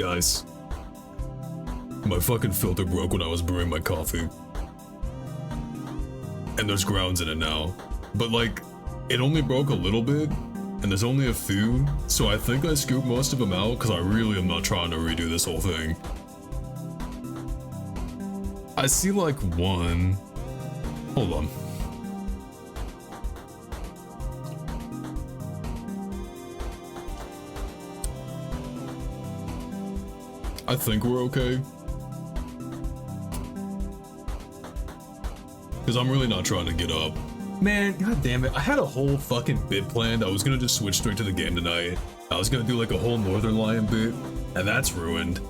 Guys, my fucking filter broke when I was brewing my coffee. And there's grounds in it now. But like, it only broke a little bit, and there's only a few, so I think I scooped most of them out because I really am not trying to redo this whole thing. I see like one. Hold on. I think we're okay. Because I'm really not trying to get up. Man, god damn it. I had a whole fucking bit planned. I was gonna just switch straight to the game tonight. I was gonna do like a whole Northern Lion bit, and that's ruined.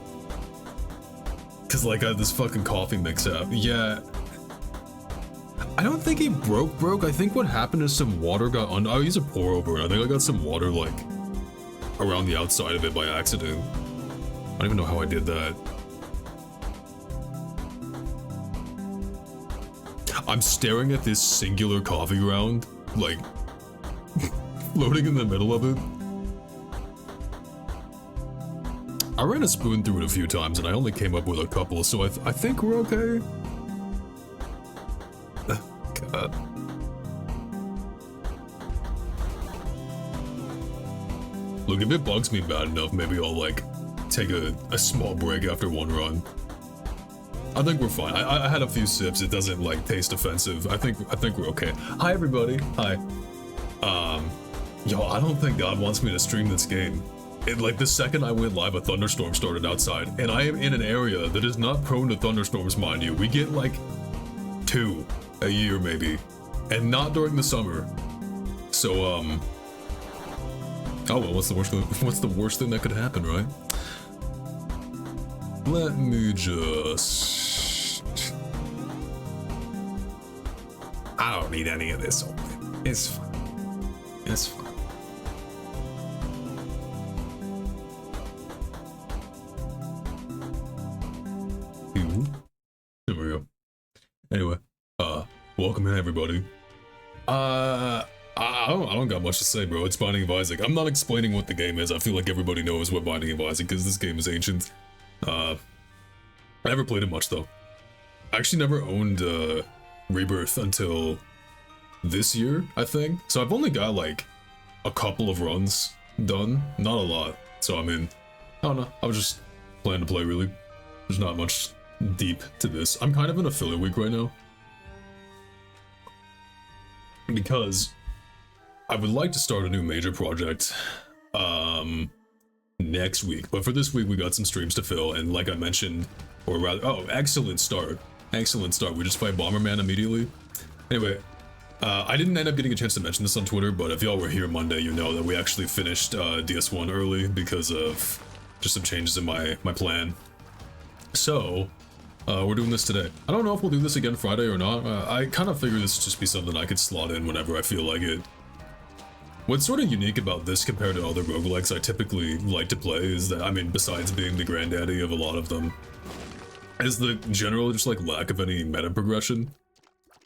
Cause like I had this fucking coffee mix up. Yeah. I don't think he broke. I think what happened is some water got on. I used a pour over it. I think I got some water like around the outside of it by accident. I don't even know how I did that. I'm staring at this singular coffee ground, like, floating in the middle of it. I ran a spoon through it a few times and I only came up with a couple, so I think we're okay. God. Look, if it bugs me bad enough, maybe I'll, like, take a small break after one run. I think we're fine. I had a few sips. It doesn't like taste offensive. I think we're okay. Hi everybody. Hi. Yo, I don't think God wants me to stream this game. Like the second I went live, a thunderstorm started outside, and I am in an area that is not prone to thunderstorms, mind you. We get like 2 a year maybe, and not during the summer. So oh well, what's the worst thing that could happen, right? Let me just... I don't need any of this open. It's fine. It's fine. There we go. Anyway, welcome in everybody. I don't got much to say, bro. It's Binding of Isaac. I'm not explaining what the game is. I feel like everybody knows what Binding of Isaac is. This game is ancient. I never played it much though. I actually never owned Rebirth until this year, I think. So I've only got like a couple of runs done, not a lot. So I mean, I don't know. I was just planning to play really. There's not much deep to this. I'm kind of in a filler week right now. Because I would like to start a new major project next week, but for this week we got some streams to fill, and like I mentioned, or rather, oh, excellent start, we just fight Bomberman immediately. Anyway, I didn't end up getting a chance to mention this on Twitter, but if y'all were here Monday, you know that we actually finished DS1 early because of just some changes in my plan. So we're doing this today. I don't know if we'll do this again Friday or not. I kind of figure this would just be something I could slot in whenever I feel like it. What's sort of unique about this compared to other roguelikes I typically like to play is that, I mean, besides being the granddaddy of a lot of them, is the general just like lack of any meta progression.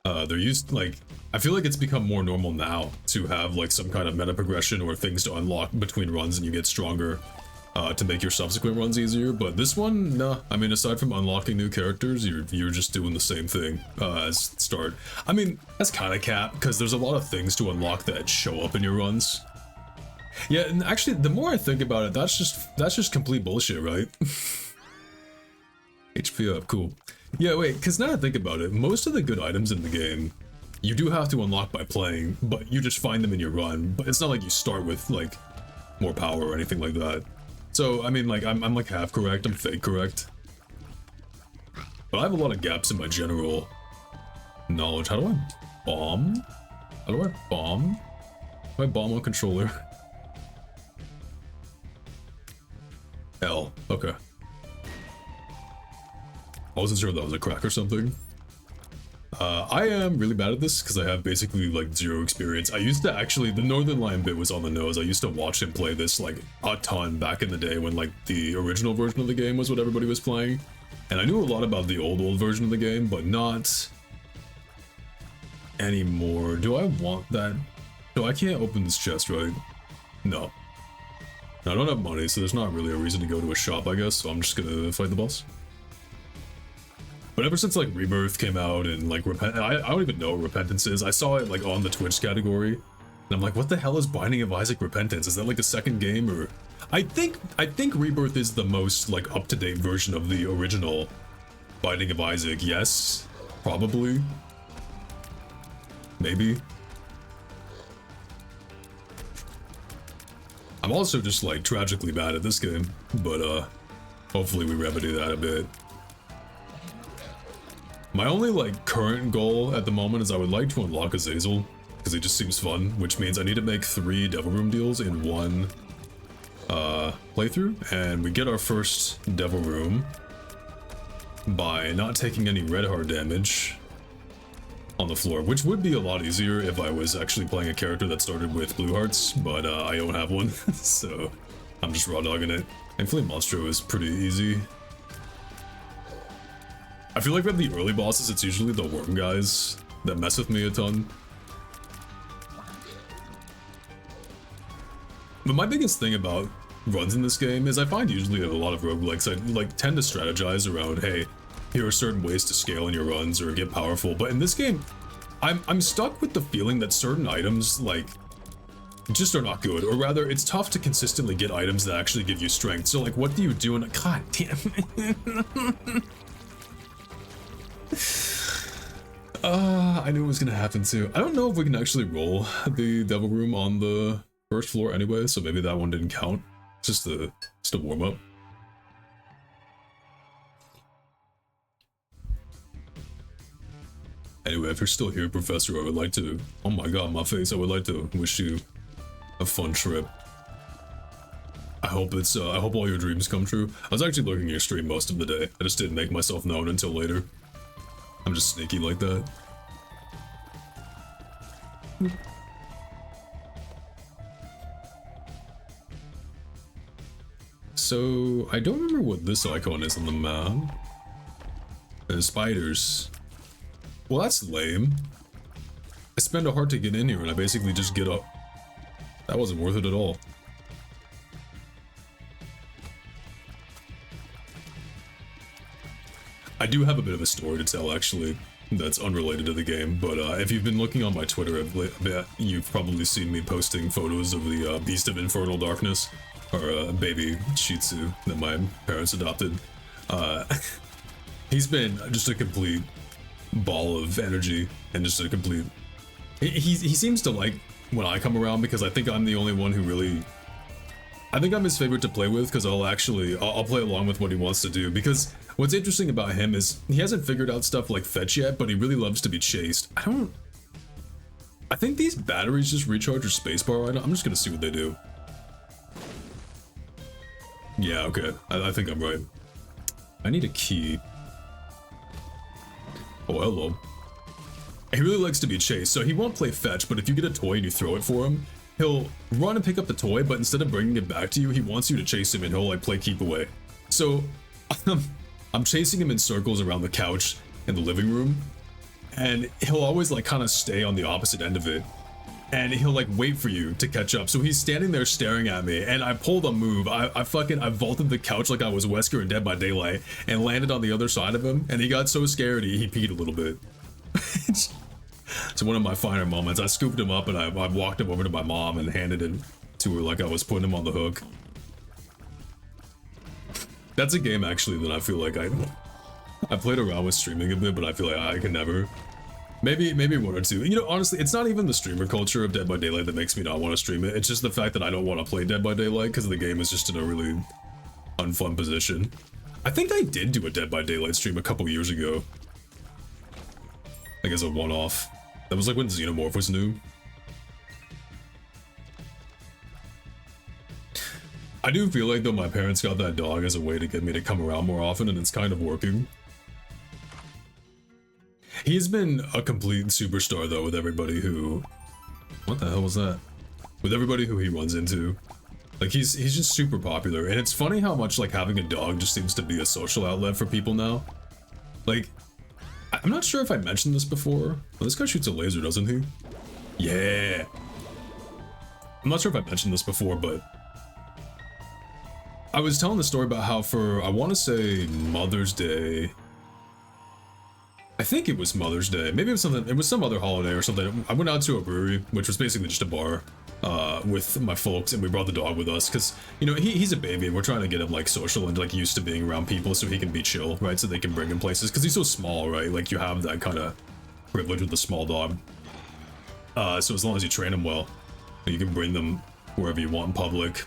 They're used, like, I feel like it's become more normal now to have like some kind of meta progression or things to unlock between runs and you get stronger to make your subsequent runs easier, but this one, nah. I mean, aside from unlocking new characters, you're just doing the same thing as start. I mean, that's kind of cap, because there's a lot of things to unlock that show up in your runs. Yeah, and actually, the more I think about it, that's just complete bullshit, right? HP up, cool. Yeah, wait, because now I think about it, most of the good items in the game, you do have to unlock by playing, but you just find them in your run, but it's not like you start with, like, more power or anything like that. So, I mean, like, I'm like half correct, I'm fake correct. But I have a lot of gaps in my general knowledge. How do I bomb? How do I bomb? How do I bomb on controller? L, okay. I wasn't sure if that was a crack or something. I am really bad at this because I have basically like 0 experience. I used to actually, the Northern Lion bit was on the nose. I used to watch him play this like a ton back in the day when like the original version of the game was what everybody was playing. And I knew a lot about the old version of the game, but not anymore. Do I want that? No, I can't open this chest, right? No. I don't have money, so there's not really a reason to go to a shop, I guess, so I'm just gonna fight the boss. But ever since, like, Rebirth came out and, like, I don't even know what Repentance is. I saw it, like, on the Twitch category, and I'm like, what the hell is Binding of Isaac Repentance? Is that, like, a second game, or... I think Rebirth is the most, like, up-to-date version of the original Binding of Isaac. Yes? Probably? Maybe? I'm also just, like, tragically bad at this game, but, hopefully we remedy that a bit. My only, like, current goal at the moment is I would like to unlock Azazel, because it just seems fun, which means I need to make 3 Devil Room deals in one, playthrough, and we get our first Devil Room by not taking any red heart damage on the floor, which would be a lot easier if I was actually playing a character that started with blue hearts, but I don't have one, so I'm just raw dogging it. Thankfully Monstro is pretty easy. I feel like with the early bosses, it's usually the worm guys that mess with me a ton. But my biggest thing about runs in this game is I find usually a lot of roguelikes, I like tend to strategize around, hey, here are certain ways to scale in your runs or get powerful, but in this game, I'm stuck with the feeling that certain items, like, just are not good, or rather, it's tough to consistently get items that actually give you strength. So, like, what do you do in a— God damn it. I knew it was gonna happen too. I don't know if we can actually roll the Devil Room on the first floor anyway, so maybe that one didn't count. It's just a warm-up. Anyway, if you're still here, Professor, I would like to— oh my god, my face, I would like to wish you a fun trip. I hope it's, I hope all your dreams come true. I was actually lurking your stream most of the day. I just didn't make myself known until later. I'm just sneaky like that. So, I don't remember what this icon is on the map. There's spiders. Well, that's lame. I spend a heart to get in here and I basically just get up. That wasn't worth it at all. I do have a bit of a story to tell, actually, that's unrelated to the game, but if you've been looking on my Twitter, you've probably seen me posting photos of the Beast of Infernal Darkness, or baby Shih Tzu that my parents adopted. He's been just a complete ball of energy, and just a complete... He seems to like when I come around, because I think I'm the only one who really... I think I'm his favorite to play with, because I'll play along with what he wants to do, because what's interesting about him is he hasn't figured out stuff like fetch yet, but he really loves to be chased. I think these batteries just recharge your spacebar. I'm just gonna see what they do. Yeah, okay. I think I'm right. I need a key. Oh, hello. He really likes to be chased, so he won't play fetch, but if you get a toy and you throw it for him, he'll run and pick up the toy, but instead of bringing it back to you, he wants you to chase him and he'll like play keep away. So I'm chasing him in circles around the couch in the living room, and he'll always like kind of stay on the opposite end of it, and he'll like wait for you to catch up. So he's standing there staring at me, and I pulled a move. I vaulted the couch like I was Wesker in Dead by Daylight and landed on the other side of him, and he got so scared he peed a little bit. It's one of my finer moments. I scooped him up and I walked him over to my mom and handed it to her like I was putting him on the hook. That's a game actually that I feel like I played around with streaming a bit, but I feel like I can never. Maybe one or two. You know, honestly, it's not even the streamer culture of Dead by Daylight that makes me not want to stream it. It's just the fact that I don't want to play Dead by Daylight because the game is just in a really unfun position. I think I did do a Dead by Daylight stream a couple years ago. Like as a one-off. That was like when Xenomorph was new. I do feel like though my parents got that dog as a way to get me to come around more often, and it's kind of working. He's been a complete superstar though with everybody who... What the hell was that? With everybody who he runs into. Like he's just super popular, and it's funny how much like having a dog just seems to be a social outlet for people now. Like, I'm not sure if I mentioned this before. Well, this guy shoots a laser, doesn't he? Yeah. I'm not sure if I mentioned this before, but I was telling the story about how for, I want to say Mother's Day, I think it was Mother's Day, maybe it was something, it was some other holiday or something. I went out to a brewery, which was basically just a bar, with my folks, and we brought the dog with us, because, you know, he's a baby, and we're trying to get him, like, social and, like, used to being around people so he can be chill, right, so they can bring him places, because he's so small, right, like, you have that kind of privilege with a small dog. So as long as you train them well, you can bring them wherever you want in public.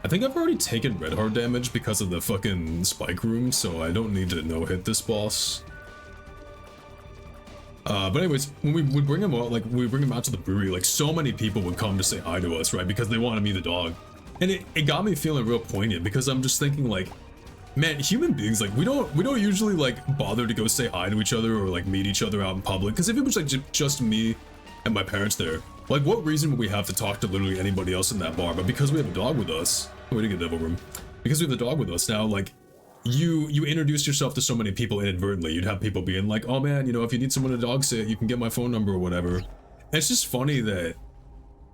I think I've already taken red heart damage because of the fucking spike room, so I don't need to no-hit this boss. But anyways, when we would bring him out, like, we bring him out to the brewery, like, so many people would come to say hi to us, right, because they wanted to meet the dog. And it got me feeling real poignant, because I'm just thinking, like, man, human beings, like, we don't usually, like, bother to go say hi to each other or, like, meet each other out in public, because if it was, like, just me and my parents there, like, what reason would we have to talk to literally anybody else in that bar? But because we have a dog with us, we didn't get devil room, because we have the dog with us now, like, you introduce yourself to so many people inadvertently. You'd have people being like, oh man, you know, if you need someone to dog sit, you can get my phone number or whatever. And it's just funny that,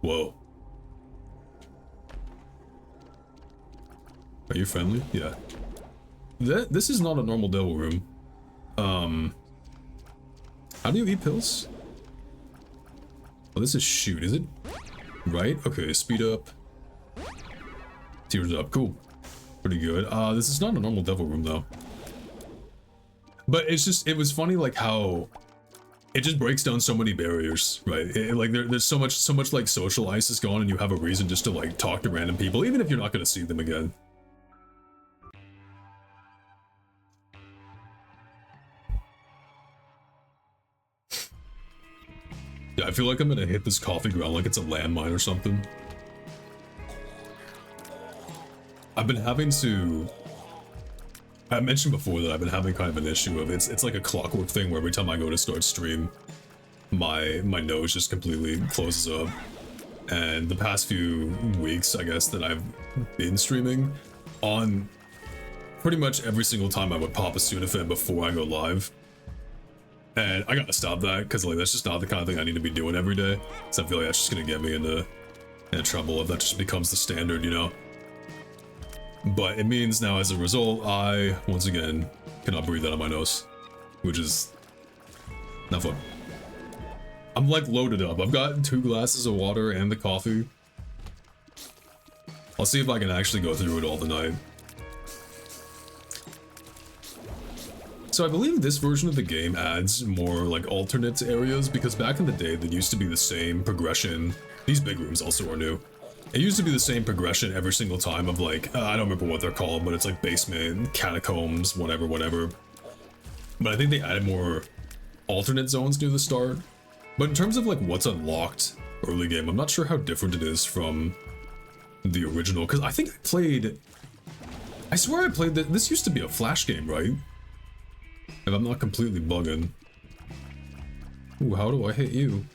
whoa. Are you friendly? Yeah. This is not a normal devil room. How do you eat pills? Oh, this is shoot, is it? Right? Okay, speed up. Tears up, cool. Pretty good. This is not a normal devil room though. But it's just, it was funny like how it just breaks down so many barriers, right? Like there's so much like social ice is gone, and you have a reason just to like talk to random people, even if you're not gonna see them again. Yeah, I feel like I'm gonna hit this coffee ground like it's a landmine or something. I've been having to... I mentioned before that I've been having kind of an issue of it's like a clockwork thing where every time I go to start stream, my nose just completely closes up. And the past few weeks, I guess, that I've been streaming, on pretty much every single time I would pop a Sudafed before I go live. And I gotta stop that, because like that's just not the kind of thing I need to be doing every day. So I feel like that's just gonna get me into trouble if that just becomes the standard, you know? But it means now, as a result, I, once again, cannot breathe out of my nose. Which is... not fun. I'm, like, loaded up. I've got 2 glasses of water and the coffee. I'll see if I can actually go through it all tonight. So I believe this version of the game adds more, like, alternate areas, because back in the day, there used to be the same progression. These big rooms also are new. It used to be the same progression every single time of like, I don't remember what they're called, but it's like basement, catacombs, whatever. But I think they added more alternate zones near the start. But in terms of like what's unlocked early game, I'm not sure how different it is from the original, because I think I swear I played this used to be a Flash game, right? If I'm not completely bugging. Ooh, how do I hit you?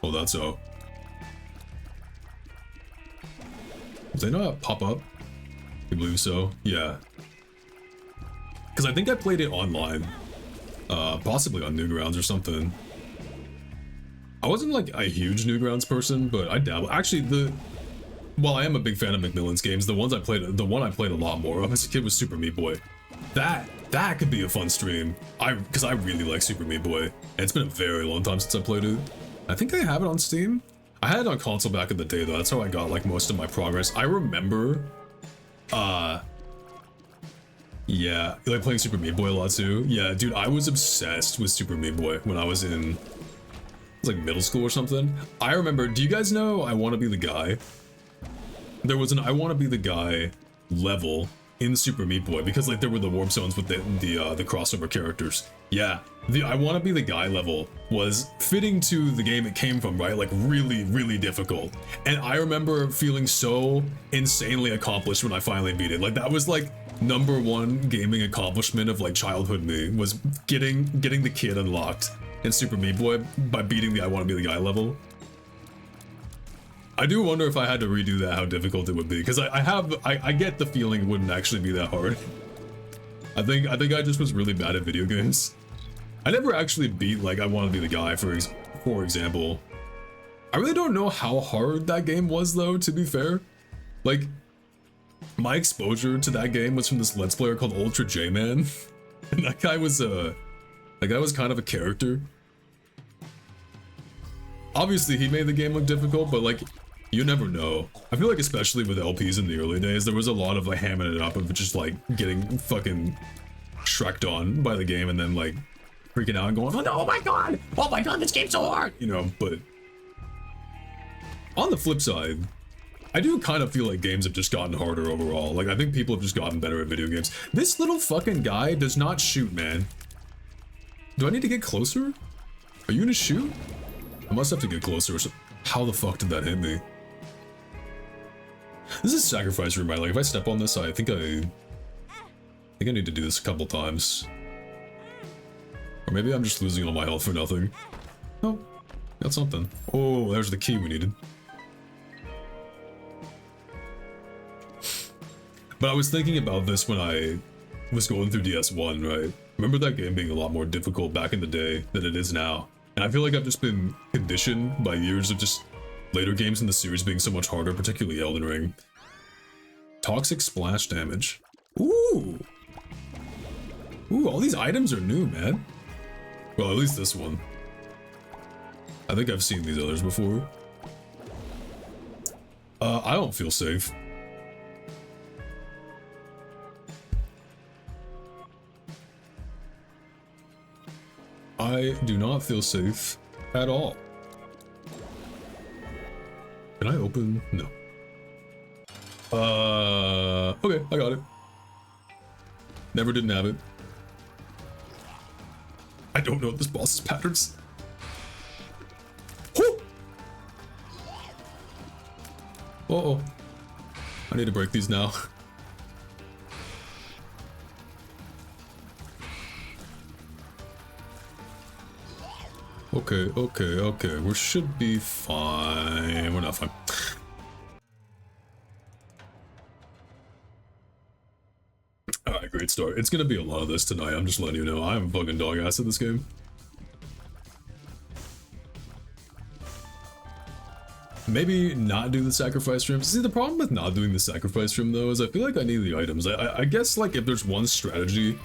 Oh, that's how. Do they not pop up? I believe so. Yeah. Because I think I played it online. Possibly on Newgrounds or something. I wasn't like a huge Newgrounds person, but I dabble. Actually, while I am a big fan of Macmillan's games, the one I played a lot more of as a kid was Super Meat Boy. That could be a fun stream. Because I really like Super Meat Boy. And it's been a very long time since I played it. I think I have it on Steam. I had it on console back in the day though, that's how I got like most of my progress. I remember, yeah, like playing Super Meat Boy a lot too. Yeah, dude, I was obsessed with Super Meat Boy when I was in, like middle school or something. I remember, do you guys know I Want to Be the Guy? There was an I Want to Be the Guy level in Super Meat Boy, because like there were the warp zones with the crossover characters. Yeah, the I Want to Be the Guy level was fitting to the game it came from, right? Like really difficult. And I remember feeling so insanely accomplished when I finally beat it. Like that was like #1 gaming accomplishment of like childhood me, was getting the kid unlocked in Super Meat Boy by beating the I Want to Be the Guy level. I do wonder if I had to redo that, how difficult it would be, because I get the feeling it wouldn't actually be that hard. I think I just was really bad at video games. I never actually beat like I Want to Be the Guy, for example. I really don't know how hard that game was though, to be fair. Like, My exposure to that game was from this Let's Player called Ultra J-Man. And that guy was kind of a character. Obviously, he made the game look difficult, but like, you never know. I feel like especially with LPs in the early days, there was a lot of like hamming it up of just like getting fucking shreked on by the game and then like freaking out and going, oh my god, this game's so hard, you know. But on the flip side, I do kind of feel like games have just gotten harder overall. Like, I think people have just gotten better at video games. This little fucking guy does not shoot, man. Do I need to get closer? Are you gonna shoot? I must have to get closer or so. How the fuck did that hit me? This is a sacrifice room, right? Like, if I step on this, I think I need to do this a couple times. Or maybe I'm just losing all my health for nothing. Oh, got something. Oh, there's the key we needed. But I was thinking about this when I was going through DS1, right? Remember that game being a lot more difficult back in the day than it is now. And I feel like I've just been conditioned by years of just later games in the series being so much harder, particularly Elden Ring. Toxic splash damage. Ooh! Ooh, all these items are new, man. Well, at least this one. I think I've seen these others before. I don't feel safe. I do not feel safe at all. Can I open? No. Okay, I got it. Never didn't have it. I don't know this boss's patterns. Whoo! Uh-oh. I need to break these now. Okay, we should be fine. We're not fine. Alright, great start. It's gonna be a lot of this tonight, I'm just letting you know. I'm fucking dog ass at this game. Maybe not do the sacrifice room. See, the problem with not doing the sacrifice room, though, is I feel like I need the items. I guess, like, if there's one strategy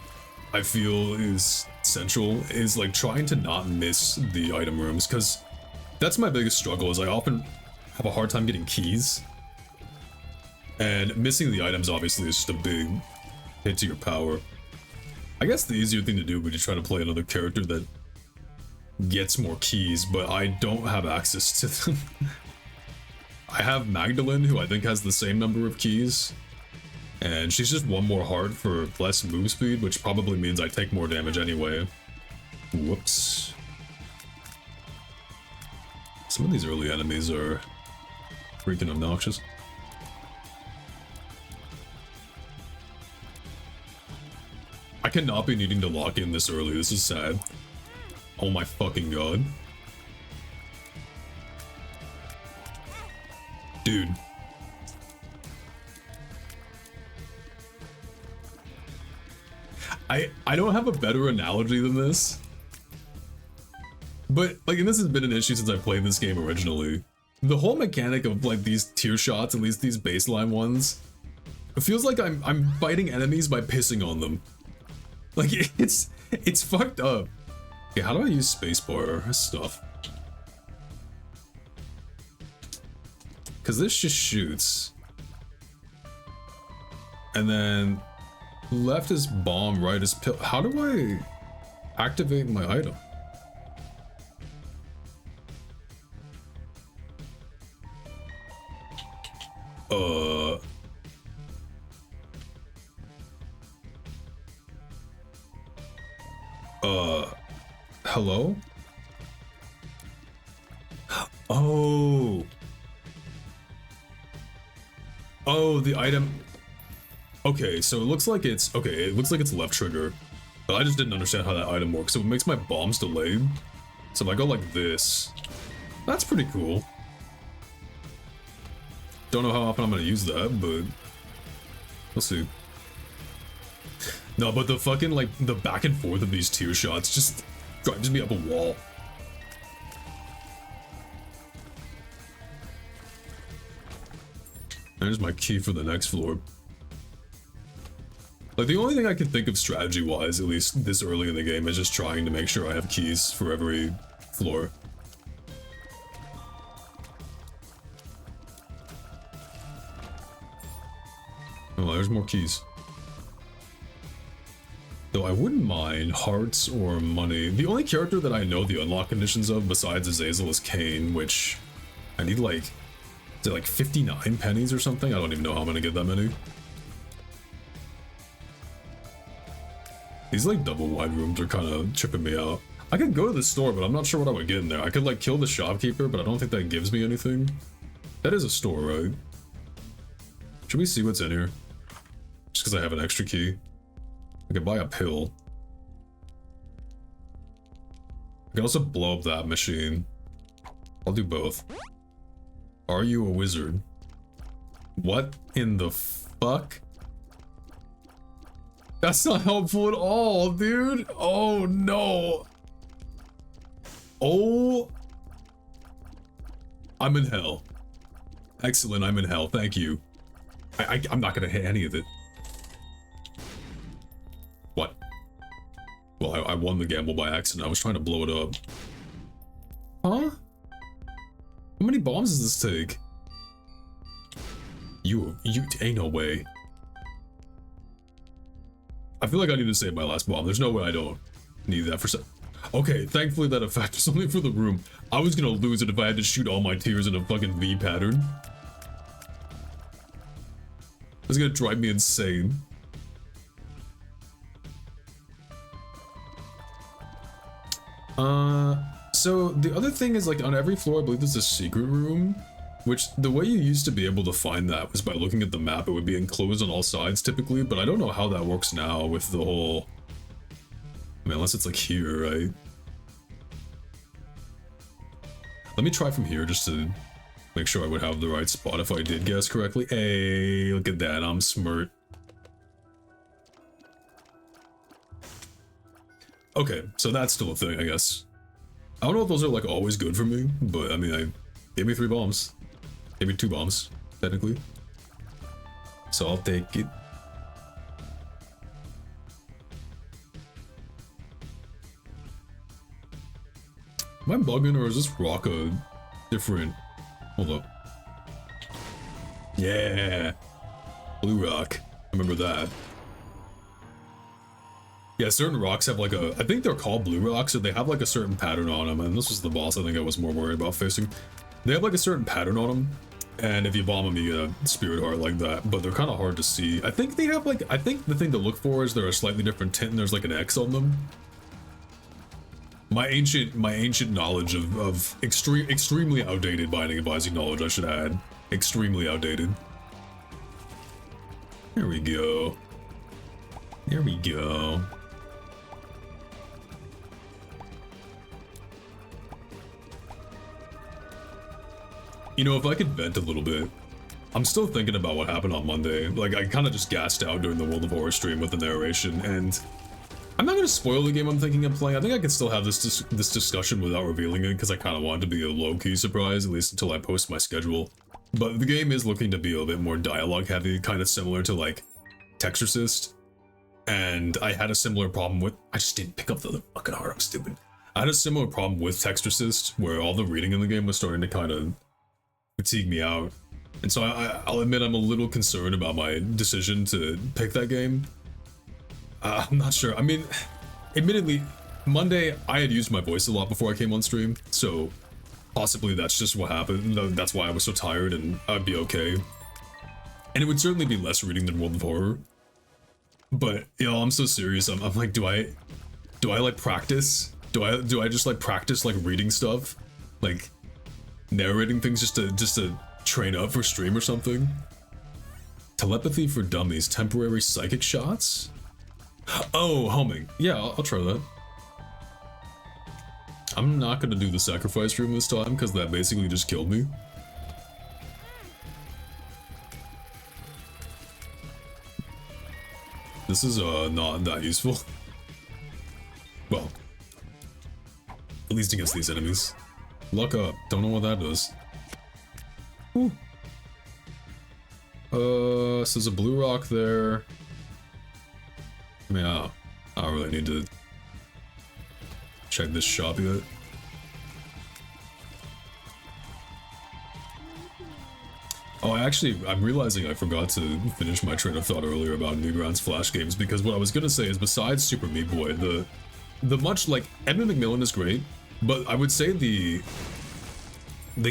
I feel is central, is like trying to not miss the item rooms, because that's my biggest struggle, is I often have a hard time getting keys, and missing the items obviously is just a big hit to your power. I guess the easier thing to do would be to try to play another character that gets more keys, but I don't have access to them. I have Magdalene, who I think has the same number of keys, and she's just one more heart for less move speed, which probably means I take more damage anyway. Whoops. Some of these early enemies are freaking obnoxious. I cannot be needing to lock in this early, this is sad. Oh my fucking god. Dude. I don't have a better analogy than this. But, like, and this has been an issue since I played this game originally. The whole mechanic of, like, these tier shots, at least these baseline ones, it feels like I'm fighting enemies by pissing on them. Like, it's fucked up. Okay, how do I use spacebar stuff? Because this just shoots. And then left is bomb, right is pill. How do I activate my item? Hello? Oh. Oh, the item. Okay, so it looks like it's left trigger, but I just didn't understand how that item works. So it makes my bombs delayed. So if I go like this, that's pretty cool. Don't know how often I'm gonna use that, but we'll see. No, but the fucking, like, the back and forth of these tier shots just drives me up a wall. There's my key for the next floor. Like, the only thing I can think of strategy-wise, at least this early in the game, is just trying to make sure I have keys for every floor. Oh, there's more keys. Though I wouldn't mind hearts or money. The only character that I know the unlock conditions of besides Azazel is Cain, which I need like, is it like 59 pennies or something? I don't even know how I'm gonna get that many. These like double wide rooms are kind of tripping me out. I could go to the store, but I'm not sure what I would get in there. I could like kill the shopkeeper, but I don't think that gives me anything. That is a store, right? Should we see what's in here? Just because I have an extra key. I could buy a pill. I can also blow up that machine. I'll do both. Are you a wizard? What in the fuck? That's not helpful at all, dude. Oh no. Oh. I'm in hell. Excellent, I'm in hell. Thank you. I'm not gonna hit any of it. What? Well, I won the gamble by accident. I was trying to blow it up. Huh? How many bombs does this take? You ain't no way. I feel like I need to save my last bomb. There's no way I don't need that for some. Okay, thankfully that effect was only for the room. I was gonna lose it if I had to shoot all my tears in a fucking V pattern. It's gonna drive me insane. So the other thing is, like, on every floor I believe there's a secret room, which the way you used to be able to find that was by looking at the map. It would be enclosed on all sides typically, but I don't know how that works now with the whole, I mean, unless it's like here, right? Let me try from here just to make sure I would have the right spot if I did guess correctly. Hey, look at that, I'm smart. Okay, so that's still a thing, I guess. I don't know if those are like always good for me, but I mean, I gave me 3 bombs. Gave me 2 bombs, technically. So I'll take it. Am I bugging, or is this rock a different? Hold up. Yeah, blue rock. I remember that. Yeah, certain rocks have like a, I think they're called blue rocks, so they have like a certain pattern on them, and this was the boss I think I was more worried about facing. They have like a certain pattern on them, and if you bomb them, you get a spirit heart like that, but they're kind of hard to see. I think they have like, I think the thing to look for is they're a slightly different tint and there's like an X on them. My ancient knowledge of extremely outdated binding and advising knowledge, I should add. Extremely outdated. There we go. There we go. You know, if I could vent a little bit, I'm still thinking about what happened on Monday. Like, I kind of just gassed out during the World of Horror stream with the narration, and I'm not going to spoil the game I'm thinking of playing. I think I can still have this discussion without revealing it, because I kind of want it to be a low-key surprise, at least until I post my schedule. But the game is looking to be a bit more dialogue-heavy, kind of similar to, like, Texorcist. And I had a similar problem with... I just didn't pick up the other fucking heart, I'm stupid. I had a similar problem with Texorcist, where all the reading in the game was starting to kind of fatigue me out. And so I'll admit I'm a little concerned about my decision to pick that game. I'm not sure. I mean, admittedly, Monday I had used my voice a lot before I came on stream, so possibly that's just what happened. That's why I was so tired, and I'd be okay. And it would certainly be less reading than World of Horror. But, yo, I'm so serious. I'm like, do I like practice? Do I just like practice like reading stuff? Like narrating things just to train up for stream or something? Telepathy for dummies, temporary psychic shots? Oh, homing. Yeah, I'll try that. I'm not gonna do the sacrifice room this time because that basically just killed me. This is not that useful. Well, at least against these enemies. Luck up. Don't know what that does. Ooh. So there's a blue rock there. I mean, I don't really need to check this shop yet. Oh, I'm realizing I forgot to finish my train of thought earlier about Newgrounds Flash games, because what I was gonna say is, besides Super Meat Boy, the much, like, Edmund McMillan is great, but I would say the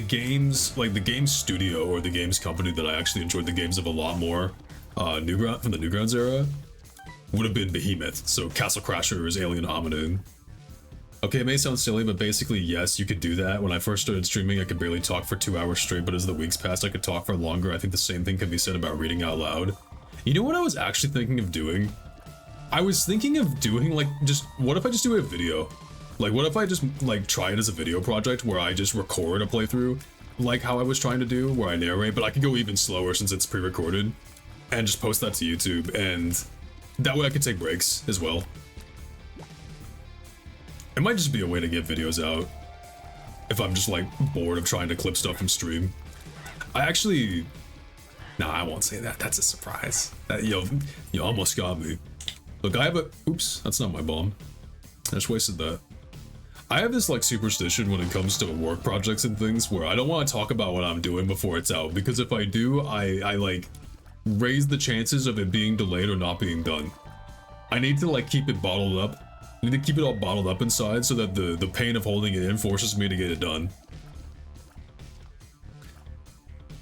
games, like the games studio or the games company that I actually enjoyed the games of a lot more, from the Newgrounds era, would have been Behemoth. So Castle Crashers, Alien Hominid. Okay, it may sound silly, but basically, yes, you could do that. When I first started streaming, I could barely talk for 2 hours straight, but as the weeks passed, I could talk for longer. I think the same thing can be said about reading out loud. You know what I was actually thinking of doing? I was thinking of doing, like, what if I just do a video? Like, what if I just, like, try it as a video project where I just record a playthrough, like how I was trying to do, where I narrate, but I could go even slower since it's pre-recorded, and just post that to YouTube, and that way I could take breaks as well. It might just be a way to get videos out if I'm just, like, bored of trying to clip stuff from stream. Nah, I won't say that. That's a surprise. You almost got me. Look, oops, that's not my bomb. I just wasted that. I have this, like, superstition when it comes to work projects and things where I don't want to talk about what I'm doing before it's out, because if I do, I like, raise the chances of it being delayed or not being done. I need to, like, keep it bottled up. I need to keep it all bottled up inside so that the pain of holding it in forces me to get it done.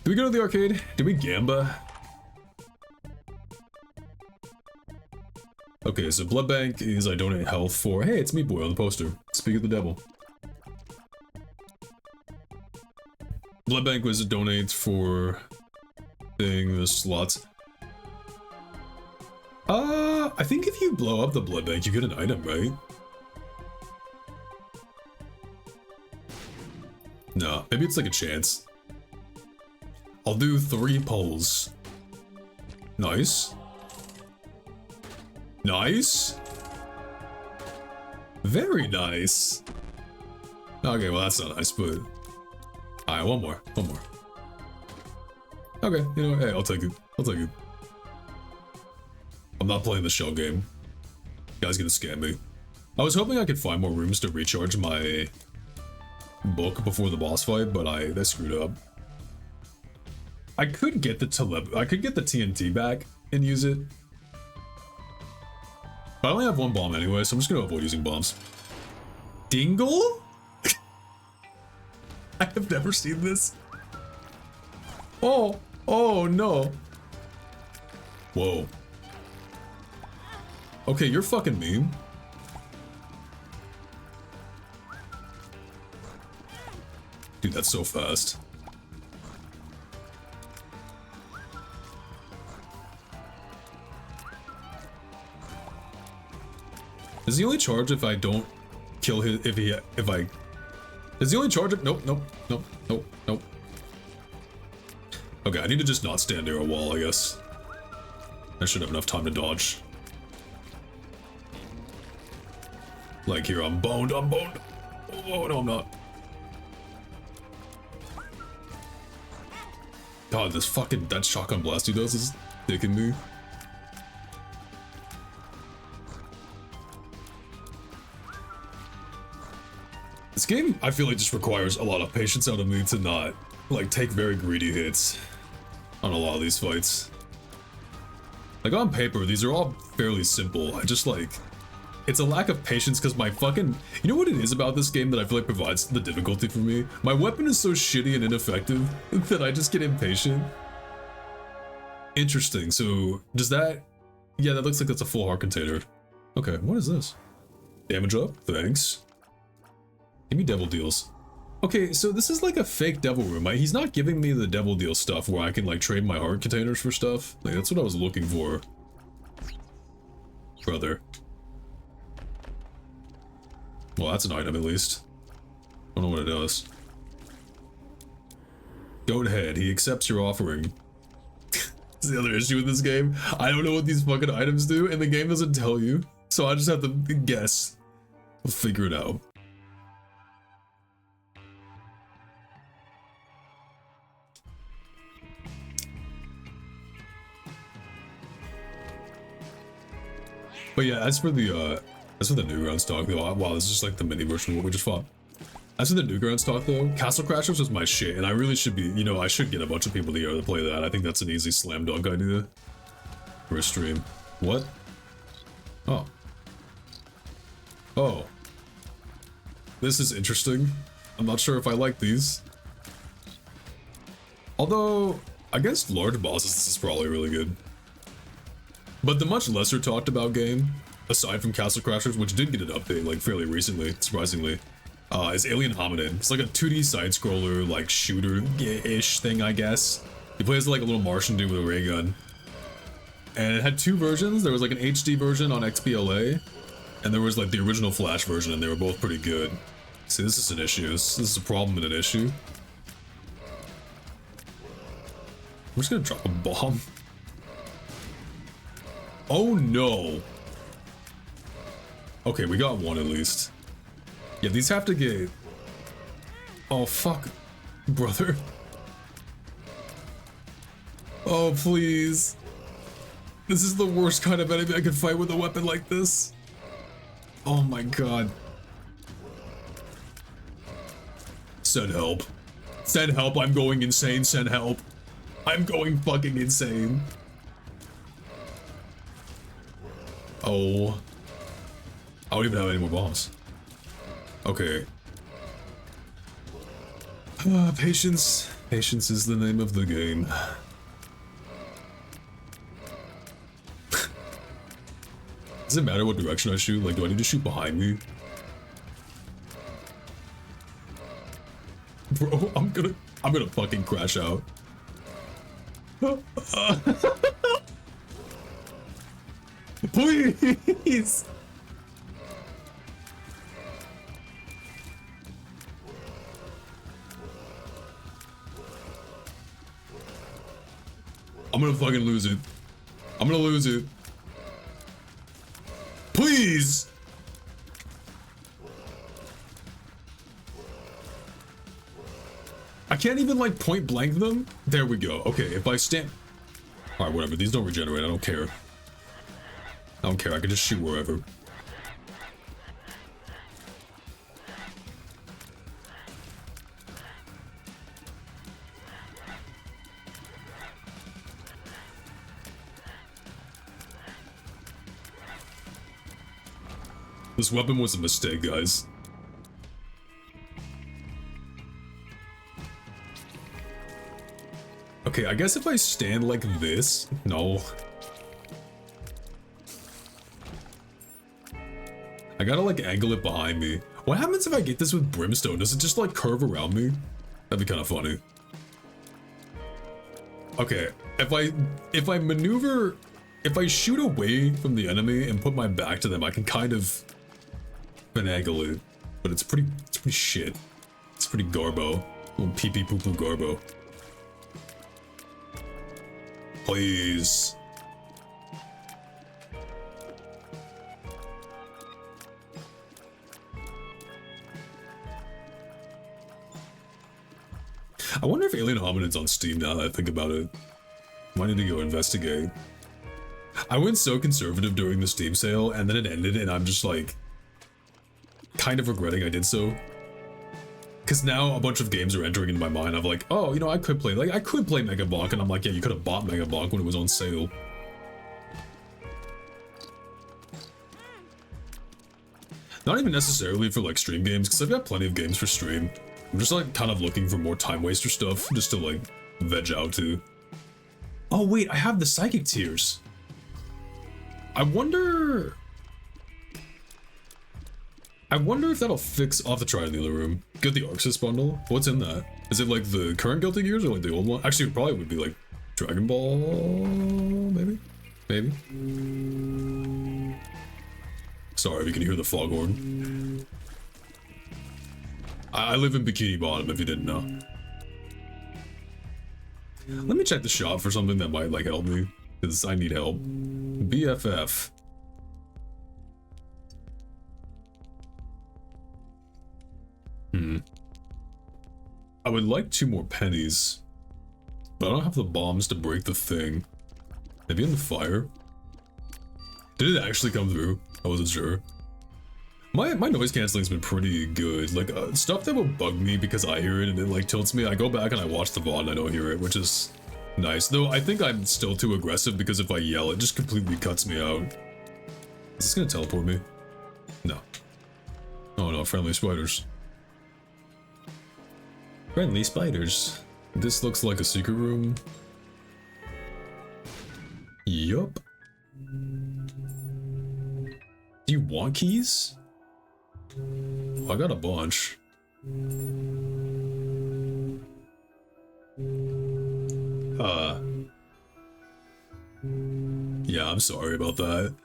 Do we go to the arcade? Do we gamba? Okay, so blood bank is I donate health for. Hey, it's Meat Boy on the poster. Speak of the devil. Blood bank was a donate for the slots. I think if you blow up the blood bank, you get an item, right? No, maybe it's like a chance. I'll do 3 pulls. Nice. Nice. Very nice. Okay, well that's not nice, but... Alright, one more. Okay, you know what, hey, I'll take it. I'm not playing the shell game. You guys gonna scam me. I was hoping I could find more rooms to recharge my book before the boss fight, but they screwed up. I could get the TNT back and use it. But I only have 1 bomb anyway, so I'm just gonna avoid using bombs. Dingle? I have never seen this. Oh no. Whoa. Okay, you're fucking mean. Dude, that's so fast. Is he only charged if I don't kill his, is he only charged if, nope. Okay, I need to just not stand near a wall, I guess. I should have enough time to dodge. Like here, I'm boned. Oh, no, I'm not. God, that shotgun blast he does is dicking me. This game, I feel like, just requires a lot of patience out of me to not, like, take very greedy hits on a lot of these fights. Like, on paper, these are all fairly simple. I just, like... It's a lack of patience because my fucking... You know what it is about this game that I feel like provides the difficulty for me? My weapon is so shitty and ineffective that I just get impatient. Interesting, so does that... Yeah, that looks like that's a full heart container. Okay, what is this? Damage up, thanks. Give me devil deals. Okay, so this is like a fake devil room. He's not giving me the devil deal stuff where I can like trade my heart containers for stuff. Like that's what I was looking for. Brother. Well, that's an item at least. I don't know what it does. Goat head, he accepts your offering. That's the other issue with this game. I don't know what these fucking items do, and the game doesn't tell you. So I just have to guess. We'll figure it out. But yeah, as for the Newgrounds talk though, wow, this is just like the mini version of what we just fought. As for the Newgrounds talk though, Castle Crashers was my shit, and I really should be, you know, I should get a bunch of people together to play that. I think that's an easy slam dunk idea for a stream. What? Oh. Oh. This is interesting. I'm not sure if I like these. Although, against large bosses, this is probably really good. But the much lesser talked about game, aside from Castle Crashers, which did get an update like fairly recently, surprisingly, is Alien Hominid. It's like a 2D side-scroller, like shooter-ish thing, I guess. You play as like a little Martian dude with a ray gun. And it had two versions. There was like an HD version on XBLA, and there was like the original Flash version, and they were both pretty good. See, this is an issue. This is a problem and an issue. I'm just gonna drop a bomb. Oh no! Okay, we got one at least. Yeah, these have to get... Oh fuck, brother. Oh please. This is the worst kind of enemy I could fight with a weapon like this. Oh my god. Send help. Send help, I'm going insane, send help. I'm going fucking insane. Oh. I don't even have any more bombs. Okay. Patience. Patience is the name of the game. Does it matter what direction I shoot? Like, do I need to shoot behind me? Bro, I'm gonna fucking crash out. Please! I'm gonna fucking lose it. I'm gonna lose it. Please! I can't even like point blank them. There we go. Okay, if I stand... Alright, whatever. These don't regenerate. I don't care. I don't care. I can just shoot wherever. This weapon was a mistake, guys. Okay, I guess if I stand like this... No. I gotta like angle it behind me. What happens if I get this with brimstone? Does it just like curve around me? That'd be kind of funny. Okay, if I maneuver... If I shoot away from the enemy and put my back to them, I can kind of finagle it. But it's pretty shit. It's pretty garbo. Little pee-pee poo-poo garbo. Please. I wonder if Alien Hominid's on Steam now that I think about it. Might need to go investigate. I went so conservative during the Steam sale, and then it ended, and I'm just like... kind of regretting I did so. Because now a bunch of games are entering into my mind of like, oh, you know, I could play Mega Bonk, and I'm like, yeah, you could have bought Mega Bonk when it was on sale. Not even necessarily for like stream games, because I've got plenty of games for stream. I'm just like kind of looking for more time waster stuff, just to like veg out to. Oh wait, I have the Psychic Tears. I wonder if that'll fix... I'll have to try it in the other room. Get the Arxis bundle. What's in that? Is it like the current Guilty Gears or like the old one? Actually, it probably would be like Dragon Ball, maybe? Maybe? Sorry if you can hear the foghorn. I live in Bikini Bottom, if you didn't know. Let me check the shop for something that might like help me, because I need help. BFF. I would like 2 more pennies, but I don't have the bombs to break the thing. Maybe in the fire? Did it actually come through? I wasn't sure. My noise canceling's been pretty good. Like, stuff that will bug me because I hear it and it, like, tilts me, I go back and I watch the VOD and I don't hear it, which is nice. Though, I think I'm still too aggressive because if I yell, it just completely cuts me out. Is this gonna teleport me? No. Oh no, friendly spiders. Friendly spiders. This looks like a secret room. Yup. Do you want keys? I got a bunch. Yeah, I'm sorry about that.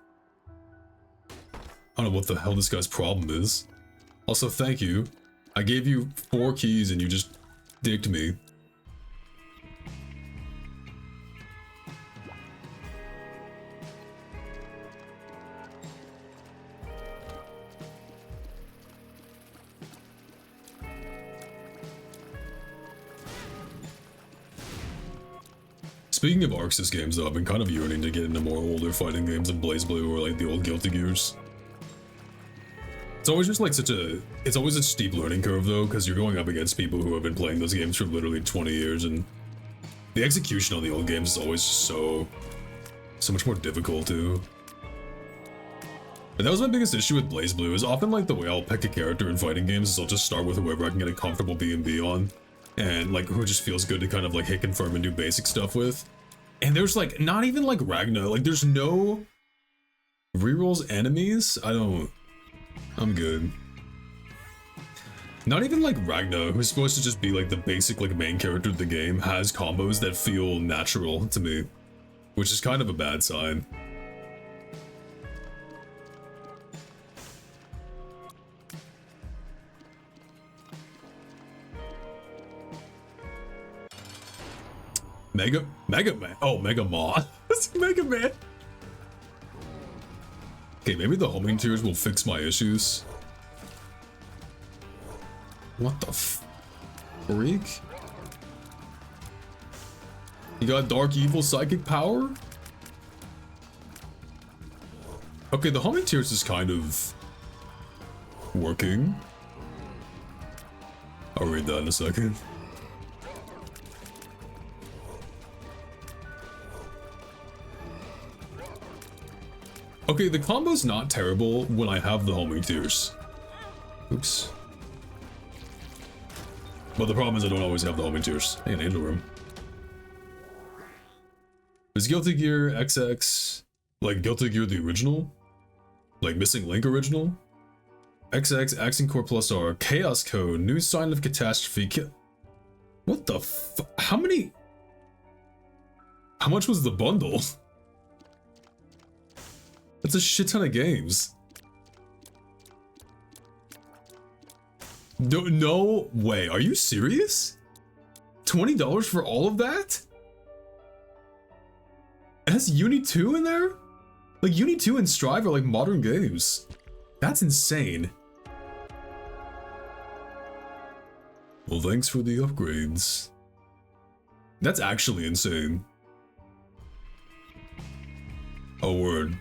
I don't know what the hell this guy's problem is. Also, thank you. I gave you 4 keys and you just dicked me. Speaking of Arxis games though, I've been kind of yearning to get into more older fighting games than BlazBlue or like the old Guilty Gears. It's always just like it's always a steep learning curve though, because you're going up against people who have been playing those games for literally 20 years, and the execution on the old games is always just so much more difficult too. But that was my biggest issue with BlazBlue, is often like the way I'll pick a character in fighting games is I'll just start with whoever I can get a comfortable B&B on, and like who just feels good to kind of like hit confirm and do basic stuff with. And there's like not even like Ragna, like there's no rerolls enemies. I'm good. Not even like Ragna, who's supposed to just be like the basic like main character of the game, has combos that feel natural to me, which is kind of a bad sign. Mega Man. Oh, Mega Maw. That's Mega Man. Okay, maybe the homing tears will fix my issues. What the freak? You got dark evil psychic power? Okay, the homing tears is kind of working. I'll read that in a second. Okay, the combo's not terrible when I have the homing tears. Oops. But the problem is I don't always have the homing tears. Hey, an angel room. Is Guilty Gear XX like Guilty Gear the original? Like Missing Link original? XX, Accent Core Plus R, Chaos Code, New Sign of Catastrophe. What the how many? How much was the bundle? That's a shit ton of games. No way, are you serious? $20 for all of that? It has Uni 2 in there? Like Uni 2 and Strive are like modern games. That's insane. Well, thanks for the upgrades. That's actually insane. Oh, word.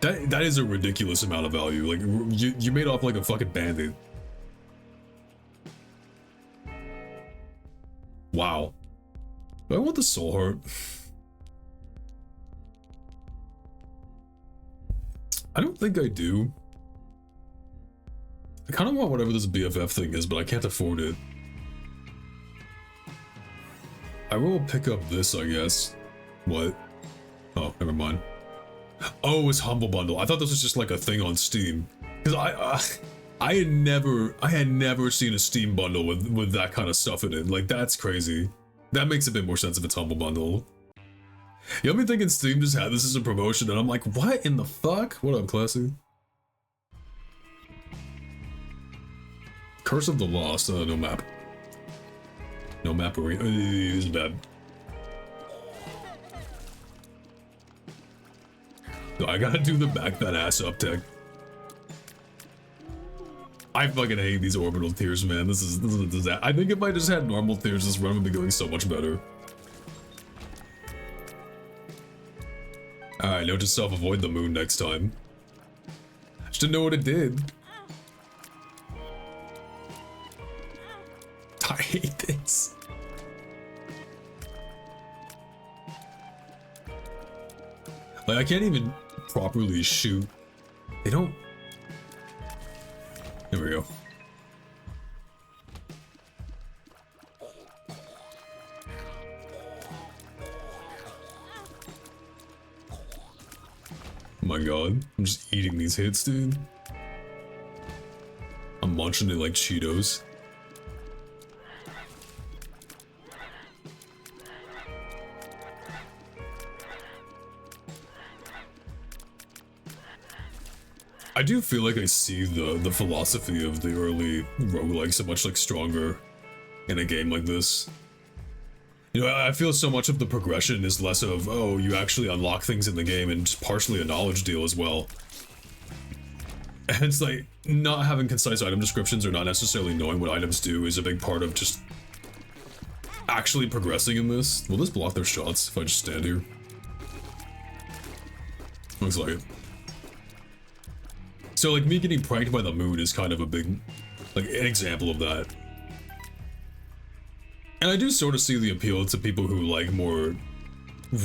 That is a ridiculous amount of value. Like, you made off like a fucking bandit. Wow. Do I want the soul heart? I don't think I do. I kind of want whatever this BFF thing is, but I can't afford it. I will pick up this, I guess. What? Oh, never mind. Oh, it's Humble Bundle. I thought this was just like a thing on Steam. Because I had never seen a Steam bundle with that kind of stuff in it. Like, that's crazy. That makes a bit more sense if it's Humble Bundle. You know me thinking Steam just had this as a promotion, and I'm like, what in the fuck? What up, Classy? Curse of the Lost. No map. No map arena. This is bad. No, I gotta do the back that ass up tech. I fucking hate these orbital tears, man. This is a disaster. I think if I just had normal tears, this run would be going so much better. Alright, note to self, avoid the moon next time. Just didn't know what it did. I hate this. Like, I can't even properly shoot. They don't... There we go. Oh my god, I'm just eating these hits, dude. I'm munching it like Cheetos. I do feel like I see the philosophy of the early roguelikes so much like stronger in a game like this. You know, I feel so much of the progression is less of, oh, you actually unlock things in the game and just partially a knowledge deal as well. And it's like, not having concise item descriptions or not necessarily knowing what items do is a big part of just actually progressing in this. Will this block their shots if I just stand here? Looks like it. So like me getting pranked by the moon is kind of a big, like an example of that. And I do sort of see the appeal to people who like more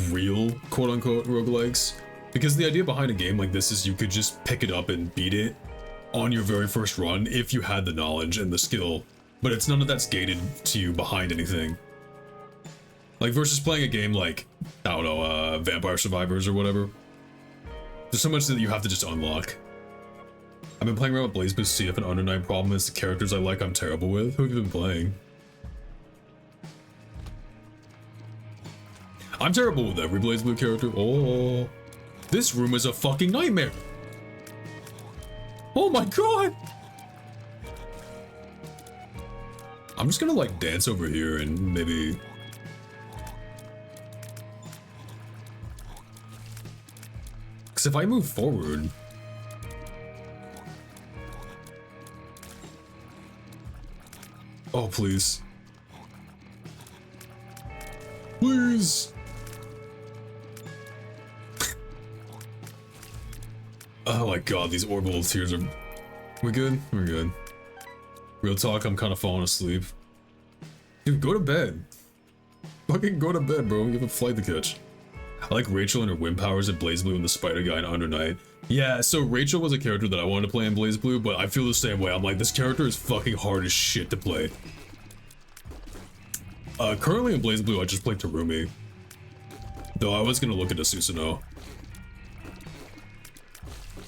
real quote-unquote roguelikes, because the idea behind a game like this is you could just pick it up and beat it on your very first run if you had the knowledge and the skill, but it's none of that's gated to you behind anything. Like versus playing a game like, I don't know, Vampire Survivors or whatever. There's so much that you have to just unlock. I've been playing around with BlazBlue to see if an Under Night problem is the characters I like I'm terrible with. Who have you been playing? I'm terrible with every BlazBlue character. Oh, this room is a fucking nightmare. Oh my god. I'm just gonna like dance over here and maybe... Because if I move forward... Oh, please. Please! Oh my god, these orbital tears are... We good? We're good. Real talk, I'm kind of falling asleep. Dude, go to bed. Fucking go to bed, bro. You have a flight to catch. I like Rachel and her wind powers in BlazBlue and the spider guy in Under Night. Yeah, so Rachel was a character that I wanted to play in BlazBlue, but I feel the same way. I'm like, this character is fucking hard as shit to play. Currently in BlazBlue, I just played Terumi. Though I was gonna look into Susanoo.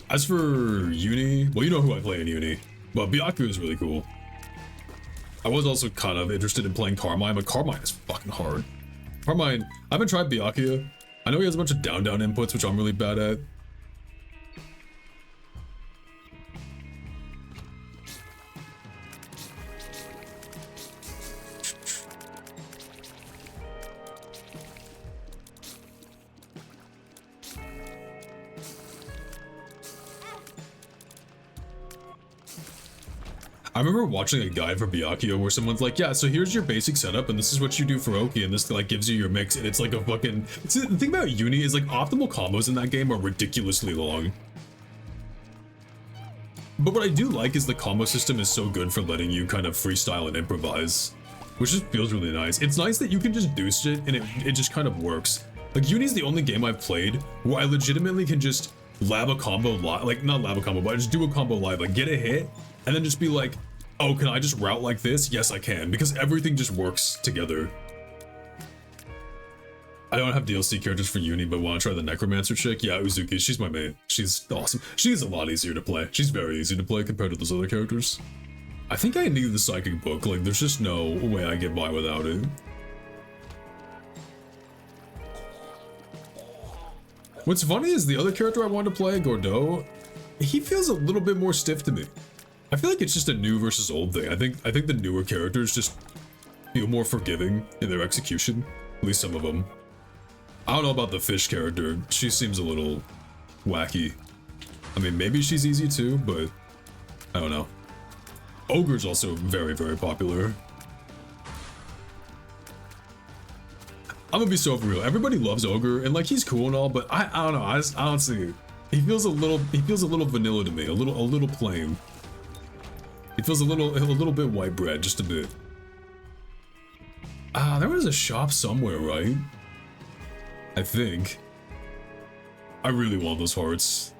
As for Uni, well, you know who I play in Uni, but Byaku is really cool. I was also kind of interested in playing Carmine, but Carmine is fucking hard. Carmine, I haven't tried Byakuya. I know he has a bunch of down inputs, which I'm really bad at. I remember watching a guide for Byakuya where someone's like, yeah, so here's your basic setup and this is what you do for Oki and this like gives you your mix, and it's like a fucking... See, the thing about Uni is like optimal combos in that game are ridiculously long. But what I do like is the combo system is so good for letting you kind of freestyle and improvise, which just feels really nice. It's nice that you can just do shit and it just kind of works. Like Uni's the only game I've played where I legitimately can just lab a combo live, like not lab a combo, but I just do a combo live, like get a hit, and then just be like, oh, can I just route like this? Yes, I can, because everything just works together. I don't have DLC characters for Uni, but want to try the Necromancer chick? Yeah, Uzuki, she's my main. She's awesome. She's a lot easier to play. She's very easy to play compared to those other characters. I think I need the Psychic Book, like there's just no way I get by without it. What's funny is the other character I wanted to play, Gordeau, he feels a little bit more stiff to me. I feel like it's just a new versus old thing. I think the newer characters just feel more forgiving in their execution. At least some of them. I don't know about the fish character. She seems a little wacky. I mean, maybe she's easy too, but I don't know. Ogre's also very, very popular. I'm gonna be so for real. Everybody loves Ogre, and like he's cool and all, but I don't know. I don't see it. He feels a little vanilla to me. A little plain. He feels a little bit white bread, just a bit. There was a shop somewhere, right? I think. I really want those hearts.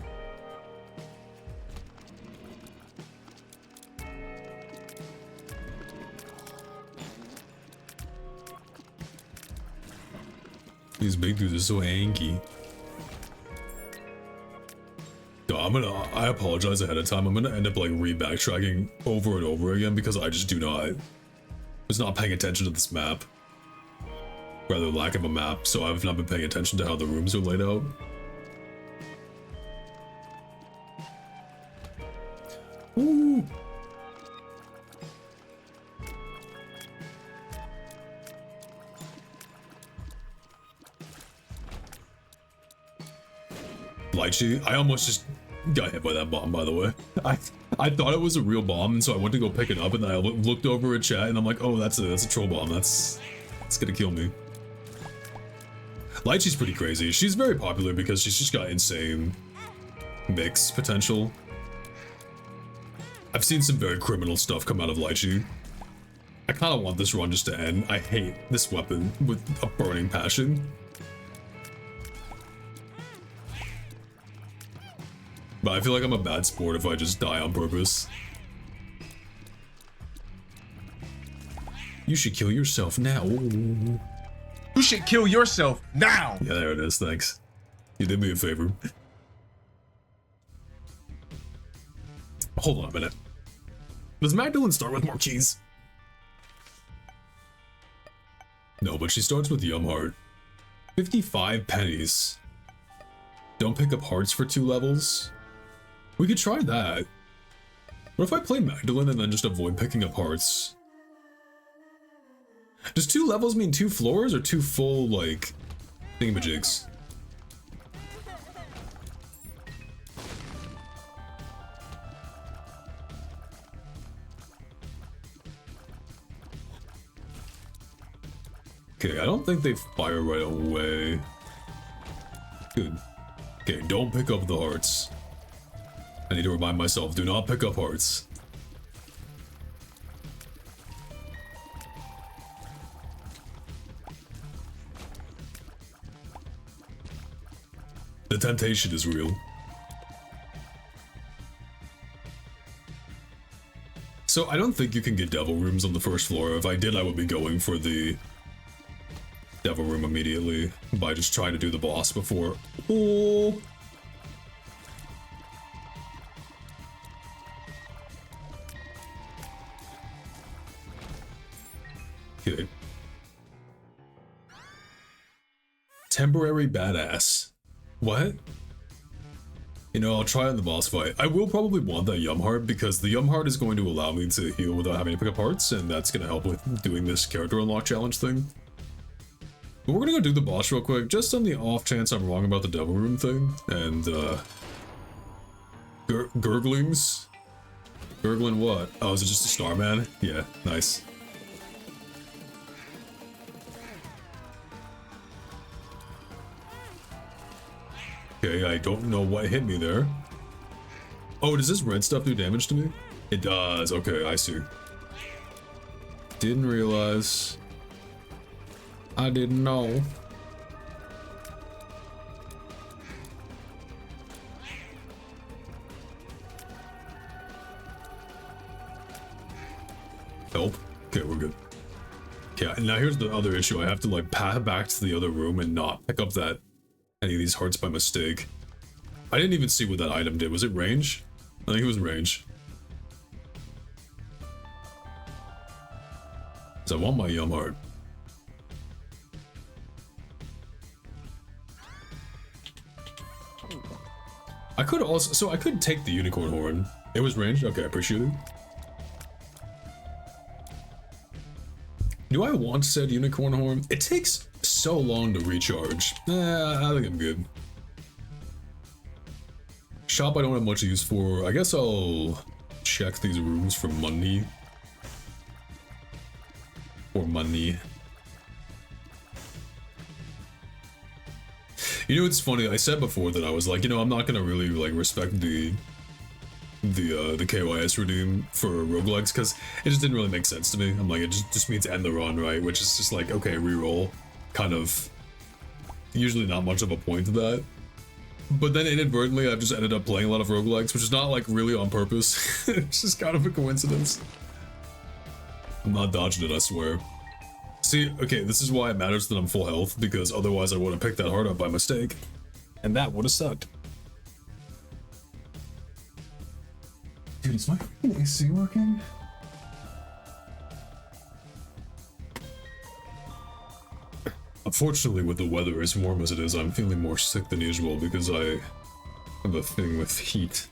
These big dudes are so hanky. I apologize ahead of time. I'm gonna end up like re-backtracking over and over again because I just was not paying attention to this map. Rather lack of a map, so I've not been paying attention to how the rooms are laid out. Ooh. Lychee, I almost just got hit by that bomb, by the way. I thought it was a real bomb, and so I went to go pick it up, and then I looked over at chat, and I'm like, oh, that's a troll bomb. It's gonna kill me. Lychee's pretty crazy. She's very popular because she's just got insane mix potential. I've seen some very criminal stuff come out of Lychee. I kind of want this run just to end. I hate this weapon with a burning passion. But I feel like I'm a bad sport if I just die on purpose. You should kill yourself now. You should kill yourself now! Yeah, there it is, thanks. You did me a favor. Hold on a minute. Does Magdalene start with more keys? No, but she starts with Yum Heart. 55 pennies. Don't pick up hearts for 2 levels? We could try that. What if I play Magdalene and then just avoid picking up hearts? Does 2 levels mean 2 floors or 2 full, like, thingamajigs? Okay, I don't think they fire right away. Good. Okay, don't pick up the hearts. I need to remind myself, do not pick up hearts. The temptation is real. So I don't think you can get devil rooms on the first floor. If I did, I would be going for the devil room immediately by just trying to do the boss before. Oh. Okay. Temporary badass. What? You know, I'll try on the boss fight. I will probably want that Yum Heart because the Yum Heart is going to allow me to heal without having to pick up hearts, and that's going to help with doing this character unlock challenge thing. But we're gonna go do the boss real quick, just on the off chance I'm wrong about the devil room thing. And, gurglings? Gurgling what? Oh, is it just a Starman? Yeah, nice. Okay, I don't know what hit me there. Oh, does this red stuff do damage to me? It does, okay, I see. Didn't realize. I didn't know. Help. Okay, we're good. Okay, now here's the other issue. I have to like path back to the other room and not pick up any of these hearts by mistake. I didn't even see what that item did. Was it range? I think it was range. So I want my Yum Heart. I could also, so I could take the unicorn horn. It was ranged? Okay, I appreciate it. Do I want said unicorn horn? It takes so long to recharge. I think I'm good. Shop I don't have much use for. I guess I'll check these rooms for money. Or money. You know, it's funny. I said before that I was like, you know, I'm not gonna really like respect the KYS redeem for roguelikes because it just didn't really make sense to me. I'm like, it just means end the run, right? Which is just like, okay, reroll, kind of. Usually not much of a point to that. But then inadvertently, I've just ended up playing a lot of roguelikes, which is not like really on purpose. It's just kind of a coincidence. I'm not dodging it, I swear. See, okay, this is why it matters that I'm full health, because otherwise I would have picked that heart up by mistake. And that would have sucked. Dude, is my AC working? Unfortunately, with the weather as warm as it is, I'm feeling more sick than usual because I have a thing with heat.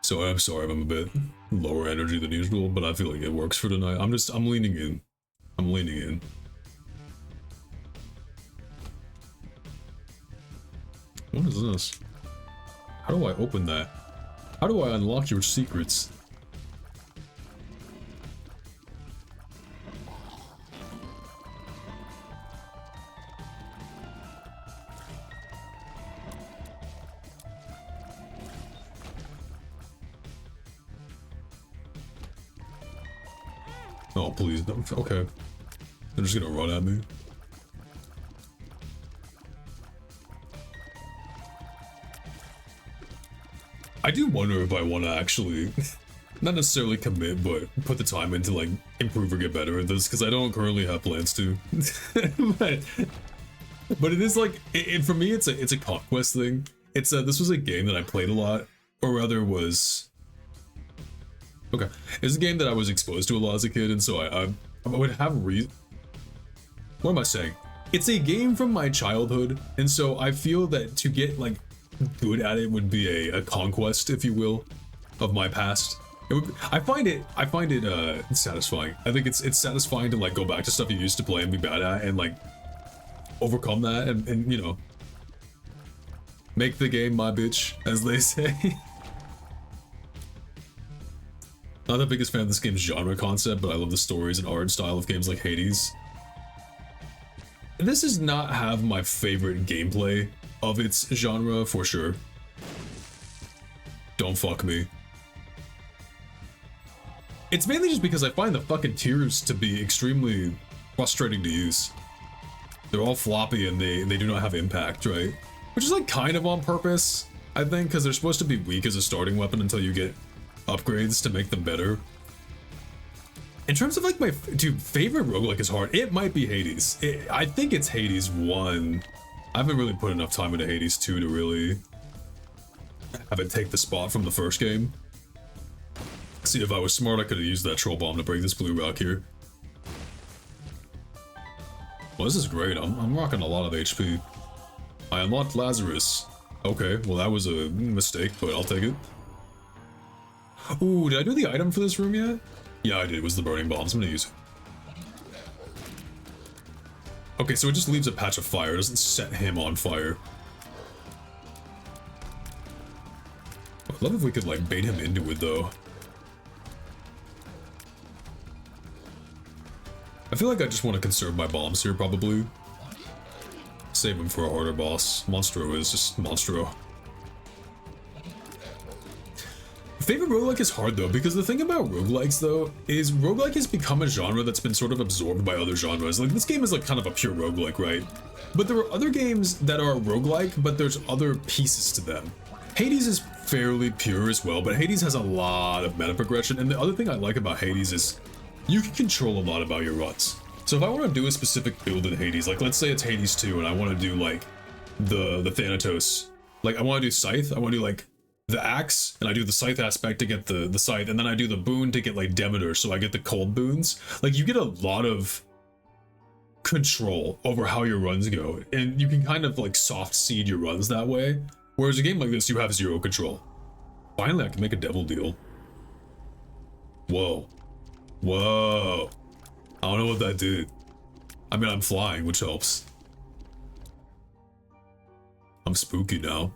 So I'm sorry if I'm a bit lower energy than usual, but I feel like it works for tonight. I'm leaning in. I'm leaning in. What is this? How do I open that? How do I unlock your secrets? Oh, please, no. Okay. They're just gonna run at me. I do wonder if I want to actually, not necessarily commit, but put the time into like improve or get better at this, because I don't currently have plans to. but it is like, for me, it's a conquest thing. It's this was a game that I played a lot, or rather was. Okay, it's a game that I was exposed to a lot as a kid, and so I would have What am I saying? It's a game from my childhood, and so I feel that to get like good at it would be a conquest, if you will, of my past. I find it satisfying. I think it's satisfying to like go back to stuff you used to play and be bad at, and like overcome that, and you know, make the game my bitch, as they say. Not the biggest fan of this game's genre concept, but I love the stories and art and style of games like Hades. This does not have my favorite gameplay of its genre, for sure. Don't fuck me. It's mainly just because I find the fucking tiers to be extremely frustrating to use. They're all floppy and they do not have impact, right? Which is like kind of on purpose, I think, because they're supposed to be weak as a starting weapon until you get upgrades to make them better. In terms of like my favorite roguelike is hard, it might be Hades. I think it's Hades 1. I haven't really put enough time into Hades 2 to really have it take the spot from the first game. See, if I was smart, I could have used that troll bomb to break this blue rock here. Well, this is great. I'm rocking a lot of HP. I unlocked Lazarus. Okay, well that was a mistake, but I'll take it. Ooh, did I do the item for this room yet? Yeah, I did. It was the burning bombs. I'm gonna use it. Okay, so it just leaves a patch of fire. It doesn't set him on fire. I'd love if we could, like, bait him into it, though. I feel like I just want to conserve my bombs here, probably. Save them for a harder boss. Monstro is just Monstro. Favorite roguelike is hard though, because the thing about roguelikes though is roguelike has become a genre that's been sort of absorbed by other genres. Like this game is like kind of a pure roguelike, right? But there are other games that are roguelike, but there's other pieces to them. Hades is fairly pure as well, but Hades has a lot of meta progression, and the other thing I like about Hades is you can control a lot about your runs. So if I want to do a specific build in Hades, like let's say it's Hades 2 and I want to do like the Thanatos, like I want to do Scythe, I want to do like the axe, and I do the scythe aspect to get the scythe, and then I do the boon to get like Demeter, so I get the cold boons. Like you get a lot of control over how your runs go, and you can kind of like soft seed your runs that way. Whereas a game like this, you have zero control. Finally, I can make a devil deal. Whoa. Whoa. I don't know what that did. I mean, I'm flying, which helps. I'm spooky now.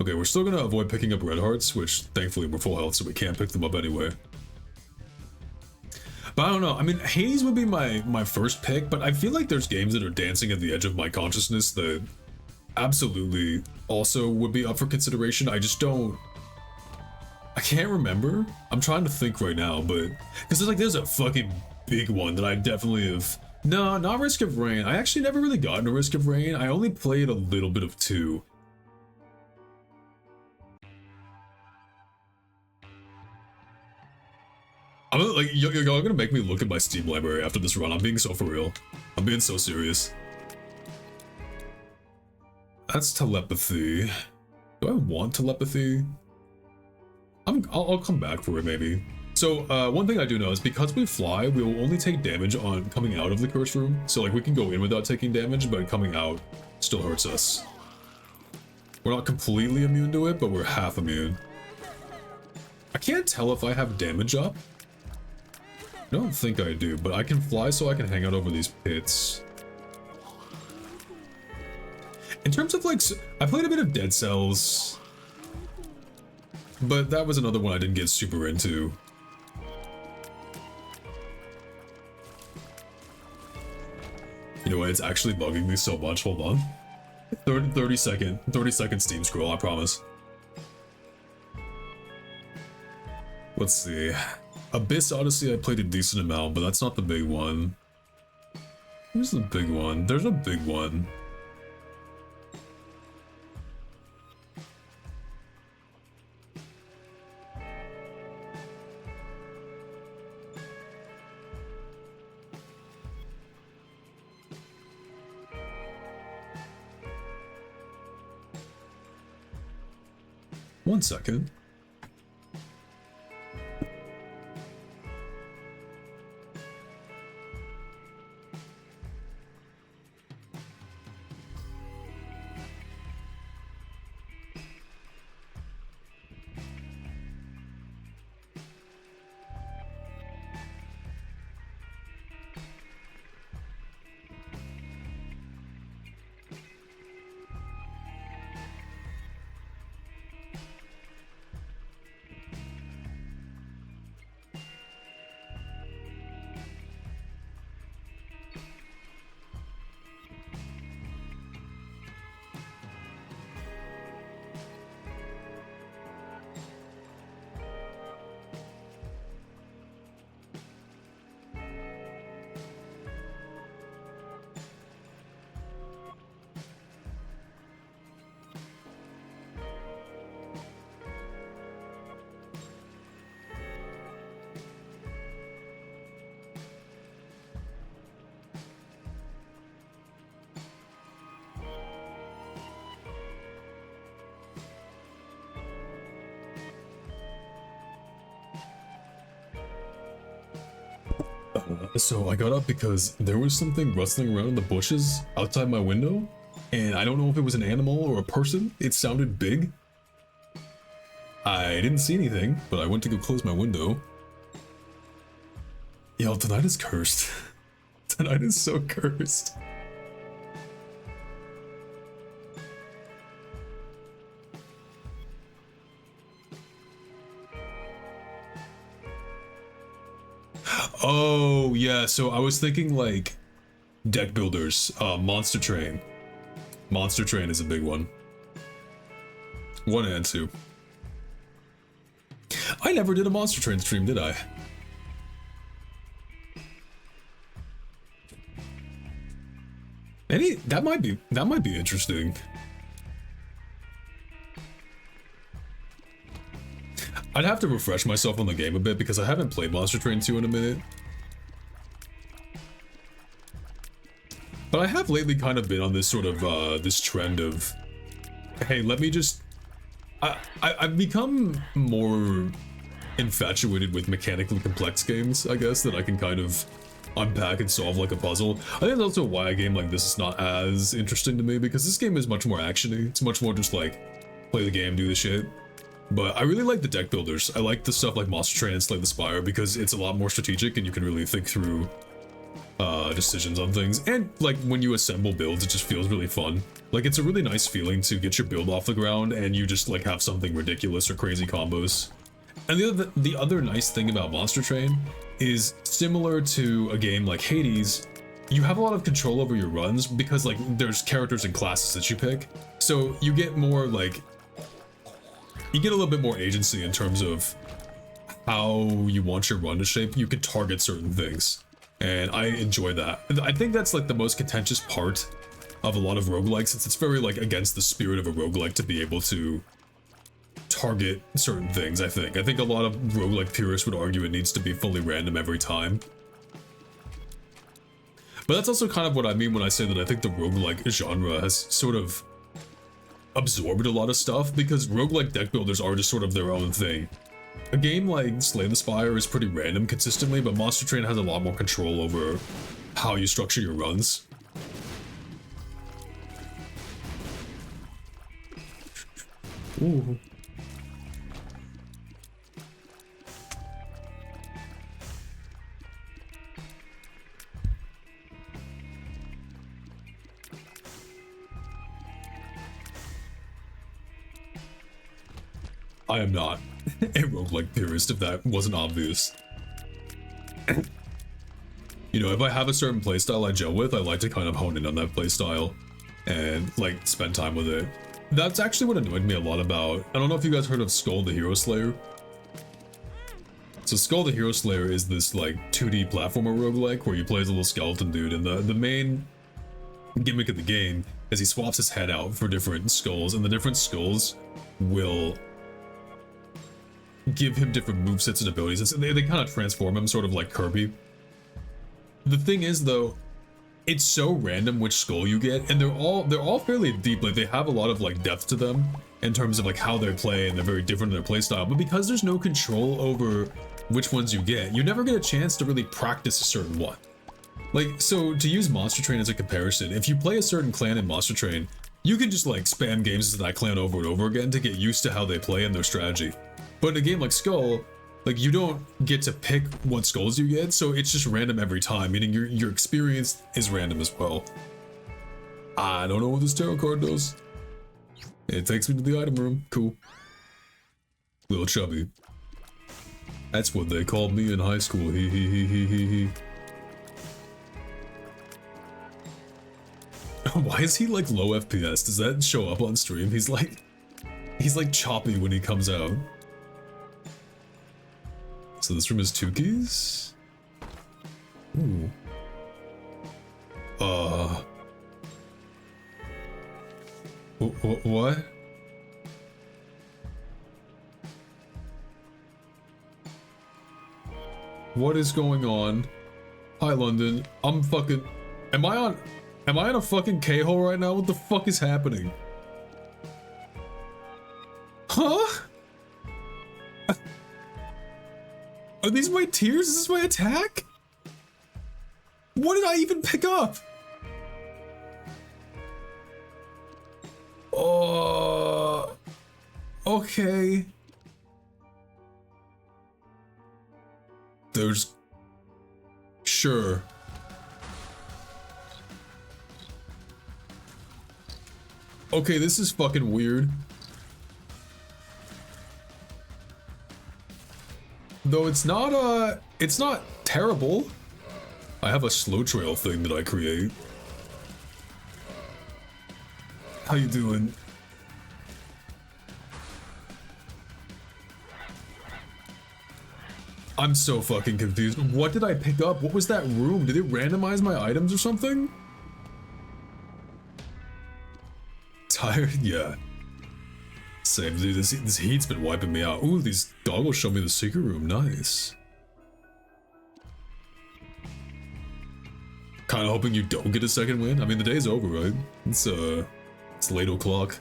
Okay, we're still gonna avoid picking up red hearts, which thankfully we're full health, so we can't pick them up anyway. But I don't know. I mean, Hades would be my first pick, but I feel like there's games that are dancing at the edge of my consciousness that absolutely also would be up for consideration. I just don't. I can't remember. I'm trying to think right now, but because there's a fucking big one that I definitely have. No, not Risk of Rain. I actually never really got into Risk of Rain. I only played a little bit of 2. I'm like, y'all gonna make me look at my Steam library after this run. I'm being so for real. I'm being so serious. That's telepathy. Do I want telepathy? I'll come back for it maybe. So one thing I do know is because we fly, we will only take damage on coming out of the curse room. So like we can go in without taking damage, but coming out still hurts us. We're not completely immune to it, but we're half immune. I can't tell if I have damage up. I don't think I do, but I can fly so I can hang out over these pits. In terms of like, I played a bit of Dead Cells, but that was another one I didn't get super into. You know what, it's actually bugging me so much, hold on. 30 second Steam scroll, I promise. Let's see. Abyss Odyssey I played a decent amount, but that's not the big one. Where's the big one? There's a big one. One second. So I got up because there was something rustling around in the bushes outside my window, and I don't know if it was an animal or a person. It sounded big. I didn't see anything, but I went to go close my window. Yo, tonight is cursed. Tonight is so cursed. Oh, yeah, so I was thinking like deck builders, Monster Train. Monster Train is a big one. 1 and 2. I never did a Monster Train stream, did I? That might be interesting. I'd have to refresh myself on the game a bit because I haven't played Monster Train 2 in a minute. But I have lately kind of been on this sort of, this trend of, hey, let me just... I've become more infatuated with mechanically complex games, I guess, that I can kind of unpack and solve like a puzzle. I think that's also why a game like this is not as interesting to me, because this game is much more action-y. It's much more just like, play the game, do the shit. But I really like the deck builders. I like the stuff like Monster Train and Slay the Spire because it's a lot more strategic and you can really think through decisions on things. And like when you assemble builds, it just feels really fun. Like it's a really nice feeling to get your build off the ground and you just like have something ridiculous or crazy combos. And the other nice thing about Monster Train is similar to a game like Hades, you have a lot of control over your runs because like there's characters and classes that you pick. So you get more like, you get a little bit more agency in terms of how you want your run to shape. You can target certain things. And I enjoy that. I think that's like the most contentious part of a lot of roguelikes, since it's very like against the spirit of a roguelike to be able to target certain things. I think a lot of roguelike purists would argue it needs to be fully random every time. But that's also kind of what I mean when I say that I think the roguelike genre has sort of absorbed a lot of stuff, because roguelike deck builders are just sort of their own thing. A game like Slay the Spire is pretty random consistently, but Monster Train has a lot more control over how you structure your runs. Ooh. I am not a roguelike purist, if that wasn't obvious. You know, if I have a certain playstyle I gel with, I like to kind of hone in on that playstyle and like spend time with it. That's actually what annoyed me a lot about, I don't know if you guys heard of Skull the Hero Slayer. So Skull the Hero Slayer is this like 2D platformer roguelike where you play as a little skeleton dude, and the main gimmick of the game is he swaps his head out for different skulls, and the different skulls will give him different movesets and abilities. They kind of transform him, sort of like Kirby. The thing is though, it's so random which skull you get, and they're all fairly deep. Like they have a lot of like depth to them in terms of like how they play, and they're very different in their playstyle. But because there's no control over which ones you get, you never get a chance to really practice a certain one. Like, so to use Monster Train as a comparison, if you play a certain clan in Monster Train, you can just like spam games as that clan over and over again to get used to how they play and their strategy. But in a game like Skull, like you don't get to pick what skulls you get, so it's just random every time, meaning your experience is random as well. I don't know what this tarot card does. It takes me to the item room. Cool. Little chubby. That's what they called me in high school. Hee hee hee hee hee hee. Why is he like low FPS? Does that show up on stream? He's like choppy when he comes out. So this room has 2 keys? Ooh. What? What is going on? Hi, London. I'm fucking... Am I in a fucking K-hole right now? What the fuck is happening? Huh? Are these my tears? Is this my attack? What did I even pick up? Okay. There's... Sure. Okay, this is fucking weird. Though it's not terrible. I have a slow trail thing that I create. How you doing? I'm so fucking confused. What did I pick up? What was that room? Did it randomize my items or something? Tired? Yeah. Same, dude. This heat's been wiping me out. Ooh, these goggles show me the secret room. Nice. Kind of hoping you don't get a second win. I mean, the day's over, right? It's late o'clock.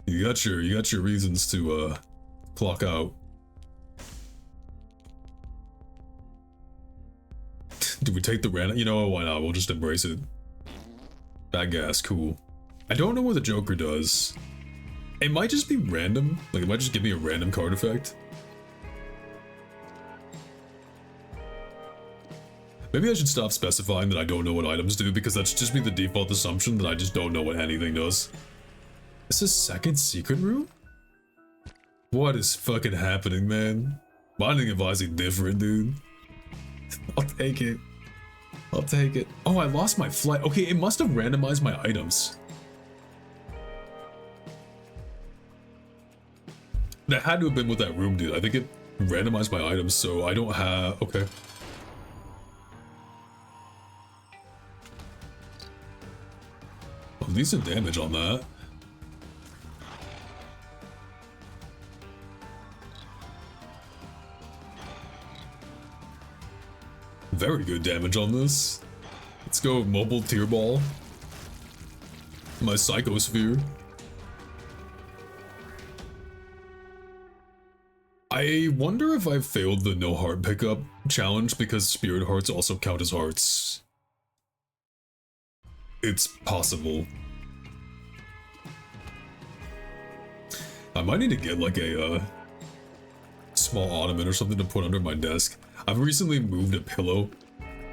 You got your reasons to clock out. Do we take the random? You know, why not? We'll just embrace it. Bad gas, cool. I don't know what the Joker does. It might just be random. Like, it might just give me a random card effect. Maybe I should stop specifying that I don't know what items do, because that's just be the default assumption that I just don't know what anything does. This is second secret room? What is fucking happening, man? Binding of Isaac different, dude. I'll take it. I'll take it. Oh, I lost my flight. Okay, it must have randomized my items. That had to have been with that room, dude. I think it randomized my items, so I don't have... Okay. Oh, decent damage on that. Very good damage on this. Let's go mobile tier ball. My psychosphere. I wonder if I failed the no heart pickup challenge because spirit hearts also count as hearts. It's possible. I might need to get like a small ottoman or something to put under my desk. I've recently moved a pillow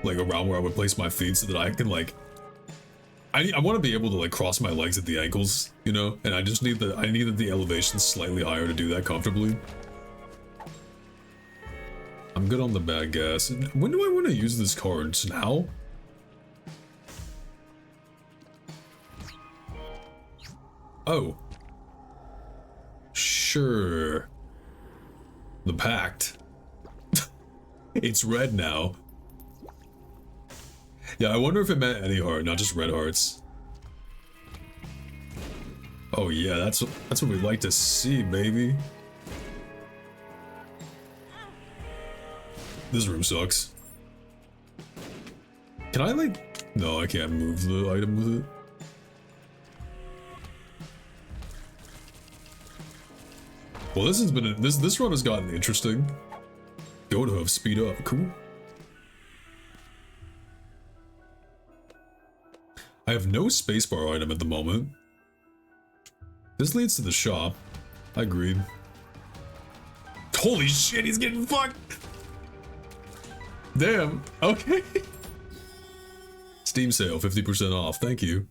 like around where I would place my feet so that I can like I want to be able to like cross my legs at the ankles, you know, and I just need the elevation slightly higher to do that comfortably. I'm good on the bad gas. When do I want to use this card? Now? Oh. Sure. The Pact. It's red now. Yeah, I wonder if it meant any heart, not just red hearts. Oh yeah, that's what we like to see, baby. This room sucks. Can I like... No, I can't move the item with it. Well, this has been this run has gotten interesting. Goat hoof, speed up, cool. I have no spacebar item at the moment. This leads to the shop. I agreed. Holy shit, he's getting fucked! Damn, okay. Steam sale, 50% off, thank you.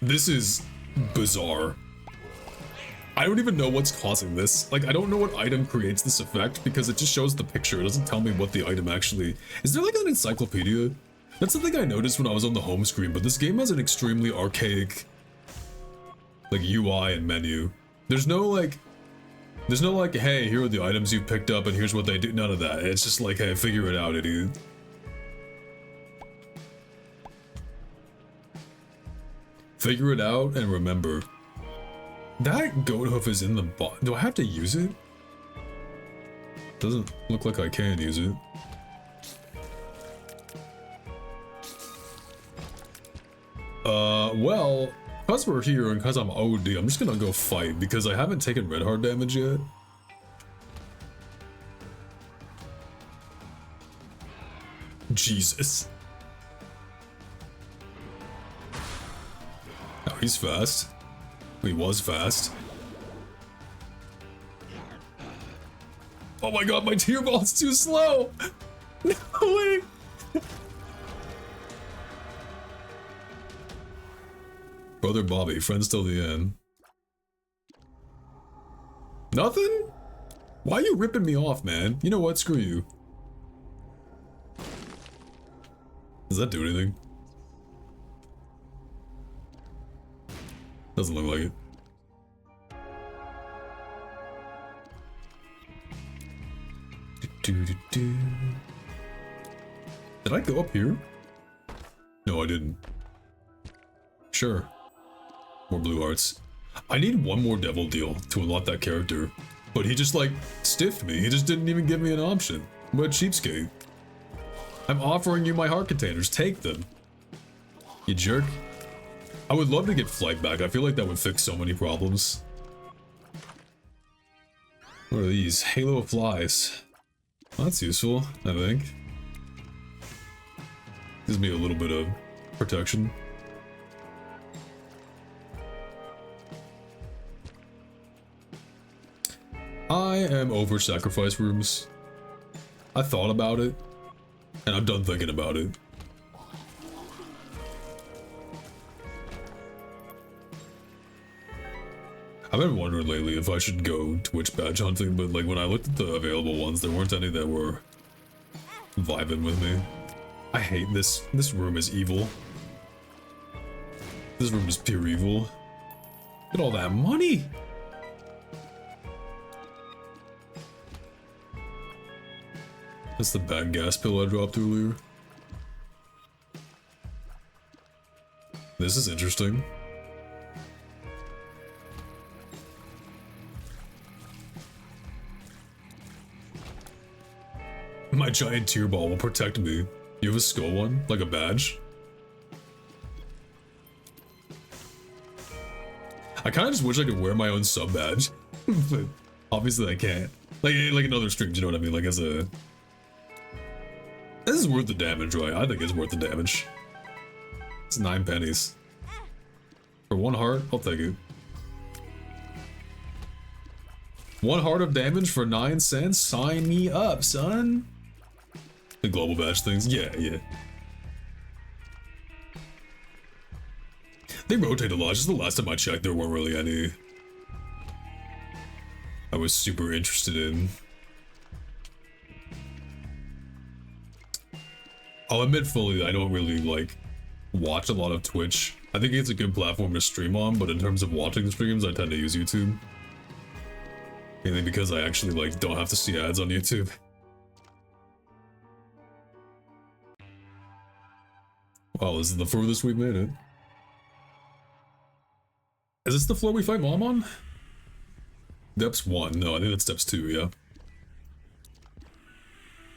This is bizarre. I don't even know what's causing this. Like, I don't know what item creates this effect because it just shows the picture. It doesn't tell me what the item actually... Is there like an encyclopedia? That's the thing I noticed when I was on the home screen, but this game has an extremely archaic like UI and menu. There's no like, hey, here are the items you picked up and here's what they do. None of that. It's just like, hey, figure it out, idiot. Figure it out and remember. That goat hoof is in the bot. Do I have to use it? Doesn't look like I can use it. Well, because we're here and because I'm OD, I'm just gonna go fight because I haven't taken red heart damage yet. Jesus. Oh, he's fast. He was fast. Oh my god, my tier ball's too slow! No way! Brother Bobby, friends till the end. Nothing? Why are you ripping me off, man? You know what? Screw you. Does that do anything? Doesn't look like it. Did I go up here? No, I didn't. Sure. More blue hearts. I need one more devil deal to unlock that character. But he just like stiffed me. He just didn't even give me an option. What a cheapskate. I'm offering you my heart containers. Take them. You jerk. I would love to get flight back. I feel like that would fix so many problems. What are these? Halo of flies. Well, that's useful, I think. Gives me a little bit of protection. I am over sacrifice rooms. I thought about it, and I'm done thinking about it. I've been wondering lately if I should go Twitch badge hunting, but like when I looked at the available ones, there weren't any that were vibing with me. I hate this. This room is evil. This room is pure evil. Look at all that money. That's the bad gas pill I dropped earlier. This is interesting. My giant tear ball will protect me. You have a skull one? Like a badge? I kind of just wish I could wear my own sub badge. But obviously I can't. Like in other streams, you know what I mean? Like as a... This is worth the damage, right? I think it's worth the damage. It's 9 pennies. For 1 heart, I'll take it. 1 heart of damage for 9 cents? Sign me up, son! The global badge things? Yeah. They rotate a lot. Just the last time I checked, there weren't really any I was super interested in. I'll admit fully that I don't really, like, watch a lot of Twitch. I think it's a good platform to stream on, but in terms of watching streams, I tend to use YouTube. Mainly because I actually, like, don't have to see ads on YouTube. Wow, this is the furthest we've made it. Is this the floor we fight Mom on? Depths 1. No, I think that's Depths 2, yeah.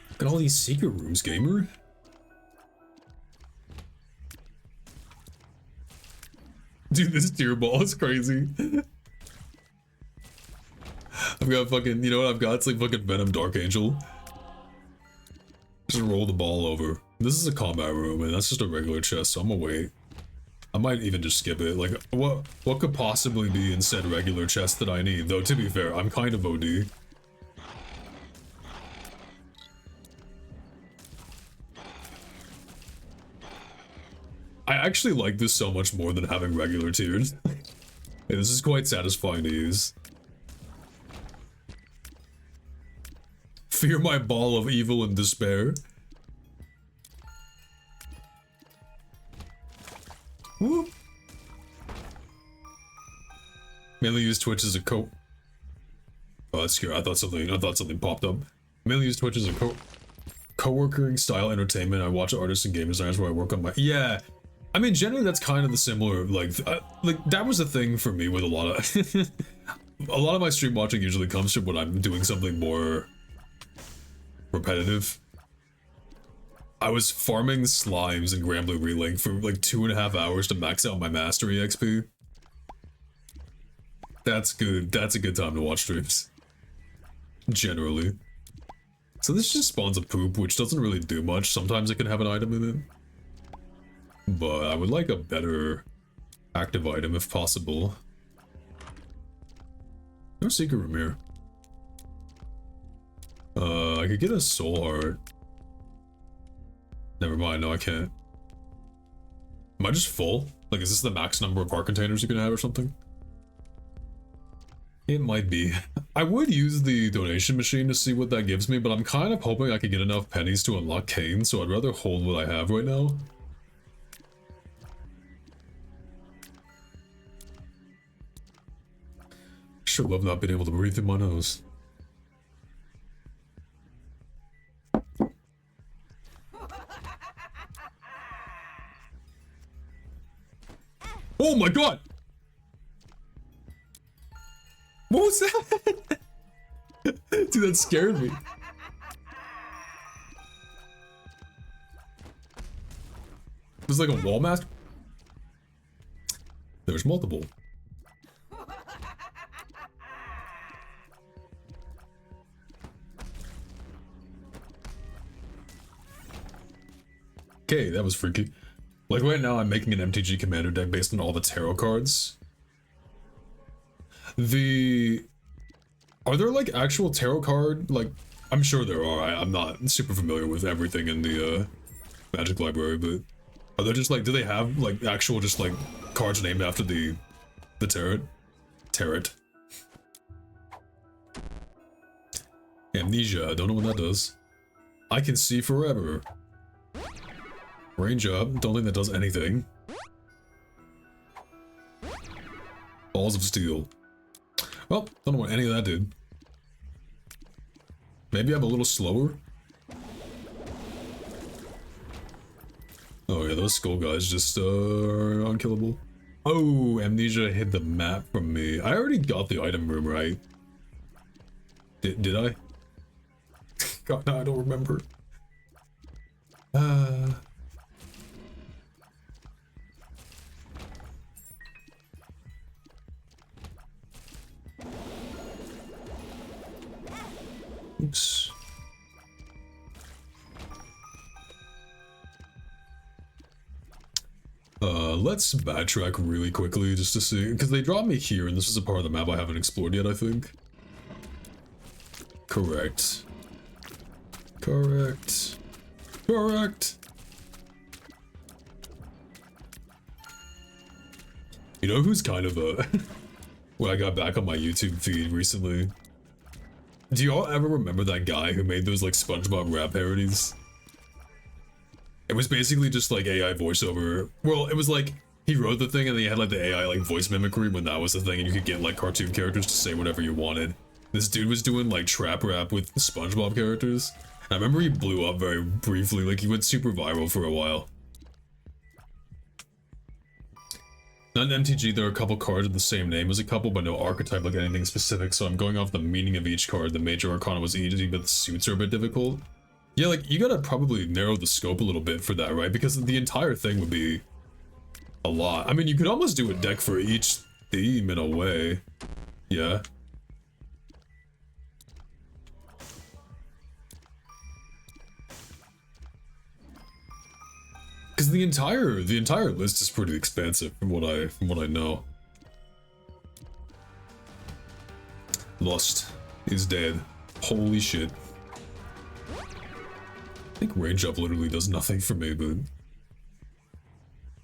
Look at all these secret rooms, gamer. Dude, this tear ball is crazy. I've got fucking, you know what I've got? It's like fucking Venom Dark Angel. Just roll the ball over. This is a combat room, and that's just a regular chest, so I'm gonna wait. I might even just skip it. Like, what could possibly be in said regular chest that I need? Though, to be fair, I'm kind of OD. I actually like this so much more than having regular tiers. Hey, this is quite satisfying to use. Fear my ball of evil and despair. Whoop. Mainly use Twitch as a Oh, that's scary. I thought something popped up. Mainly use Twitch as a co-working style entertainment. I watch artists and game designers where I work on my... Yeah. I mean, generally that's kind of the similar, like that was the thing for me with a lot of... a lot of my stream watching usually comes from when I'm doing something more repetitive. I was farming slimes and Grambling Relink for like 2.5 hours to max out my mastery XP. That's good. That's a good time to watch streams. Generally. So this just spawns a poop, which doesn't really do much. Sometimes it can have an item in it. But I would like a better active item if possible. No secret room here. I could get a soul heart. Never mind, no I can't. Am I just full? Like, is this the max number of heart containers you can have or something? It might be. I would use the donation machine to see what that gives me, but I'm kind of hoping I could get enough pennies to unlock Kane, so I'd rather hold what I have right now. Sure love not being able to breathe through my nose. Oh my god! What was that? Dude, that scared me. There's like a wall mask. There's multiple. Okay, that was freaky. Like right now I'm making an MTG commander deck based on all the tarot cards. Are there like actual tarot card, like, I'm sure there are, I'm not super familiar with everything in the Magic library, but are there just like, do they have like actual just like cards named after the tarot? Tarot. Amnesia, I don't know what that does. I can see forever. Range up, don't think that does anything. Balls of steel. Well, don't know what any of that did. Maybe I'm a little slower? Oh yeah, those skull guys just are unkillable. Oh, Amnesia hid the map from me. I already got the item room, right? Did I? God, no, I don't remember. Oops. Let's backtrack really quickly just to see, because they dropped me here, and this is a part of the map I haven't explored yet, I think. Correct. Correct. Correct. You know who's kind of a... when I got back on my YouTube feed recently, do y'all ever remember that guy who made those like SpongeBob rap parodies? It was basically just like AI voiceover. Well, it was like he wrote the thing and then he had like the AI like voice mimicry when that was the thing, and you could get like cartoon characters to say whatever you wanted. This dude was doing like trap rap with SpongeBob characters. And I remember he blew up very briefly, like he went super viral for a while. Not in MTG, there are a couple cards with the same name as a couple, but no archetype like anything specific, so I'm going off the meaning of each card. The major arcana was easy, but the suits are a bit difficult. Yeah, like, you gotta probably narrow the scope a little bit for that, right? Because the entire thing would be a lot. I mean, you could almost do a deck for each theme in a way. Yeah. Because the entire list is pretty expansive from what I know. Lust is dead. Holy shit. I think range up literally does nothing for me, but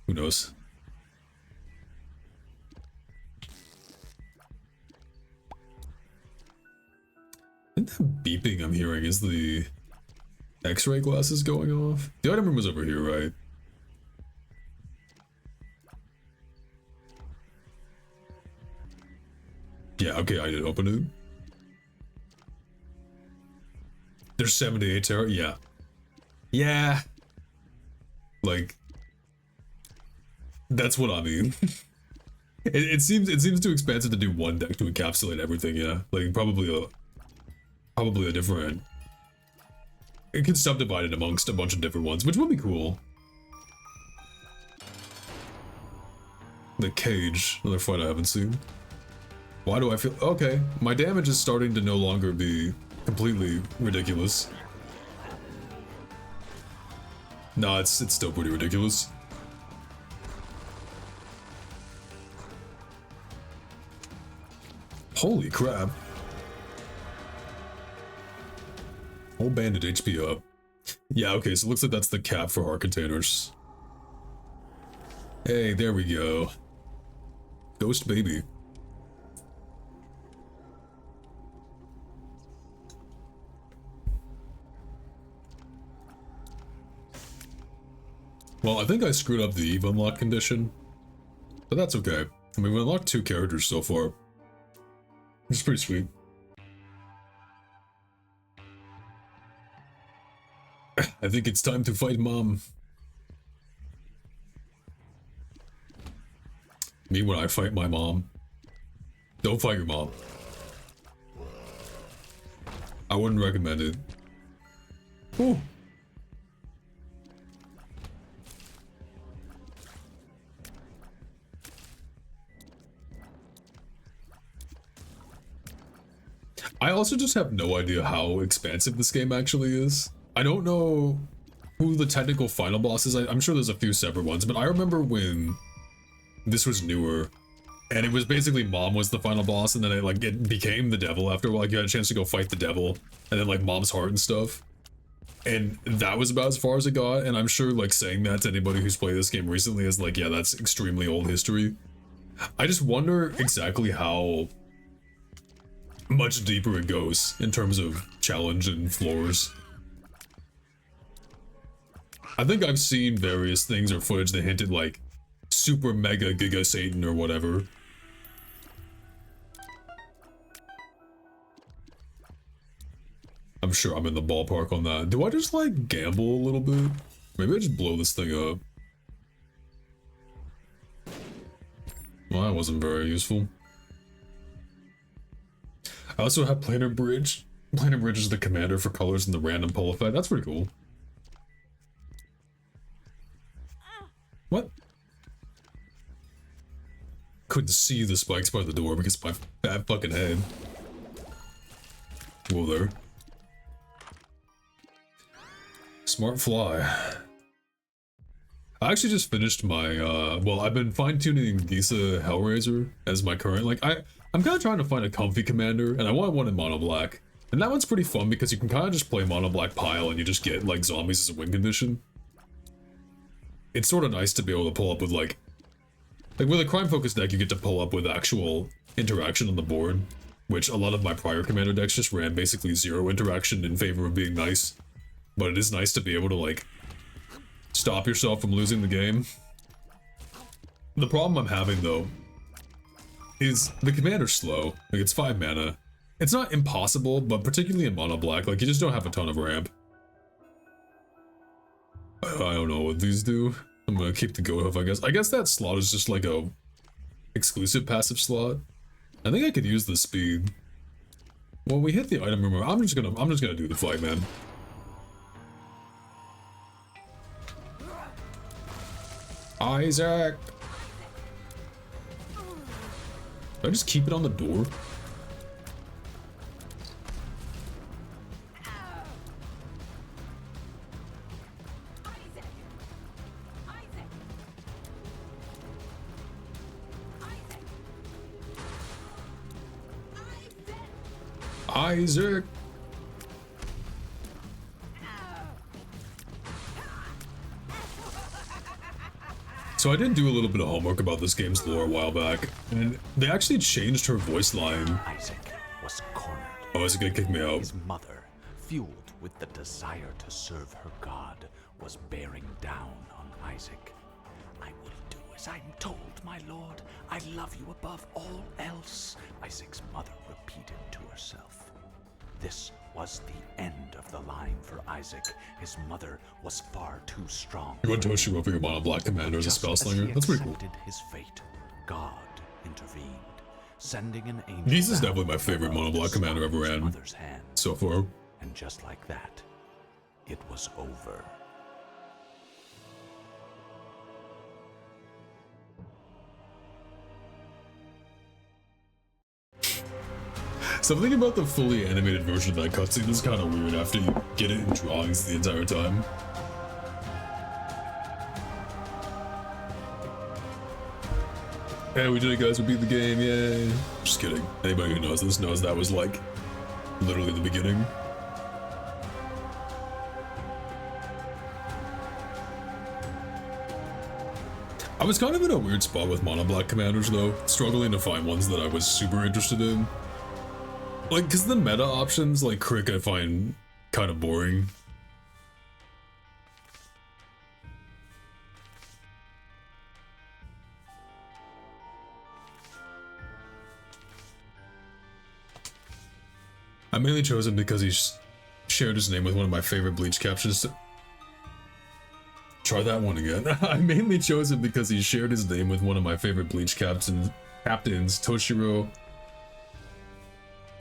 who knows? I think that beeping I'm hearing is the X-ray glasses going off. The item room was over here, right? Yeah, okay, I did open it. There's 78 terror, yeah. Yeah. Like, that's what I mean. it seems too expansive to do one deck to encapsulate everything, yeah. Like, probably a different... It could subdivide it amongst a bunch of different ones, which would be cool. The Cage, another fight I haven't seen. Why do I feel... Okay, my damage is starting to no longer be completely ridiculous. Nah, it's still pretty ridiculous. Holy crap. Whole banded HP up. Yeah, okay, so it looks like that's the cap for heart containers. Hey, there we go. Ghost baby. Well, I think I screwed up the Eve unlock condition, but that's okay. I mean, we unlocked 2 characters so far, which is pretty sweet. I think it's time to fight Mom. Me when I fight my mom. Don't fight your mom. I wouldn't recommend it. Ooh. I also just have no idea how expansive this game actually is. I don't know who the technical final boss is. I'm sure there's a few separate ones, but I remember when this was newer, and it was basically Mom was the final boss, and then it became the devil after a while. Like, you had a chance to go fight the devil, and then like Mom's heart and stuff. And that was about as far as it got, and I'm sure like saying that to anybody who's played this game recently is like, yeah, that's extremely old history. I just wonder exactly how much deeper it goes in terms of challenge and floors. I think I've seen various things or footage that hinted like super mega giga Satan or whatever. I'm sure I'm in the ballpark on that. Do I just like gamble a little bit? Maybe I just blow this thing up. Well, that wasn't very useful. I also have Planar Bridge. Planar Bridge is the commander for colors in the random pull effect. That's pretty cool. What? Couldn't see the spikes by the door because of my fat fucking head. Whoa there. Smart fly. I actually just finished my, well, I've been fine-tuning Gisa Hellraiser as my current, like, I'm kind of trying to find a comfy commander, and I want one in mono black. And that one's pretty fun because you can kind of just play mono black pile and you just get, like, zombies as a win condition. It's sort of nice to be able to pull up with, like with a crime-focused deck, you get to pull up with actual interaction on the board, which a lot of my prior commander decks just ran basically zero interaction in favor of being nice. But it is nice to be able to, like, stop yourself from losing the game. The problem I'm having, though, is the commander's slow. Like, it's 5 mana. It's not impossible, but particularly in mono black, like, you just don't have a ton of ramp. I don't know what these do. I'm gonna keep the goat hoof, I guess. I guess that slot is just like a exclusive passive slot. I think I could use the speed. Well, we hit the item room. I'm just gonna do the fight, man. Isaac! Do I just keep it on the door? Isaac! So I did do a little bit of homework about this game's lore a while back, and they actually changed her voice line. Isaac was cornered. Oh, is it gonna kick me out? His mother, fueled with the desire to serve her god, was bearing down on Isaac. I will do as I'm told, my lord. I love you above all else, Isaac's mother repeated to herself. This was the end of the line for Isaac. His mother was far too strong. You went Toshiro for your mono black commander as a spell slinger. That's pretty cool. His fate, God intervened, sending an angel. This is definitely my favorite mono black commander ever ran so far. And just like that, it was over. Something about the fully animated version of that cutscene is kind of weird after you get it in drawings the entire time. Hey, we did it, guys. We beat the game. Yay. Just kidding. Anybody who knows this knows that was like literally the beginning. I was kind of in a weird spot with mono black commanders though, struggling to find ones that I was super interested in. Like, cause the meta options, like Crick, I find kind of boring. I mainly chose him because he shared his name with one of my favorite Bleach captions. Try that one again. I mainly chose him because he shared his name with one of my favorite Bleach captains, Toshiro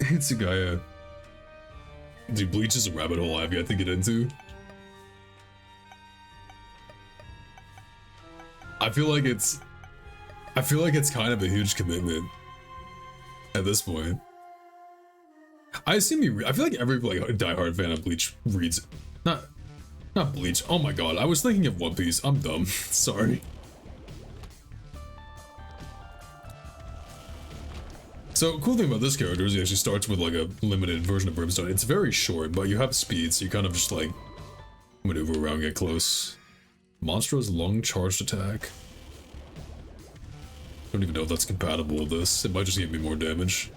Hitsugaya. Dude, Bleach is a rabbit hole I've yet to get into. I feel like it's kind of a huge commitment at this point. I assume I feel like every like diehard fan of Bleach reads, not Bleach. Oh my god, I was thinking of One Piece. I'm dumb. Sorry. So, cool thing about this character is he actually starts with like a limited version of Brimstone. It's very short, but you have speed, so you kind of just like maneuver around, get close. Monstro's long charged attack. Don't even know if that's compatible with this. It might just give me more damage.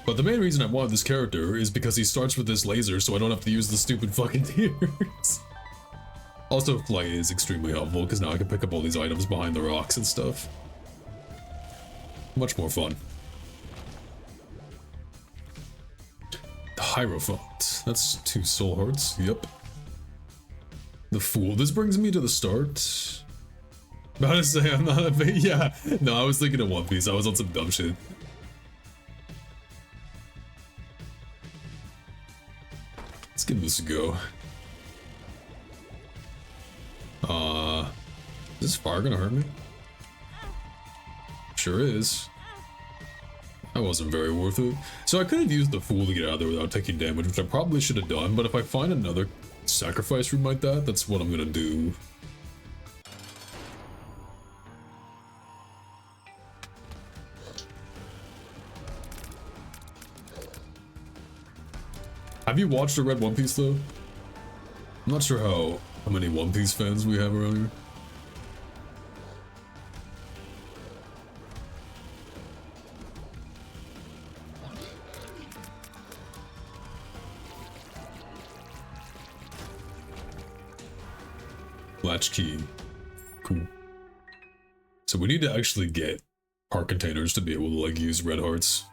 But the main reason I wanted this character is because he starts with this laser, so I don't have to use the stupid fucking tears. Also, flight is extremely helpful, because now I can pick up all these items behind the rocks and stuff. Much more fun. The Hierophant. That's 2 soul hearts. Yep. The Fool. This brings me to the start. About to say, I'm not a big... Yeah. No, I was thinking of One Piece. I was on some dumb shit. Let's give this a go. Is this fire gonna hurt me? Sure is. That wasn't very worth it. So I could have used the Fool to get out of there without taking damage, which I probably should have done, but if I find another sacrifice room like that, that's what I'm gonna do. Have you watched or read One Piece though? I'm not sure how many One Piece fans we have around here. Latchkey. Cool. So we need to actually get heart containers to be able to like use red hearts.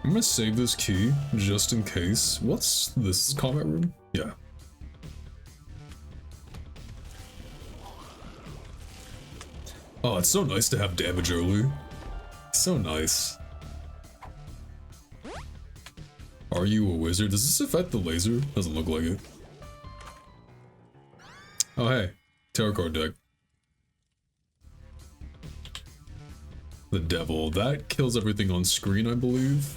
I'm gonna save this key just in case. What's this combat room? Yeah. Oh, it's so nice to have damage early. So nice. Are you a wizard? Does this affect the laser? Doesn't look like it. Oh hey, tarot card deck. The devil. That kills everything on screen, I believe.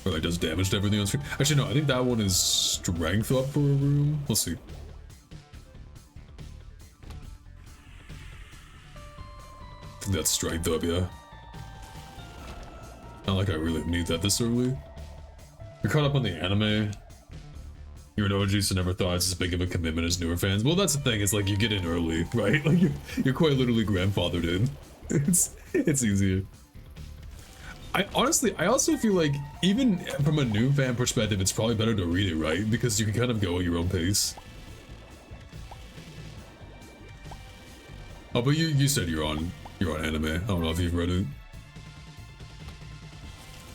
Or like does damage to everything on screen. Actually no, I think that one is strength up for a room. Let's see. I think that's strength up, yeah. Not like I really need that this early. You're caught up on the anime. You're an OG, so never thought it's as big of a commitment as newer fans. Well, that's the thing, it's like you get in early, right? Like you're quite literally grandfathered in. It's easier. I also feel like even from a new fan perspective, it's probably better to read it, right? Because you can kind of go at your own pace. Oh, but you said you're on anime. I don't know if you've read it.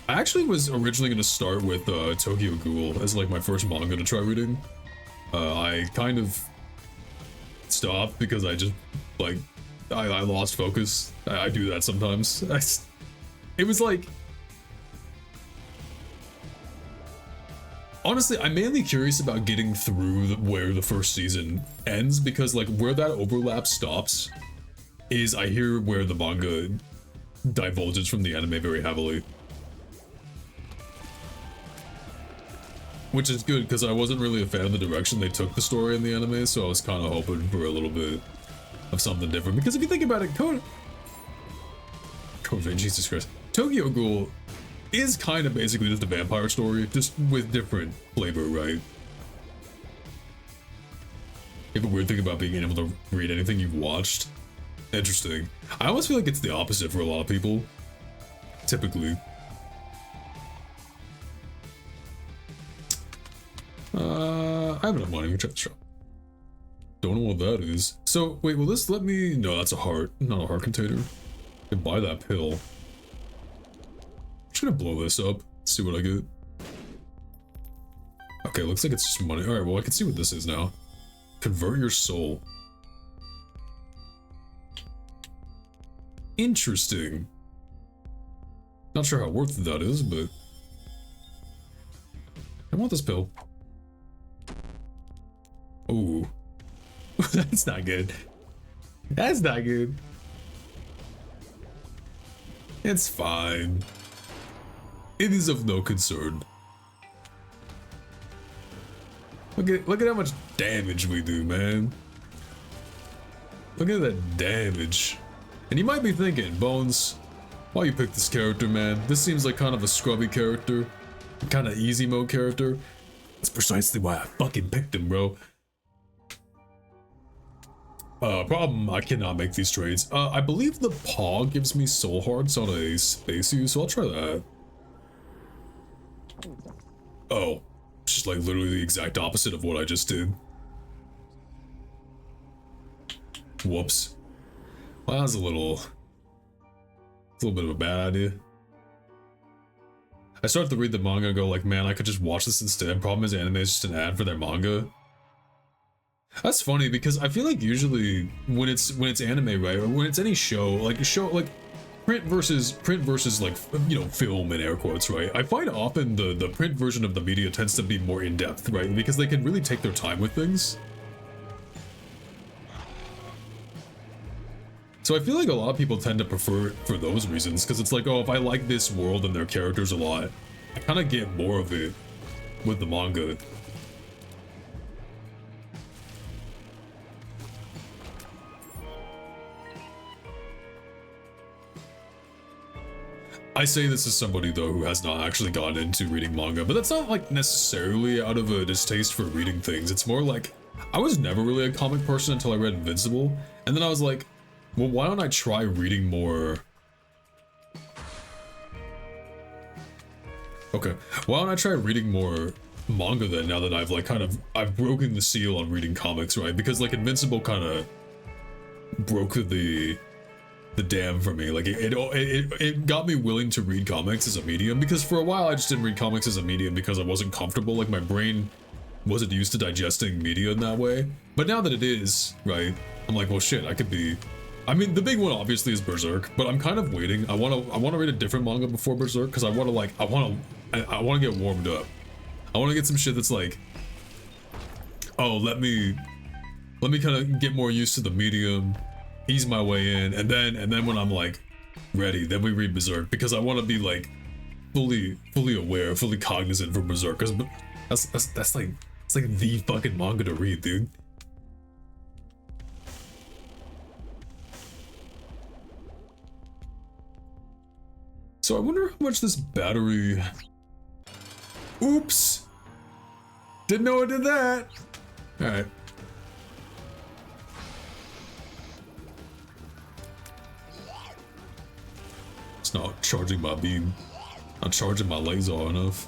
I actually was originally going to start with Tokyo Ghoul as like my first manga to try reading. I kind of stopped because I just like I lost focus. I do that sometimes. It was like, honestly, I'm mainly curious about getting through where the first season ends, because like where that overlap stops is I hear where the manga divulges from the anime very heavily. Which is good, because I wasn't really a fan of the direction they took the story in the anime, so I was kind of hoping for a little bit of something different. Because if you think about it, Jesus Christ. Tokyo Ghoul is kind of basically just a vampire story, just with different flavor, right? You have a weird thing about being able to read anything you've watched. Interesting. I almost feel like it's the opposite for a lot of people. Typically. I have enough money to check the shop. Don't know what that is. So, wait, will this let me... No, that's a heart, not a heart container. I can buy that pill. I'm just gonna blow this up, see what I get. Okay, looks like it's just money. Alright, well, I can see what this is now. Convert your soul. Interesting. Not sure how worth it that is, but... I want this pill. Oh. That's not good. That's not good. It's fine. It is of no concern. Look at how much damage we do, man. Look at that damage. And you might be thinking, Bones, why you pick this character, man? This seems like kind of a scrubby character. Kind of easy mode character. That's precisely why I fucking picked him, bro. Problem, I cannot make these trades. I believe the paw gives me soul hearts on a spacey, so I'll try that. Oh, it's just like literally the exact opposite of what I just did. Whoops. Well, that was a little bit of a bad idea. I started to read the manga and go like, man, I could just watch this instead. Problem is, anime is just an ad for their manga. That's funny because I feel like usually when it's anime, right, or when it's any show like print versus like, you know, film in air quotes, right? I find often the print version of the media tends to be more in depth, right? Because they can really take their time with things. So I feel like a lot of people tend to prefer it for those reasons, because it's like, oh, if I like this world and their characters a lot, I kind of get more of it with the manga. I say this as somebody, though, who has not actually gotten into reading manga, but that's not, like, necessarily out of a distaste for reading things. It's more like, I was never really a comic person until I read Invincible, and then I was like, well, why don't I try reading more? Okay, why don't I try reading more manga then, now that I've, like, I've broken the seal on reading comics, right? Because, like, Invincible kind of broke the dam for me. Like, it got me willing to read comics as a medium, because for a while I just didn't read comics as a medium because I wasn't comfortable. Like, my brain wasn't used to digesting media in that way. But now that it is, right, I'm like, well, shit, I could be... I mean, the big one obviously is Berserk, but I'm kind of waiting. I want to read a different manga before Berserk, because I want to get warmed up. I want to get some shit that's like, oh, let me kind of get more used to the medium, ease my way in, and then when I'm like ready, then we read Berserk, because I want to be like fully aware, fully cognizant for Berserk, because that's like, it's like the fucking manga to read, dude. So I wonder how much this battery... Oops! Didn't know it did that! Alright. It's not charging my beam. Not charging my laser enough.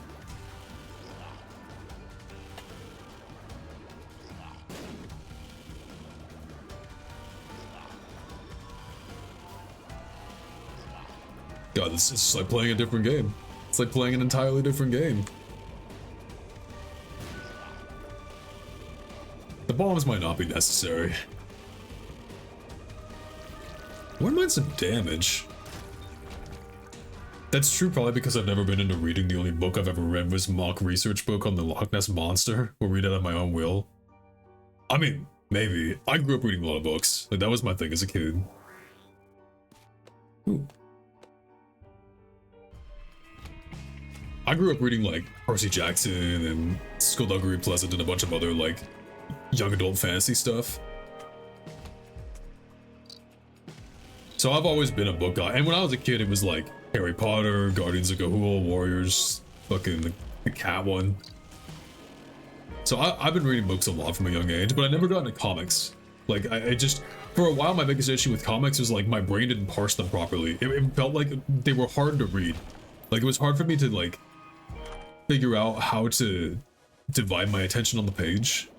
God, this is like playing a different game. It's like playing an entirely different game. The bombs might not be necessary. Wouldn't mind some damage. That's true, probably because I've never been into reading. The only book I've ever read was mock research book on the Loch Ness Monster. We'll read it at my own will. I mean, maybe. I grew up reading a lot of books. Like, that was my thing as a kid. Ooh. I grew up reading like Percy Jackson and Skullduggery Pleasant and a bunch of other like young adult fantasy stuff. So I've always been a book guy, and when I was a kid it was like Harry Potter, Guardians of Gahul, Warriors, fucking the cat one. So I've been reading books a lot from a young age, but I never got into comics. Like I just, for a while my biggest issue with comics was like my brain didn't parse them properly. It felt like they were hard to read. Like it was hard for me to like figure out how to divide my attention on the page.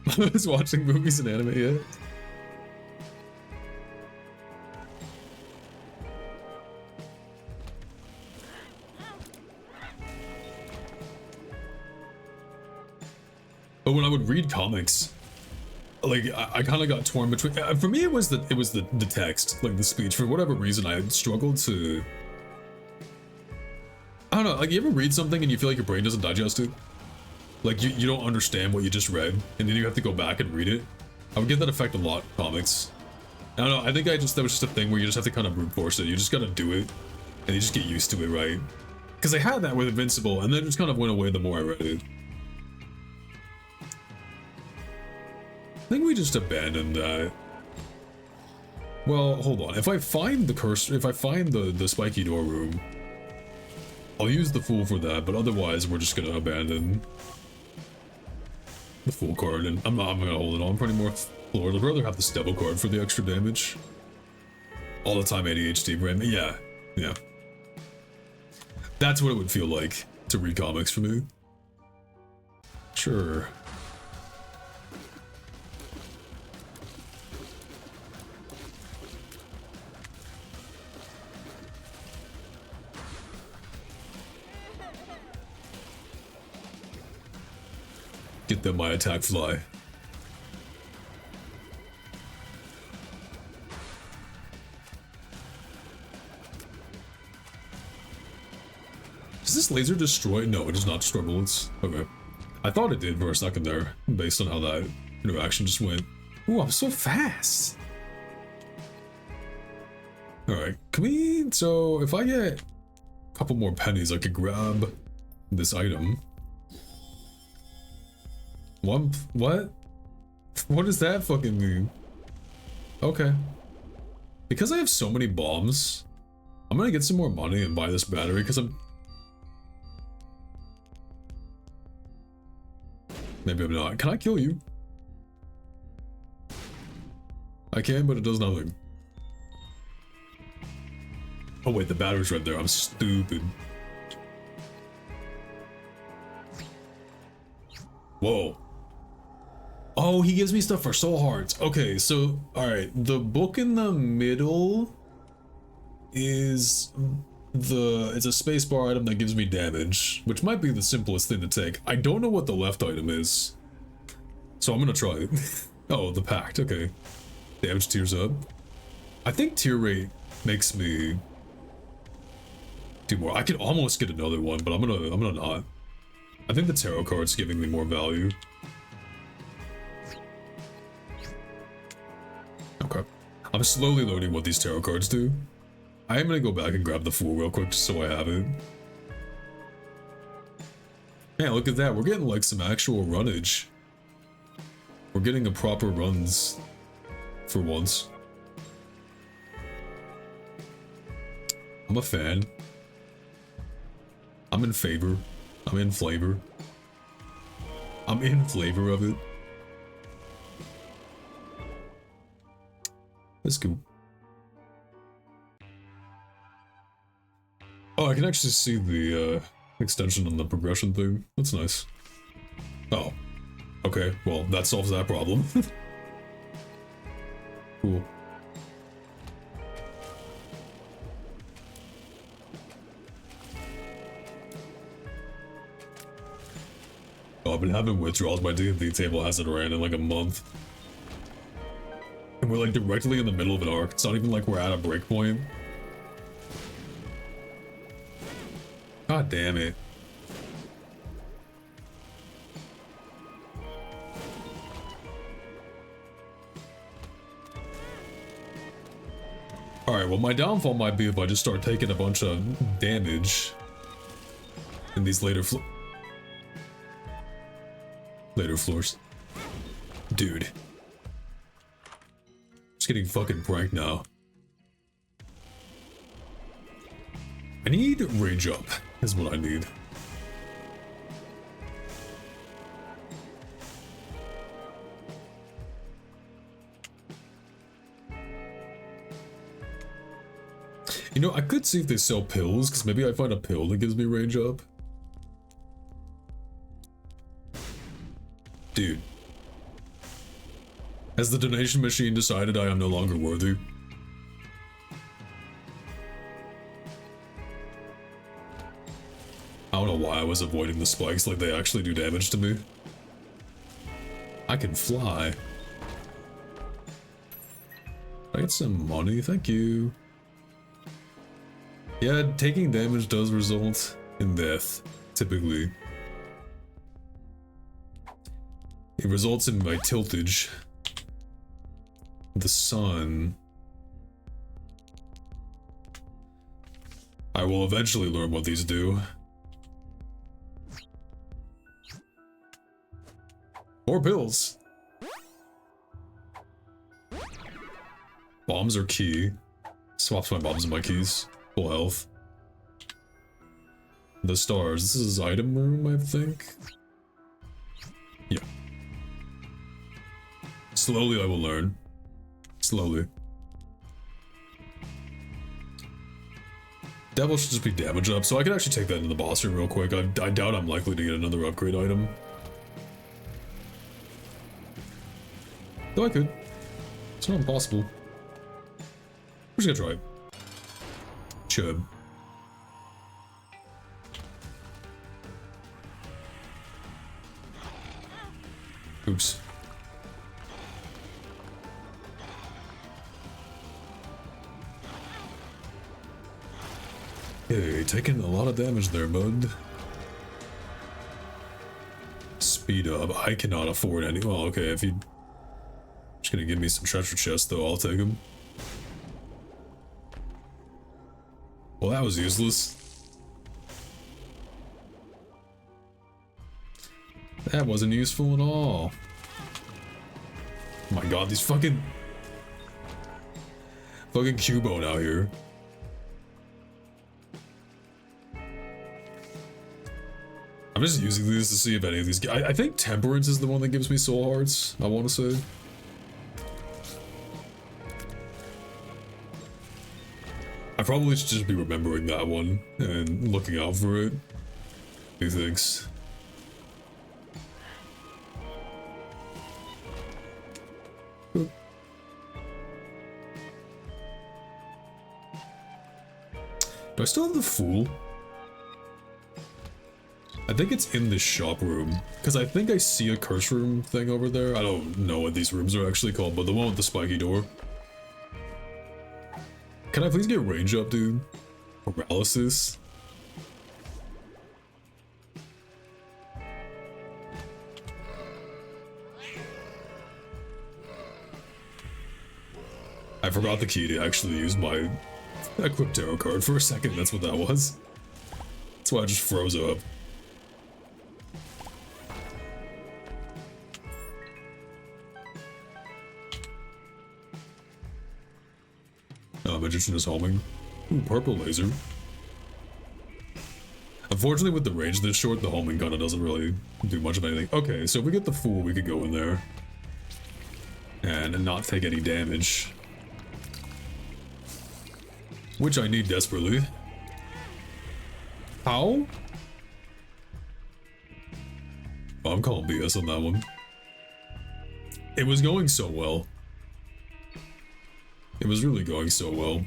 I was watching movies and anime yet. But when I would read comics, like I kind of got torn between. For me, it was the text, like the speech. For whatever reason, I struggled to. I don't know, like you ever read something and you feel like your brain doesn't digest it? Like you don't understand what you just read, and then you have to go back and read it? I would get that effect a lot in comics. I don't know, I think that was just a thing where you just have to kind of brute force it. You just gotta do it, and you just get used to it, right? Because I had that with Invincible, and then it just kind of went away the more I read it. I think we just abandoned that. Well, hold on. If I find the curse, if I find the spiky door room, I'll use the Fool for that, but otherwise we're just gonna abandon the Fool card, and I'm gonna hold it on for any more floors. I'd rather have the Stebo card for the extra damage. All the time ADHD brain. Yeah. That's what it would feel like to read comics for me. Sure. Get them my attack fly. Does this laser destroy? No, it does not destroy bullets. Okay. I thought it did for a second there, based on how that interaction just went. Ooh, I'm so fast. Alright, can we... So, if I get a couple more pennies, I could grab this item. One... What? What does that fucking mean? Okay. Because I have so many bombs, I'm gonna get some more money and buy this battery, because I'm... Maybe I'm not. Can I kill you? I can, but it does nothing. Oh wait, the battery's right there. I'm stupid. Whoa. Oh, he gives me stuff for soul hearts. Okay, so, alright. The book in the middle is it's a spacebar item that gives me damage, which might be the simplest thing to take. I don't know what the left item is, so I'm gonna try it. Oh, the pact, okay. Damage tiers up. I think tier rate makes me do more. I could almost get another one, but I'm gonna not. I think the tarot card's giving me more value. Okay. I'm slowly learning what these tarot cards do. I am gonna go back and grab the Fool real quick just so I have it. Man, look at that. We're getting like some actual runnage. We're getting a proper runs for once. I'm a fan. I'm in favor. I'm in flavor. I'm in flavor of it. That's cool. Oh, I can actually see the extension on the progression thing. That's nice. Oh. Okay, well, that solves that problem. Cool. Oh, I've been having withdrawals. My D&D table hasn't ran in like a month. And we're like directly in the middle of an arc. It's not even like we're at a breakpoint. God damn it. Alright, well my downfall might be if I just start taking a bunch of damage in these later floors. Dude. Just getting fucking pranked now. I need rage up, is what I need. You know, I could see if they sell pills, because maybe I find a pill that gives me range up. Dude. Has the donation machine decided I am no longer worthy? I don't know why I was avoiding the spikes like they actually do damage to me. I can fly. I get some money, thank you. Yeah, taking damage does result in death, typically. It results in my tiltage. The sun. I will eventually learn what these do. More pills. Bombs are key. Swaps my bombs and my keys. Full health. the stars. This is item room, I think. Yeah. Slowly I will learn. Slowly. Devil should just be damage up, so I can actually take that into the boss room real quick. I doubt I'm likely to get another upgrade item. Though I could. It's not impossible. We're just gonna try it. Chub. Oops. Okay, taking a lot of damage there, bud. Speed up. I cannot afford any. Well, okay, if you just gonna give me some treasure chests, though, I'll take them. Well, that was useless. That wasn't useful at all. Oh my god, these fucking Cubone out here. I'm just using these to see if any of these. I think Temperance is the one that gives me soul hearts, I want to say. I probably should just be remembering that one and looking out for it. Methinks. Do I still have the Fool? I think it's in the shop room, because I think I see a curse room thing over there. I don't know what these rooms are actually called, but the one with the spiky door. Can I please get range up, dude? Paralysis? I forgot the key to actually use my equip tarot card for a second. That's what that was. That's why I just froze up. Magician is homing. Ooh, purple laser. Unfortunately, with the range this short, the homing kinda doesn't really do much of anything. Okay, so if we get the Fool, we could go in there. And not take any damage. Which I need desperately. How? Oh, I'm calling BS on that one. It was going so well. It was really going so well.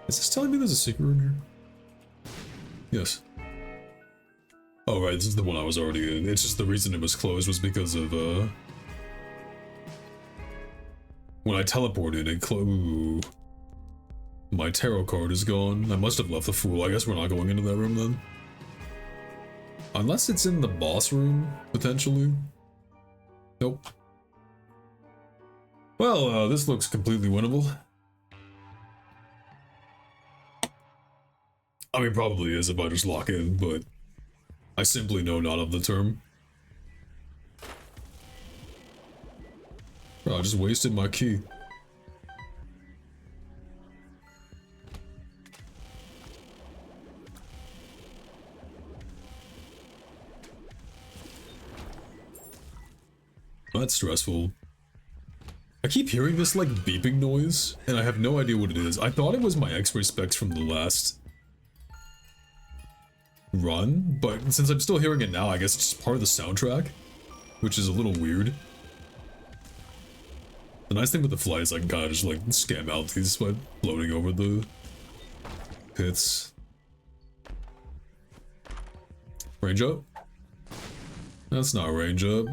Is this telling me there's a secret in here? Yes. Oh right, this is the one I was already in. It's just the reason it was closed was because of, when I teleported, it closed. My tarot card is gone. I must have left the Fool. I guess we're not going into that room then. Unless it's in the boss room, potentially. Nope. Well, this looks completely winnable. I mean, probably is if I just lock in, but I simply know not of the term. Oh, I just wasted my key. That's stressful. I keep hearing this like beeping noise, and I have no idea what it is. I thought it was my X-ray specs from the last run, but since I'm still hearing it now, I guess it's just part of the soundtrack, which is a little weird. The nice thing with the flight is I can kind of just like scam out these by floating over the pits. Range up? That's not range up.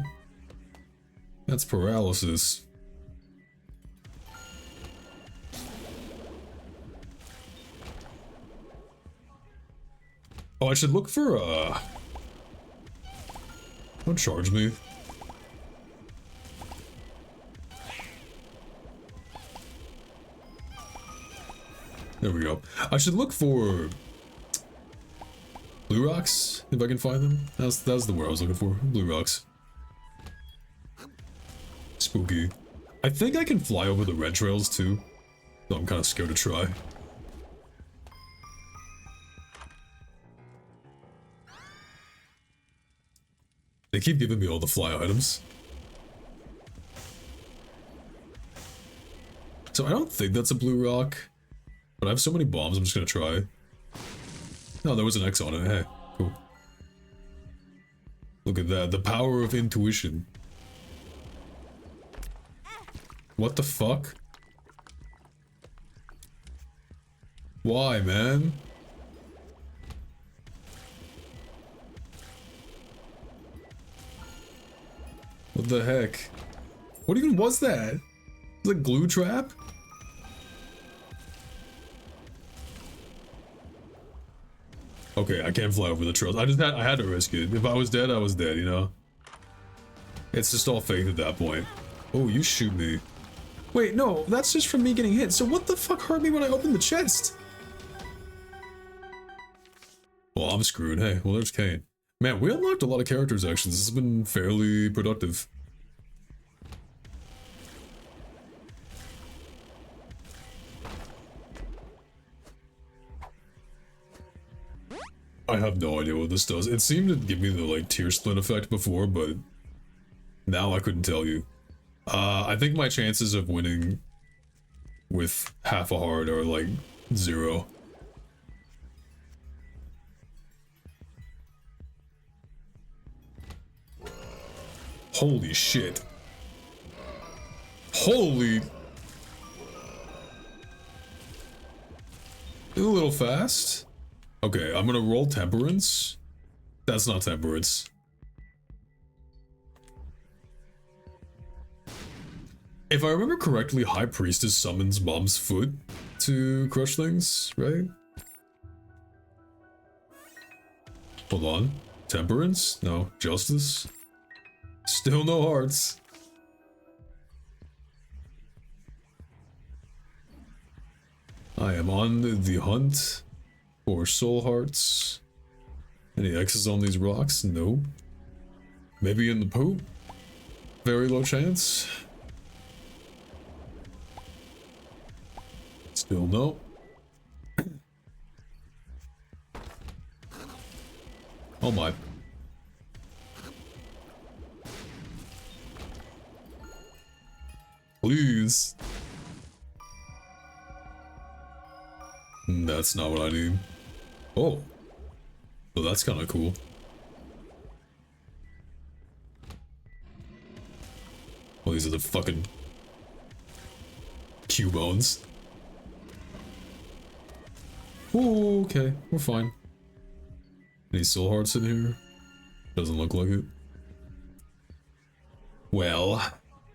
That's paralysis. Oh, I should look for, don't charge me. There we go. I should look for blue rocks, if I can find them. That's the word I was looking for. Blue rocks. Spooky. I think I can fly over the red trails too, so I'm kind of scared to try. They keep giving me all the fly items. So I don't think that's a blue rock, but I have so many bombs, I'm just gonna try. No, there was an X on it. Hey, cool. Look at that, the power of intuition. What the fuck? Why, man? What the heck? What even was that? The glue trap? Okay, I can't fly over the trails. I had to risk it. If I was dead, I was dead, you know? It's just all fake at that point. Oh, you shoot me. Wait, no, that's just from me getting hit. So what the fuck hurt me when I opened the chest? Well, I'm screwed. Hey, well, there's Kane. Man, we unlocked a lot of characters, actually. This has been fairly productive. I have no idea what this does. It seemed to give me the, like, tear split effect before, but now I couldn't tell you. I think my chances of winning with half a heart are, like, 0. Holy shit. Holy... A little fast. Okay, I'm gonna roll Temperance. That's not Temperance. If I remember correctly, High Priestess summons Mom's foot to crush things, right? Hold on. Temperance? No. Justice? Still no hearts. I am on the hunt for soul hearts. Any X's on these rocks? No. Maybe in the poop? Very low chance. Still no. Oh my. Please. That's not what I need. Oh. Well, that's kind of cool. Well, these are the fucking Q-bones. Ooh, okay, we're fine. Any soul hearts in here? Doesn't look like it. Well,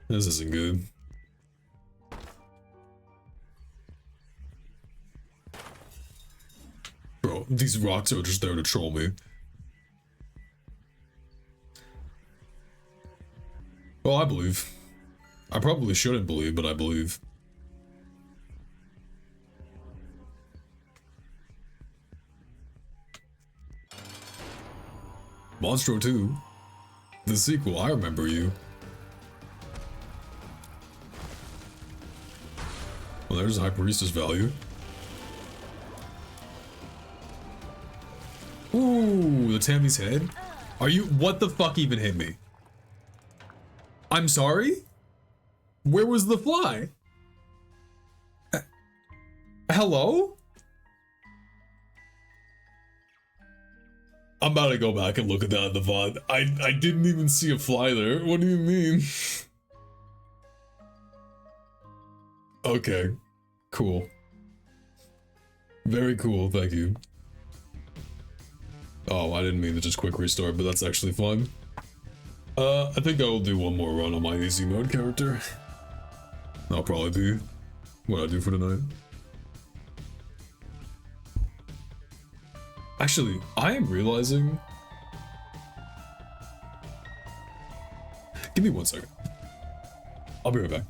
this isn't good. Bro, these rocks are just there to troll me. Well, I believe. I probably shouldn't believe, but I believe. Monstro 2. The sequel, I remember you. Well, there's High Priestess value. Ooh, the Tammy's head? Are you- what the fuck even hit me? I'm sorry? Where was the fly? Hello? I'm about to go back and look at that in the VOD. I didn't even see a fly there. What do you mean? Okay. Cool. Very cool, thank you. Oh, I didn't mean to just quick restart, but that's actually fun. I think I will do one more run on my easy mode character. That'll probably be what I do for tonight. Actually, I am realizing... Give me 1 second. I'll be right back.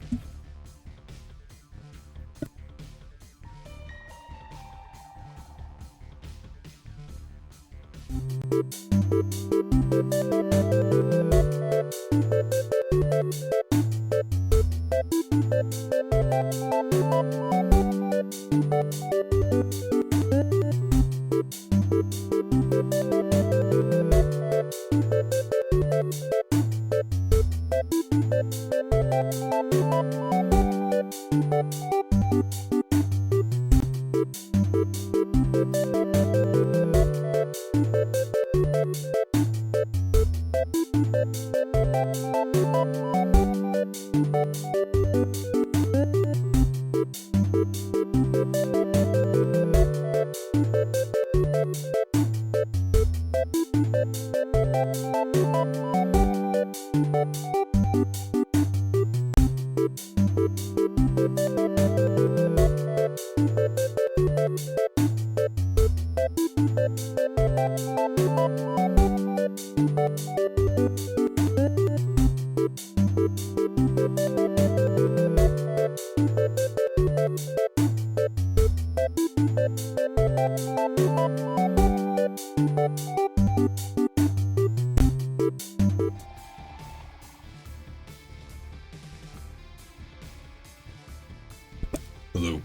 Hello.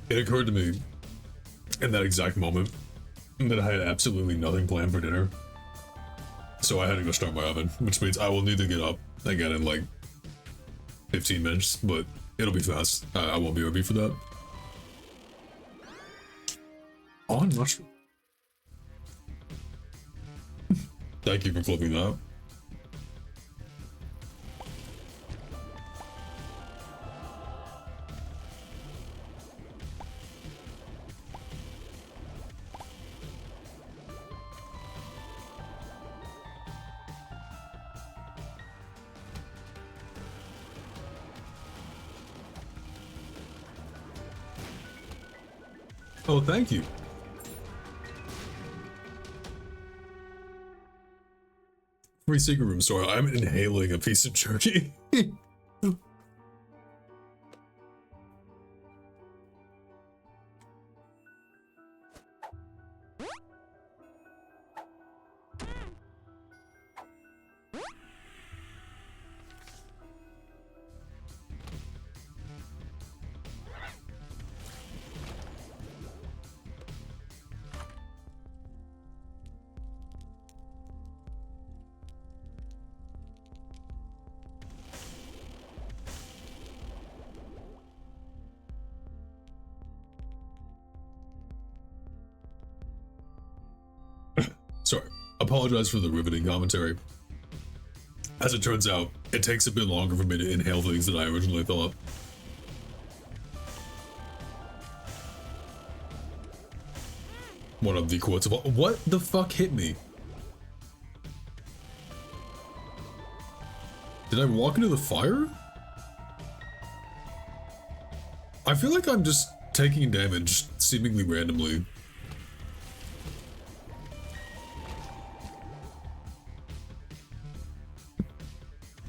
It occurred to me in that exact moment that I had absolutely nothing planned for dinner. So I had to go start my oven, which means I will need to get up again in like 15 minutes, but it'll be fast. I won't be ready for that. On mushroom. Thank you for flipping that. Oh, thank you. Free secret room story. I'm inhaling a piece of jerky. Sorry. Apologize for the riveting commentary. As it turns out, it takes a bit longer for me to inhale things than I originally thought. One of the quotes of all— what the fuck hit me? Did I walk into the fire? I feel like I'm just taking damage seemingly randomly.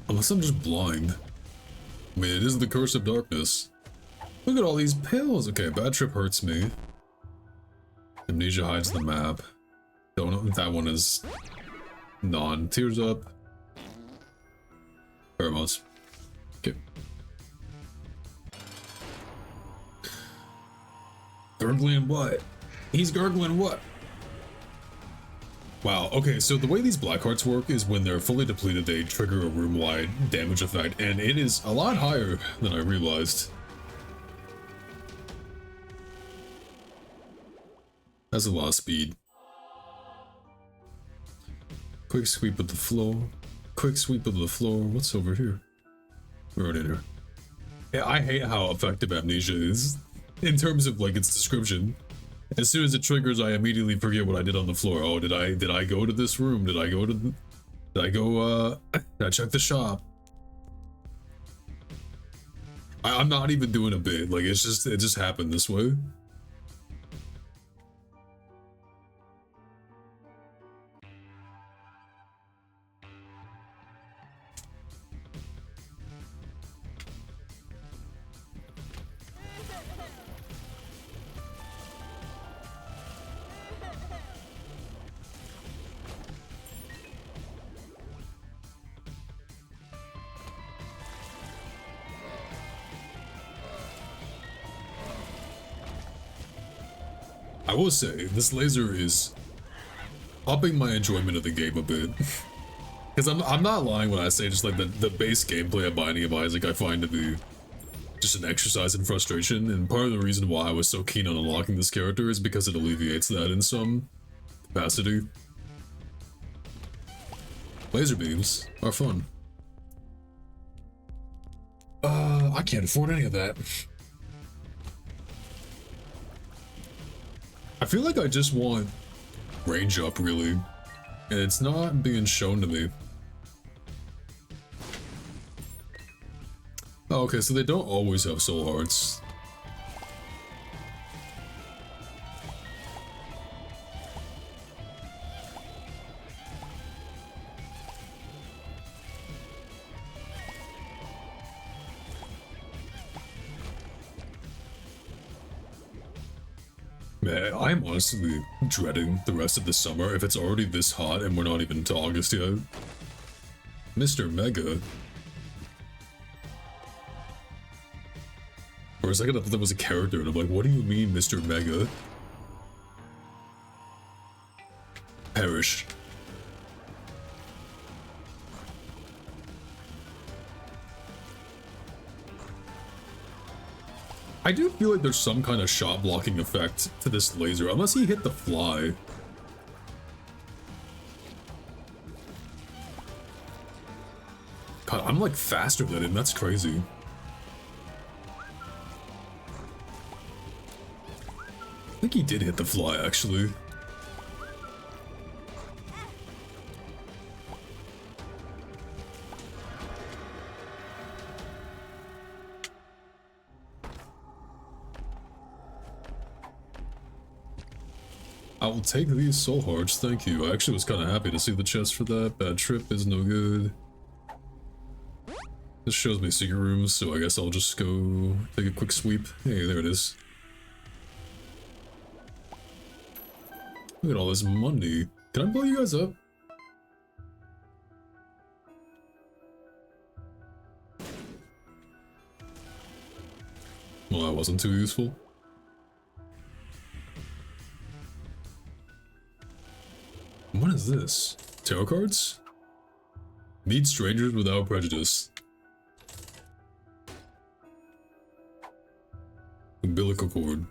Unless I'm just blind. I mean, it is the curse of darkness. Look at all these pills. Okay, bad trip hurts me. Amnesia hides the map. Don't know if that one is non. Tears up. Pheromones. Okay. Gurgling what? He's gurgling what? Wow, okay, so the way these black hearts work is when they're fully depleted, they trigger a room-wide damage effect, and it is a lot higher than I realized. That's a lot of speed. Quick sweep of the floor. Quick sweep of the floor. What's over here? We're right in here. Yeah, I hate how effective amnesia is in terms of like its description. As soon as it triggers, I immediately forget what I did on the floor. Oh, did I go to this room? Did I check the shop? I'm not even doing a bit. Like, it just happened this way. I will say, this laser is upping my enjoyment of the game a bit. Because I'm not lying when I say just like the base gameplay of Binding of Isaac I find to be just an exercise in frustration, and part of the reason why I was so keen on unlocking this character is because it alleviates that in some capacity. Laser beams are fun. I can't afford any of that. I feel like I just want range up, really, and it's not being shown to me. Oh, okay, so they don't always have soul hearts. Man, I'm honestly dreading the rest of the summer if it's already this hot and we're not even to August yet. Mr. Mega. For a second I thought that was a character and I'm like, what do you mean, Mr. Mega? Perish. I do feel like there's some kind of shot blocking effect to this laser, unless he hit the fly. God, I'm like faster than him, that's crazy. I think he did hit the fly, actually. I will take these soul hearts, thank you. I actually was kind of happy to see the chest for that. Bad trip is no good. This shows me secret rooms, so I guess I'll just go take a quick sweep. Hey, there it is. Look at all this money. Can I blow you guys up? Well, that wasn't too useful. What is this? Tarot cards? Meet strangers without prejudice. Umbilical cord.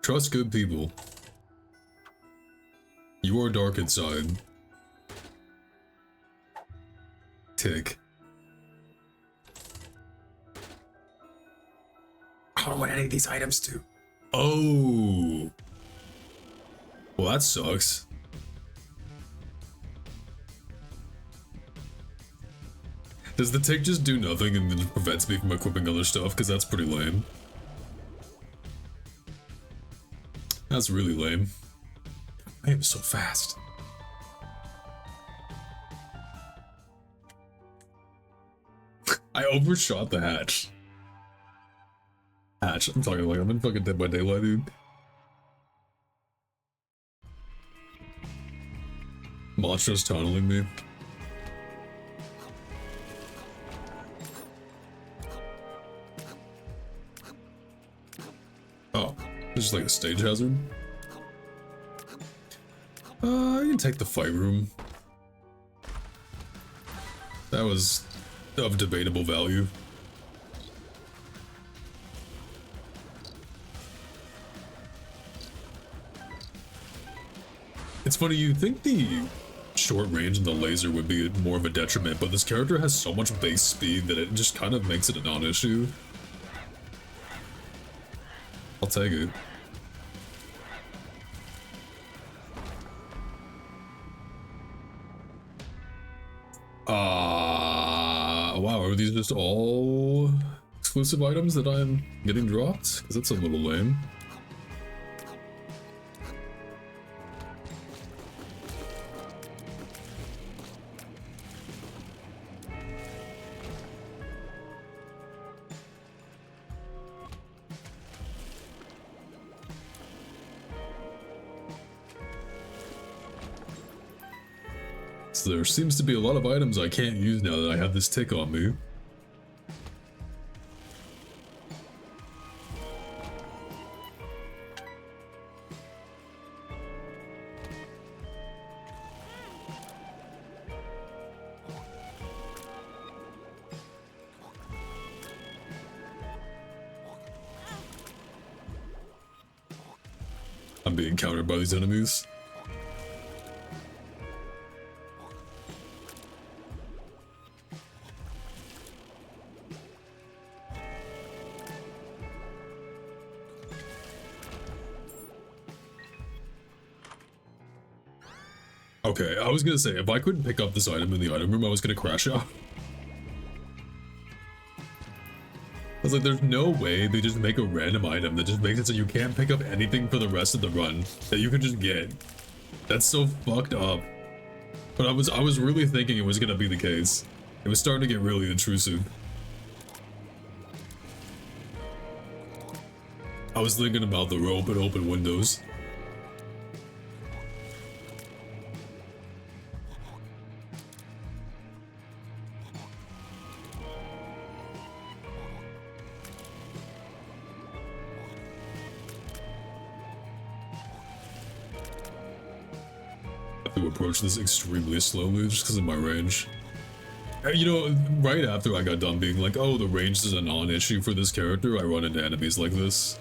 Trust good people. You are dark inside. Tick. I don't know what any of these items do. Oh. Well, that sucks. Does the tick just do nothing and then it prevents me from equipping other stuff? Because that's pretty lame. That's really lame. I am so fast. I overshot the hatch. Hatch, I'm talking like I'm in fucking Dead by Daylight, dude. Monster's tunneling me. Oh, this is like a stage hazard. You can take the fight room. That was of debatable value. It's funny, you'd think the short range and the laser would be more of a detriment, but this character has so much base speed that it just kind of makes it a non-issue. I'll take it. Wow, are these just all exclusive items that I'm getting dropped? Because that's a little lame. So there seems to be a lot of items I can't use now that I have this tick on me. I'm being countered by these enemies. Okay, I was gonna say, if I couldn't pick up this item in the item room, I was gonna crash out. I was like, there's no way they just make a random item that just makes it so you can't pick up anything for the rest of the run that you can just get. That's so fucked up. But I was really thinking it was gonna be the case. It was starting to get really intrusive. I was thinking about the rope and open windows. To approach this extremely slowly just because of my range. You know, right after I got done being like, oh, the range is a non-issue for this character, I run into enemies like this.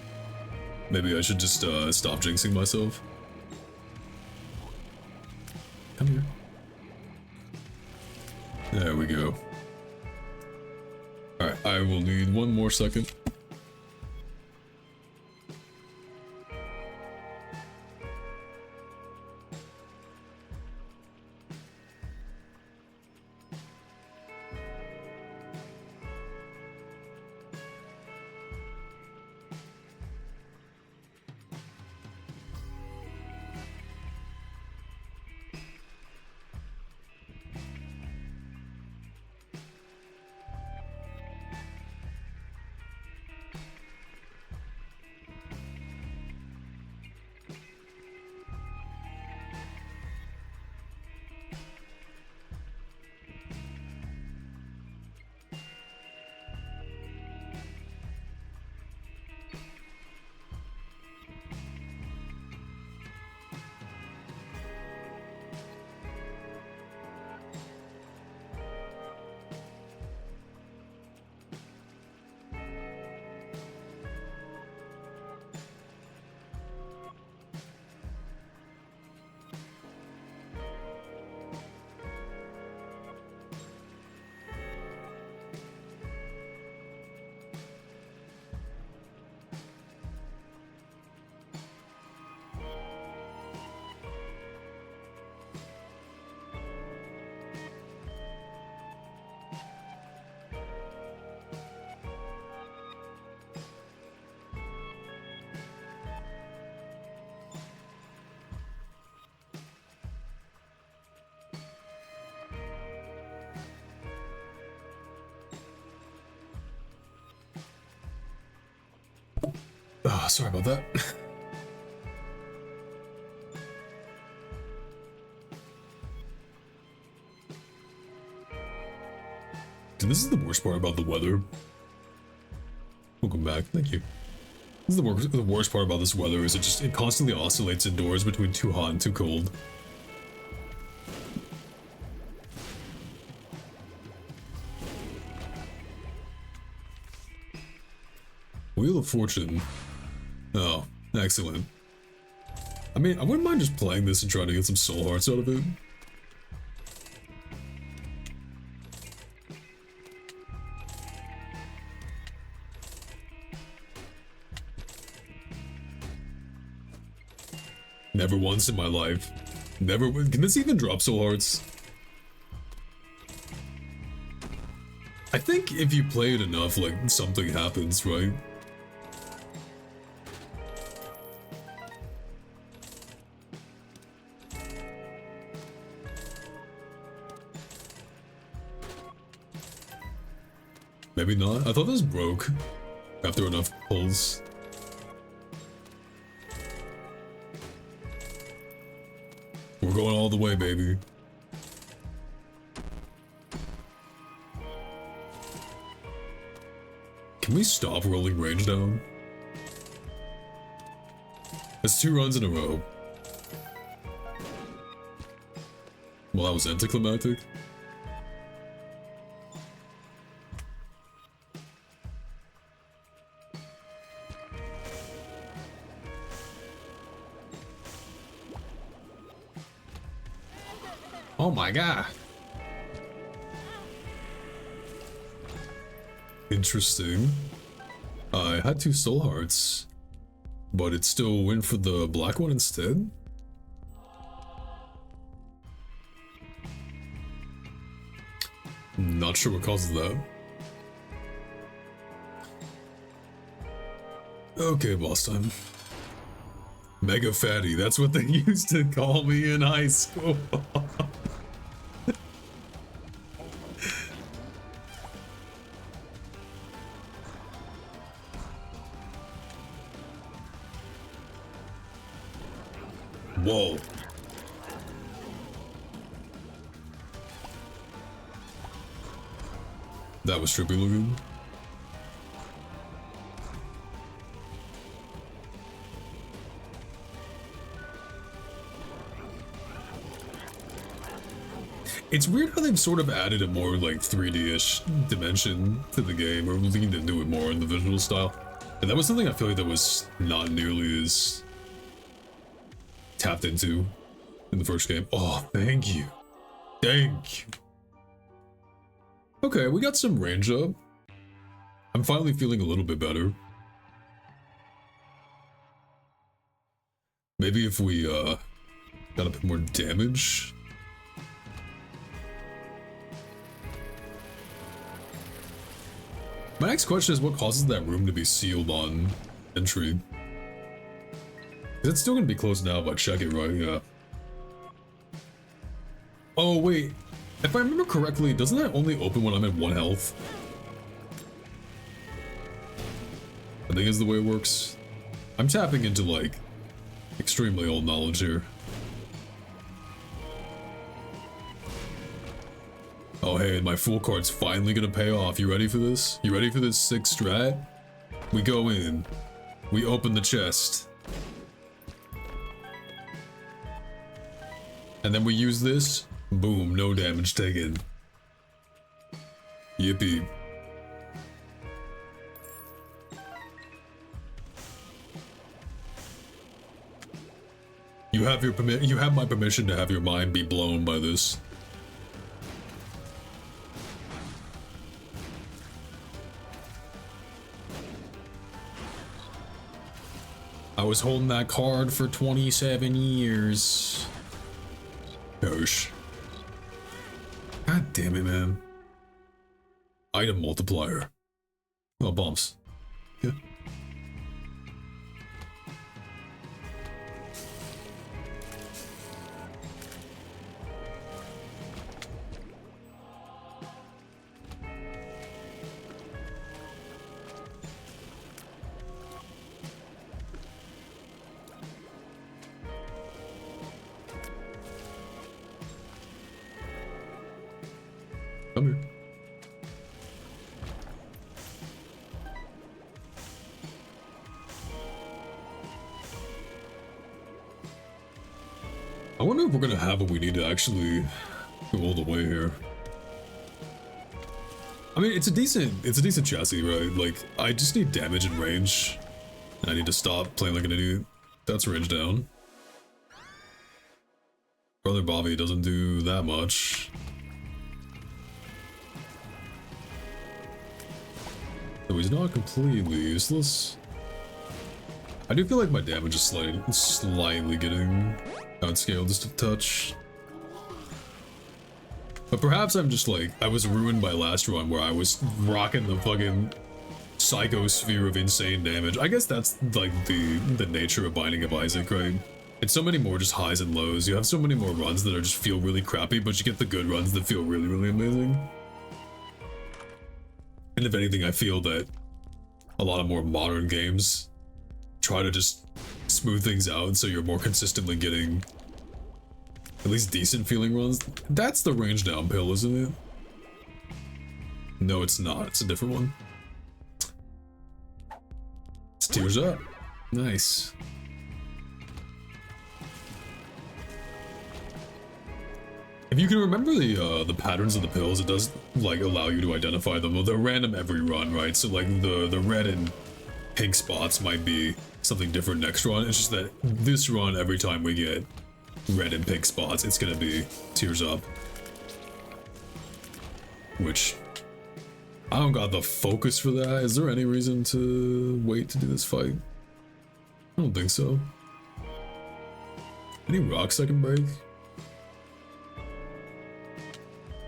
Maybe I should just stop jinxing myself. Come here. There we go. Alright, I will need one more second. Oh, sorry about that. Dude, this is the worst part about the weather. Welcome back, thank you. This is the worst part about this weather is it constantly oscillates indoors between too hot and too cold. Wheel of Fortune. Oh, excellent. I mean, I wouldn't mind just playing this and trying to get some soul hearts out of it. Never once in my life. Never. Can this even drop soul hearts? I think if you play it enough, like, something happens, right? Maybe not. I thought this broke after enough pulls. We're going all the way, baby. Can we stop rolling range down? That's 2 runs in a row. Well, that was anticlimactic. Oh my god. Interesting. I had 2 soul hearts, but it still went for the black one instead? Not sure what causes that. Okay, boss time. Mega fatty, that's what they used to call me in high school. Whoa. That was trippy looking. It's weird how they've sort of added a more like 3D-ish dimension to the game, or leaned into it more in the visual style. And that was something I feel like that was not nearly as tapped into in the first game. Oh, thank you. Thank you. Okay, we got some range up. I'm finally feeling a little bit better. Maybe if we got a bit more damage. My next question is what causes that room to be sealed on entry? It's still gonna be closed now if I check it, right? Yeah. Oh, wait. If I remember correctly, doesn't that only open when I'm at 1 health? I think is the way it works. I'm tapping into, like, extremely old knowledge here. Oh, hey, my full card's finally gonna pay off. You ready for this? You ready for this sick strat? We go in. We open the chest. And then we use this. Boom, no damage taken. Yippee. You have my permission to have your mind be blown by this. I was holding that card for 27 years. Gosh. God damn it, man. Item multiplier. Oh, bumps. Yeah. Come here. I wonder if we're gonna have what we need to actually go all the way here. I mean, it's a decent chassis, right? Like, I just need damage and range. I need to stop playing like an idiot. That's range down. Brother Bobby doesn't do that much. So he's not completely useless. I do feel like my damage is slightly getting outscaled just a touch. But perhaps I'm just like, I was ruined by last run where I was rocking the fucking psychosphere of insane damage. I guess that's like the nature of Binding of Isaac, right? It's so many more just highs and lows. You have so many more runs that are just feel really crappy, but you get the good runs that feel really, really amazing. And if anything, I feel that a lot of more modern games try to just smooth things out so you're more consistently getting at least decent feeling runs. That's the range down pill, isn't it? No, it's not. It's a different one. It's Tears Up. Nice. If you can remember the patterns of the pills, it does like allow you to identify them. Well, they're random every run, right? So like the red and pink spots might be something different next run. It's just that this run, every time we get red and pink spots, it's gonna be tears up. Which, I don't got the focus for that. Is there any reason to wait to do this fight? I don't think so. Any rocks I can break?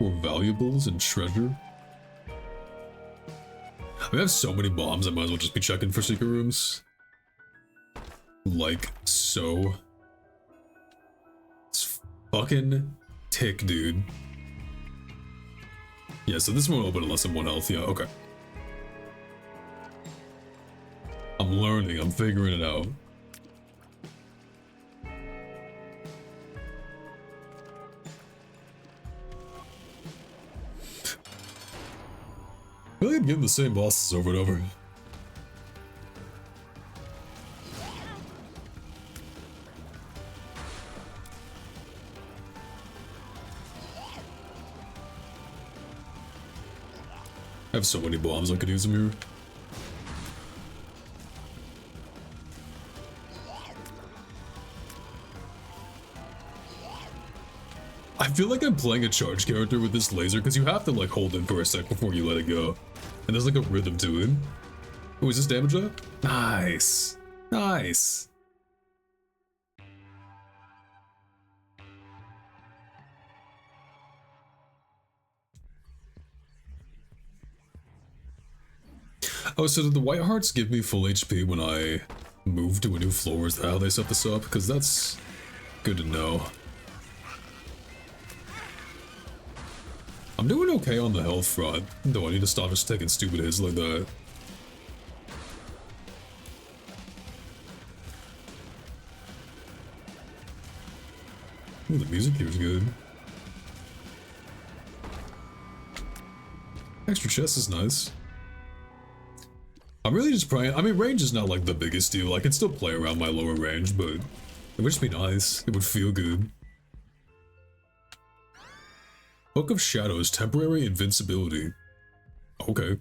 Or valuables and treasure? We have so many bombs, I might as well just be checking for secret rooms. Like so. It's fucking tick, dude. Yeah, so this won't open unless I'm 1 health. Yeah, okay. I'm learning, I'm figuring it out. I feel like I'm getting the same bosses over and over. I have so many bombs I could use them here. I feel like I'm playing a charge character with this laser because you have to like hold it for a sec before you let it go. And there's like a rhythm to it. Oh, is this damage up? Nice. Nice. Oh, so did the white hearts give me full HP when I move to a new floor? Is that how they set this up? Because that's good to know. I'm doing okay on the health front, though I need to stop just taking stupid hits like that. Ooh, the music here is good. Extra chest is nice. I'm really just praying. I mean, range is not like the biggest deal. I can still play around my lower range, but it would just be nice. It would feel good. Book of Shadows, temporary invincibility. Okay.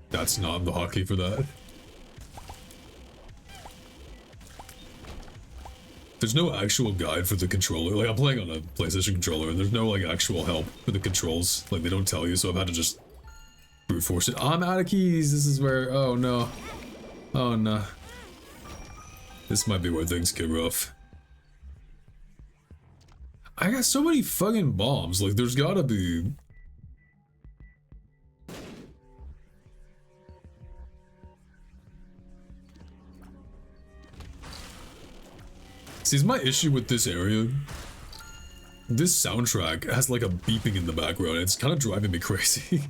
That's not the hotkey for that. There's no actual guide for the controller. Like, I'm playing on a PlayStation controller, and there's no, like, actual help for the controls. Like, they don't tell you, so I've had to just brute force it. I'm out of keys! This is where... Oh, no. Oh, no. This might be where things get rough. I got so many fucking bombs. Like, there's gotta be... See, my issue with this area, this soundtrack has like a beeping in the background. It's kind of driving me crazy.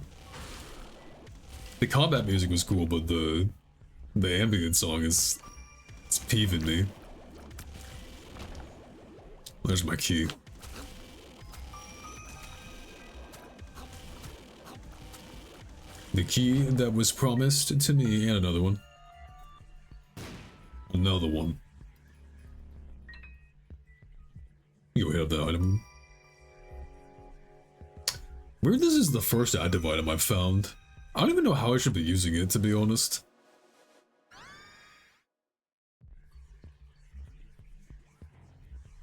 The combat music was cool, but the ambient song it's peeving me. There's my key. The key that was promised to me, and another one. Another one. You hit up that item. Weird, this is the first active item I've found. I don't even know how I should be using it, to be honest.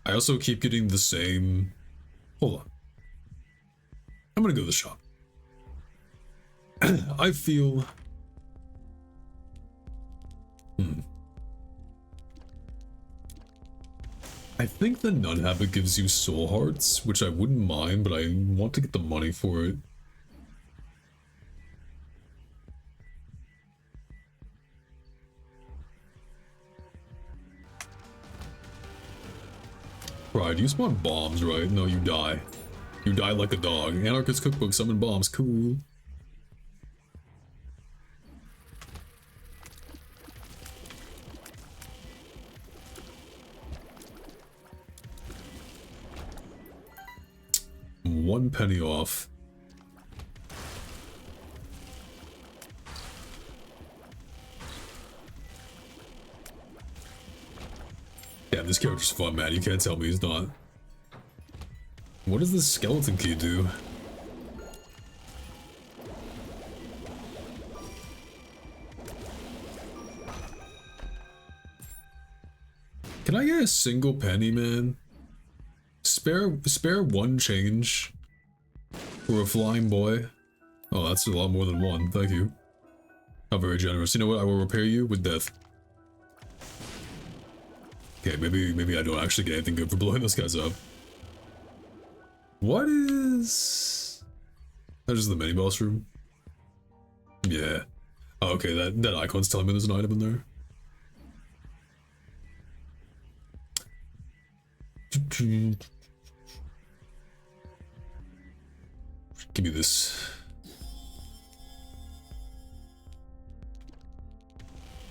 I also keep getting the same... Hold on. I'm gonna go to the shop. I feel... I think the Nun Habit gives you soul hearts, which I wouldn't mind, but I want to get the money for it. Pride, you spawn bombs, right? No, you die. You die like a dog. Anarchist cookbook, summon bombs, cool. $1 penny off. Damn, this character's fun, man. You can't tell me he's not. What does this skeleton key do? Can I get a single penny, man? Spare one change for a flying boy. Oh, that's a lot more than one. Thank you. How very generous. You know what? I will repair you with death. Okay, maybe I don't actually get anything good for blowing those guys up. What is... That is the mini boss room? Yeah. Oh, okay, that icon's telling me there's an item in there. Give me this.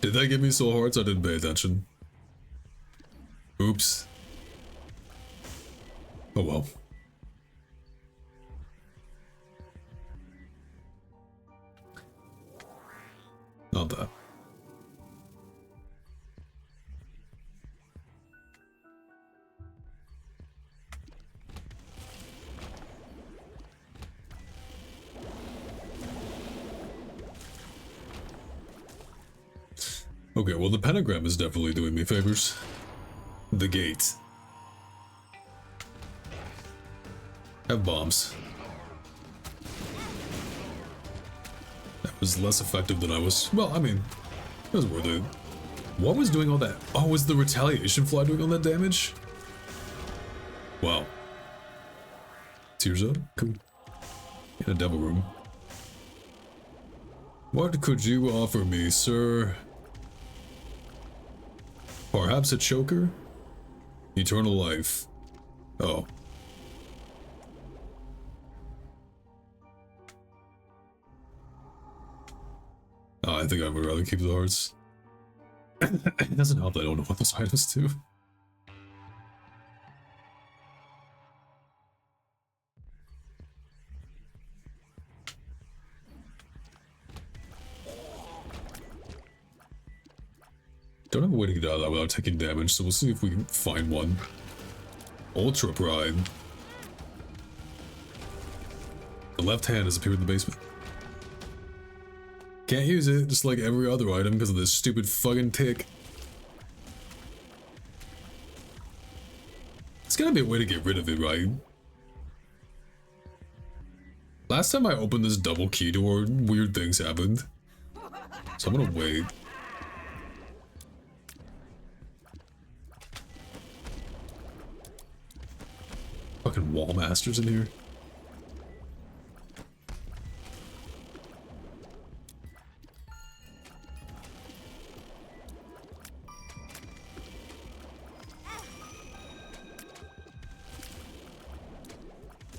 Did that give me soul hearts? I didn't pay attention. Oops. Oh well. Not that. Okay, well the pentagram is definitely doing me favors. The gate. Have bombs. That was less effective than I was. Well, I mean, it was worth it. What was doing all that? Oh, was the retaliation fly doing all that damage? Wow. Tears up? Cool. In a devil room. What could you offer me, sir? Perhaps a choker? Eternal life. Oh. I think I would rather keep the hearts. It doesn't help that I don't know what those items do. Don't have a way to get out of that without taking damage, so we'll see if we can find one. Ultra Pride. The left hand has appeared in the basement. Can't use it, just like every other item because of this stupid fucking tick. It's gotta be a way to get rid of it, right? Last time I opened this double key door, weird things happened. So I'm gonna wait. Fucking wall masters in here.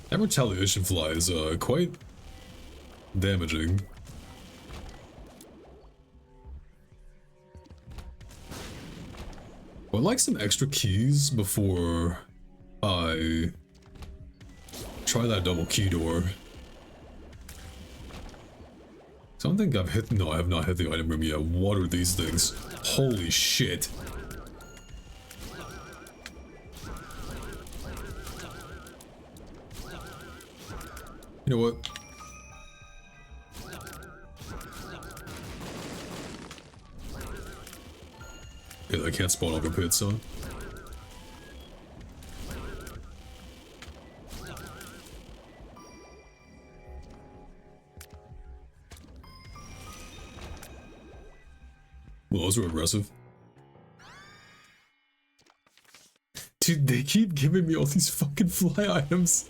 That retaliation fly is quite damaging. I'd like some extra keys before I try that double key door. So I don't think I've hit... No, I have not hit the item room yet. What are these things? Holy shit. You know what? Yeah, I can't spawn up a pit, so... Well, those were aggressive. Dude, they keep giving me all these fucking fly items.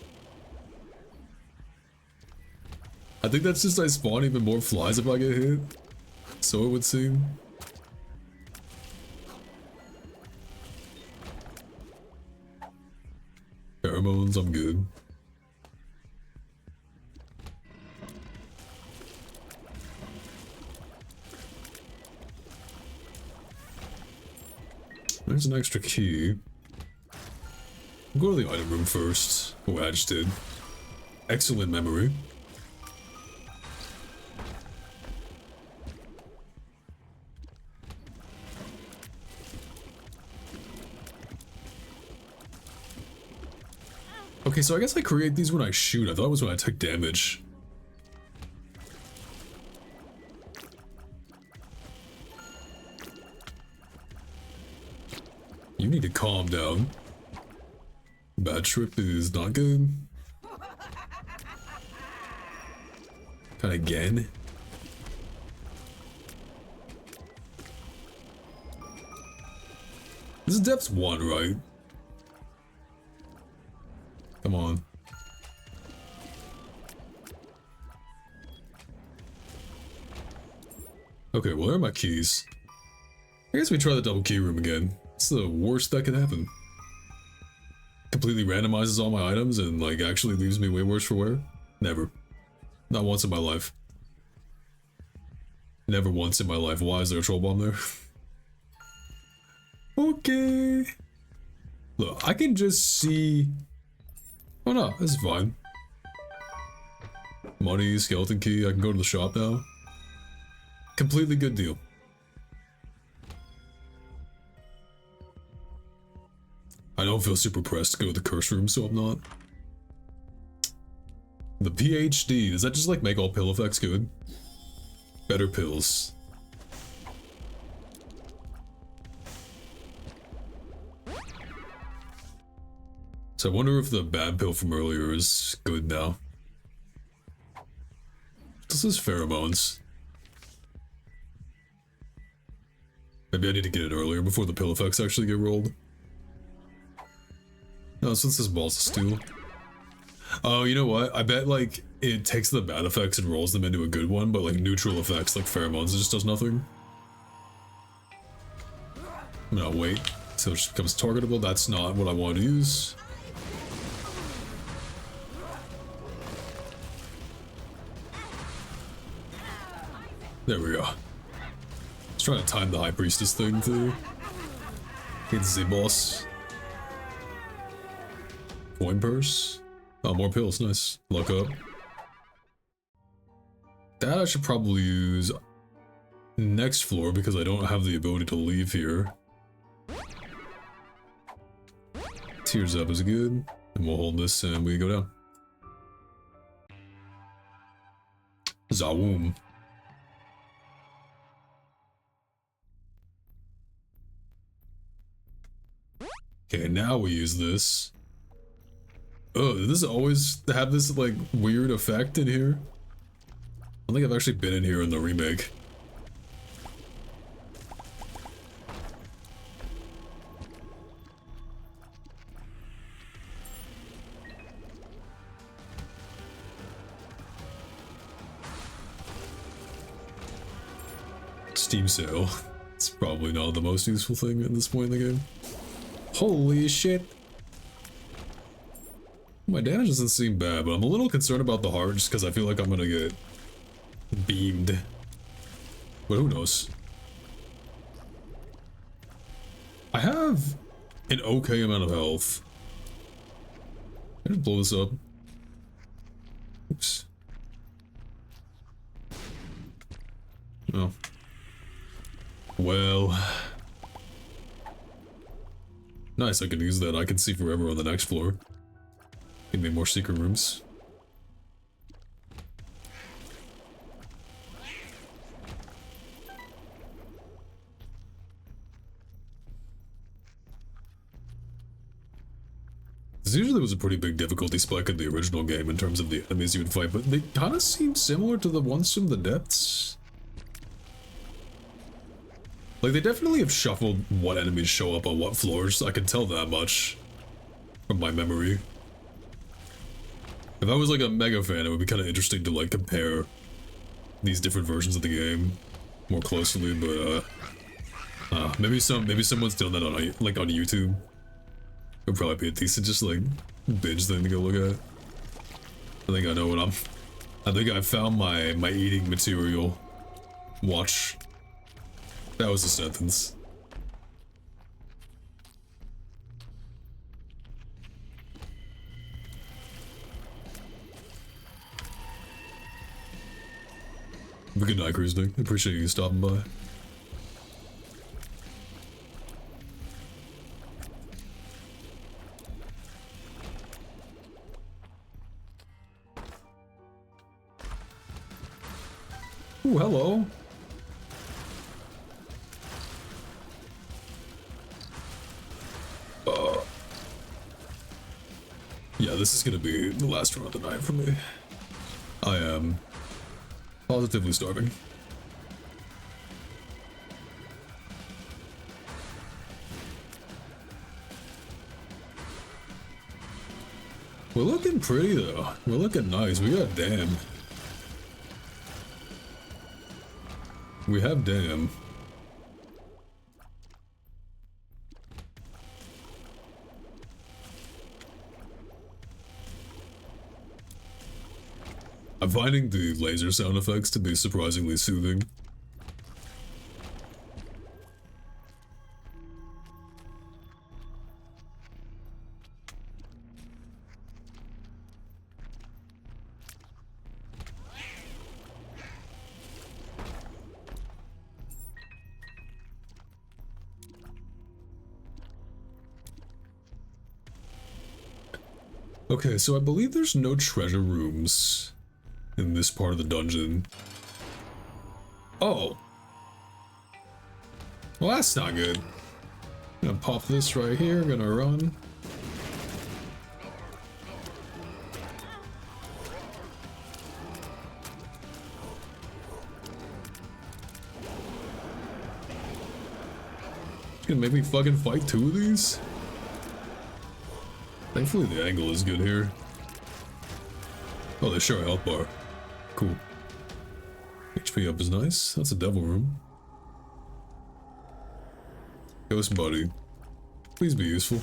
I think that's just I spawn even more flies if I get hit. So it would seem. Pheromones, I'm good. There's an extra key. We'll go to the item room first. Oh, I just did. Excellent memory. Okay, so I guess I create these when I shoot. I thought it was when I took damage. You need to calm down. Bad trip is not good. Kind of again. This is depth 1, right? Come on. Okay, well, there are my keys. I guess we try the double key room again. It's the worst that could happen. Completely randomizes all my items and, like, actually leaves me way worse for wear? Never. Not once in my life. Never once in my life. Why is there a troll bomb there? Okay. Look, I can just see... Oh no, this is fine. Money, skeleton key, I can go to the shop now. Completely good deal. I don't feel super pressed to go to the curse room, so I'm not. The PhD, does that just like make all pill effects good? Better pills. So I wonder if the bad pill from earlier is good now. This is pheromones. Maybe I need to get it earlier before the pill effects actually get rolled. No, so this is balls of steel. Oh, you know what? I bet like it takes the bad effects and rolls them into a good one, but like neutral effects like pheromones, it just does nothing. No, wait. So it just becomes targetable. That's not what I want to use. There we go. Let's try to time the High Priestess thing too. Get the boss. Coin purse. Oh, more pills. Nice. Luck up. That I should probably use next floor because I don't have the ability to leave here. Tears up is good. And we'll hold this and we go down. Zawoom. Okay, now we use this. Oh, does this always have this, like, weird effect in here? I don't think I've actually been in here in the remake. Steam sale. It's probably not the most useful thing at this point in the game. Holy shit. My damage doesn't seem bad, but I'm a little concerned about the heart just because I feel like I'm gonna get beamed. But who knows? I have an okay amount of health. I'm gonna blow this up. Oops. Oh. Well. Nice, I can use that. I can see forever on the next floor. Give me more secret rooms. This usually was a pretty big difficulty spike in the original game in terms of the enemies you would fight, but they kind of seem similar to the ones from the depths. Like, they definitely have shuffled what enemies show up on what floors, I can tell that much from my memory. If I was like a mega fan, it would be kind of interesting to like compare these different versions of the game more closely, but maybe someone's done that on like on YouTube. It would probably be a decent just like binge thing to go look at. I think I know what I think I found my eating material. Watch. That was a sentence. Good night, Cruise Nick. Appreciate you stopping by. Ooh, hello. Yeah, this is gonna be the last run of the night for me. I am positively starving. We're looking pretty though. We're looking nice. We got damn. We have damn. I'm finding the laser sound effects to be surprisingly soothing. Okay, so I believe there's no treasure rooms in this part of the dungeon. Oh. Well, that's not good. Gonna pop this right here, gonna run. Gonna make me fucking fight two of these? Thankfully the angle is good here. Oh, they share a health bar. Cool. HP up is nice. That's a devil room. Ghost buddy. Please be useful.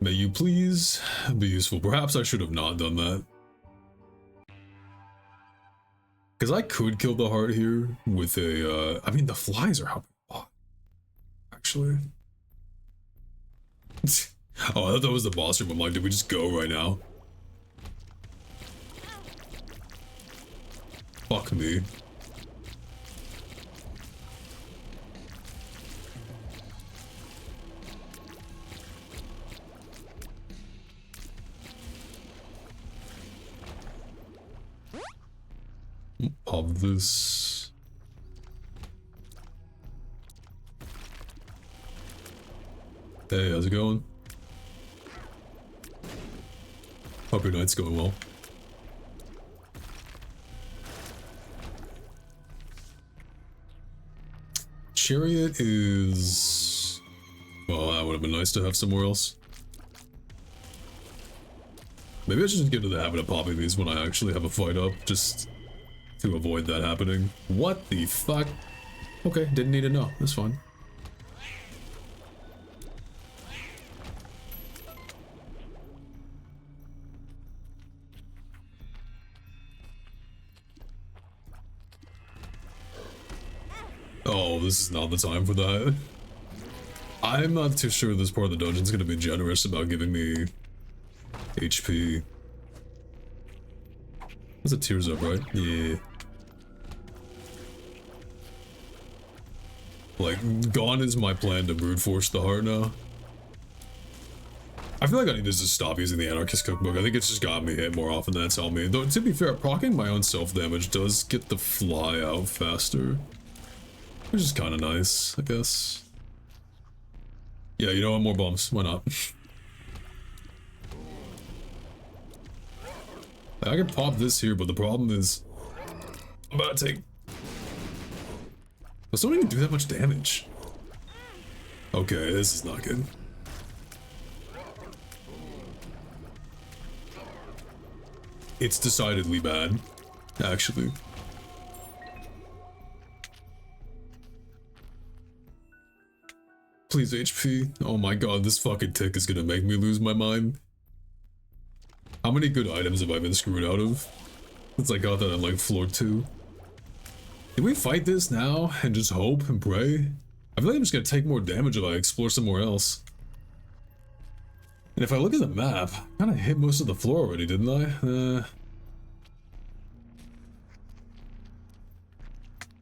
May you please be useful. Perhaps I should have not done that. Because I could kill the heart here with a, I mean, the flies are helping a lot. Actually. Oh, I thought that was the boss room. I'm like, did we just go right now? Fuck me. Pop this. Hey, how's it going? Hope your night's going well. Chariot is... Well, that would have been nice to have somewhere else. Maybe I should just get into the habit of popping these when I actually have a fight up, just to avoid that happening. What the fuck? Okay, didn't need to know. That's fine. Oh, this is not the time for that. I'm not too sure this part of the dungeon's gonna be generous about giving me HP. That's a tears up, right? Yeah. Like, gone is my plan to brute force the heart now. I feel like I need to just stop using the Anarchist Cookbook. I think it's just got me hit more often than it's helped me. Though, to be fair, proccing my own self-damage does get the fly out faster. Which is kind of nice, I guess. Yeah, you know what? More bombs. Why not? I can pop this here, but the problem is... I'm about to take... Those don't even do that much damage. Okay, this is not good. It's decidedly bad, actually. Please HP. Oh my god, this fucking tick is gonna make me lose my mind. How many good items have I been screwed out of? Since I got that on like floor 2. Can we fight this now and just hope and pray? I feel like I'm just gonna take more damage if I explore somewhere else. And if I look at the map, I kinda hit most of the floor already, didn't I?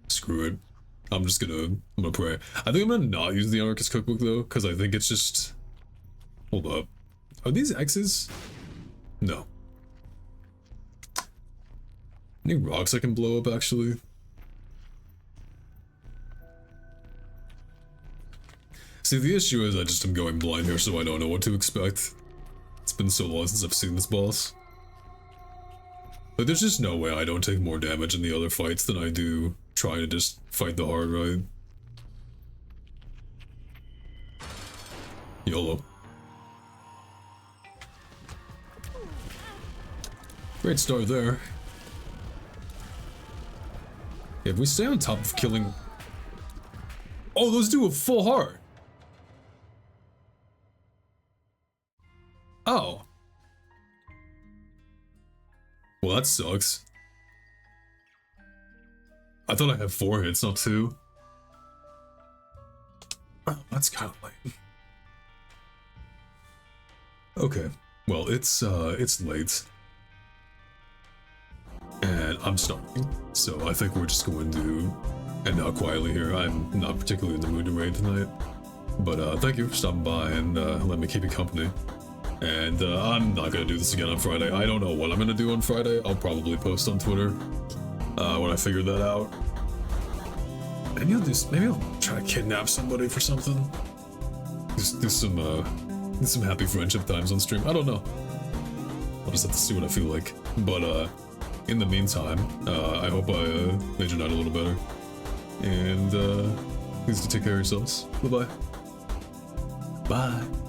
Screw it. I'm gonna pray. I think I'm gonna not use the Anarchist Cookbook though, because I think it's just... Hold up. Are these X's? No. Any rocks I can blow up, actually? See, the issue is I just am going blind here, so I don't know what to expect. It's been so long since I've seen this boss. But there's just no way I don't take more damage in the other fights than I do trying to just fight the hard right. YOLO. Great start there. Yeah, if we stay on top of killing... Oh, those do a full heart! Oh. Well, that sucks. I thought I had 4 hits, not 2. Oh, that's kind of lame. Okay, well, it's late. And I'm starving, so I think we're just going to end out quietly here. I'm not particularly in the mood to raid tonight. But thank you for stopping by and let me keep you company. And I'm not gonna do this again on Friday. I don't know what I'm gonna do on Friday. I'll probably post on Twitter when I figure that out. Maybe I'll try to kidnap somebody for something. Just do some happy friendship times on stream. I don't know. I'll just have to see what I feel like. But in the meantime, I hope I made your night a little better. And please do take care of yourselves. Bye-bye. Bye.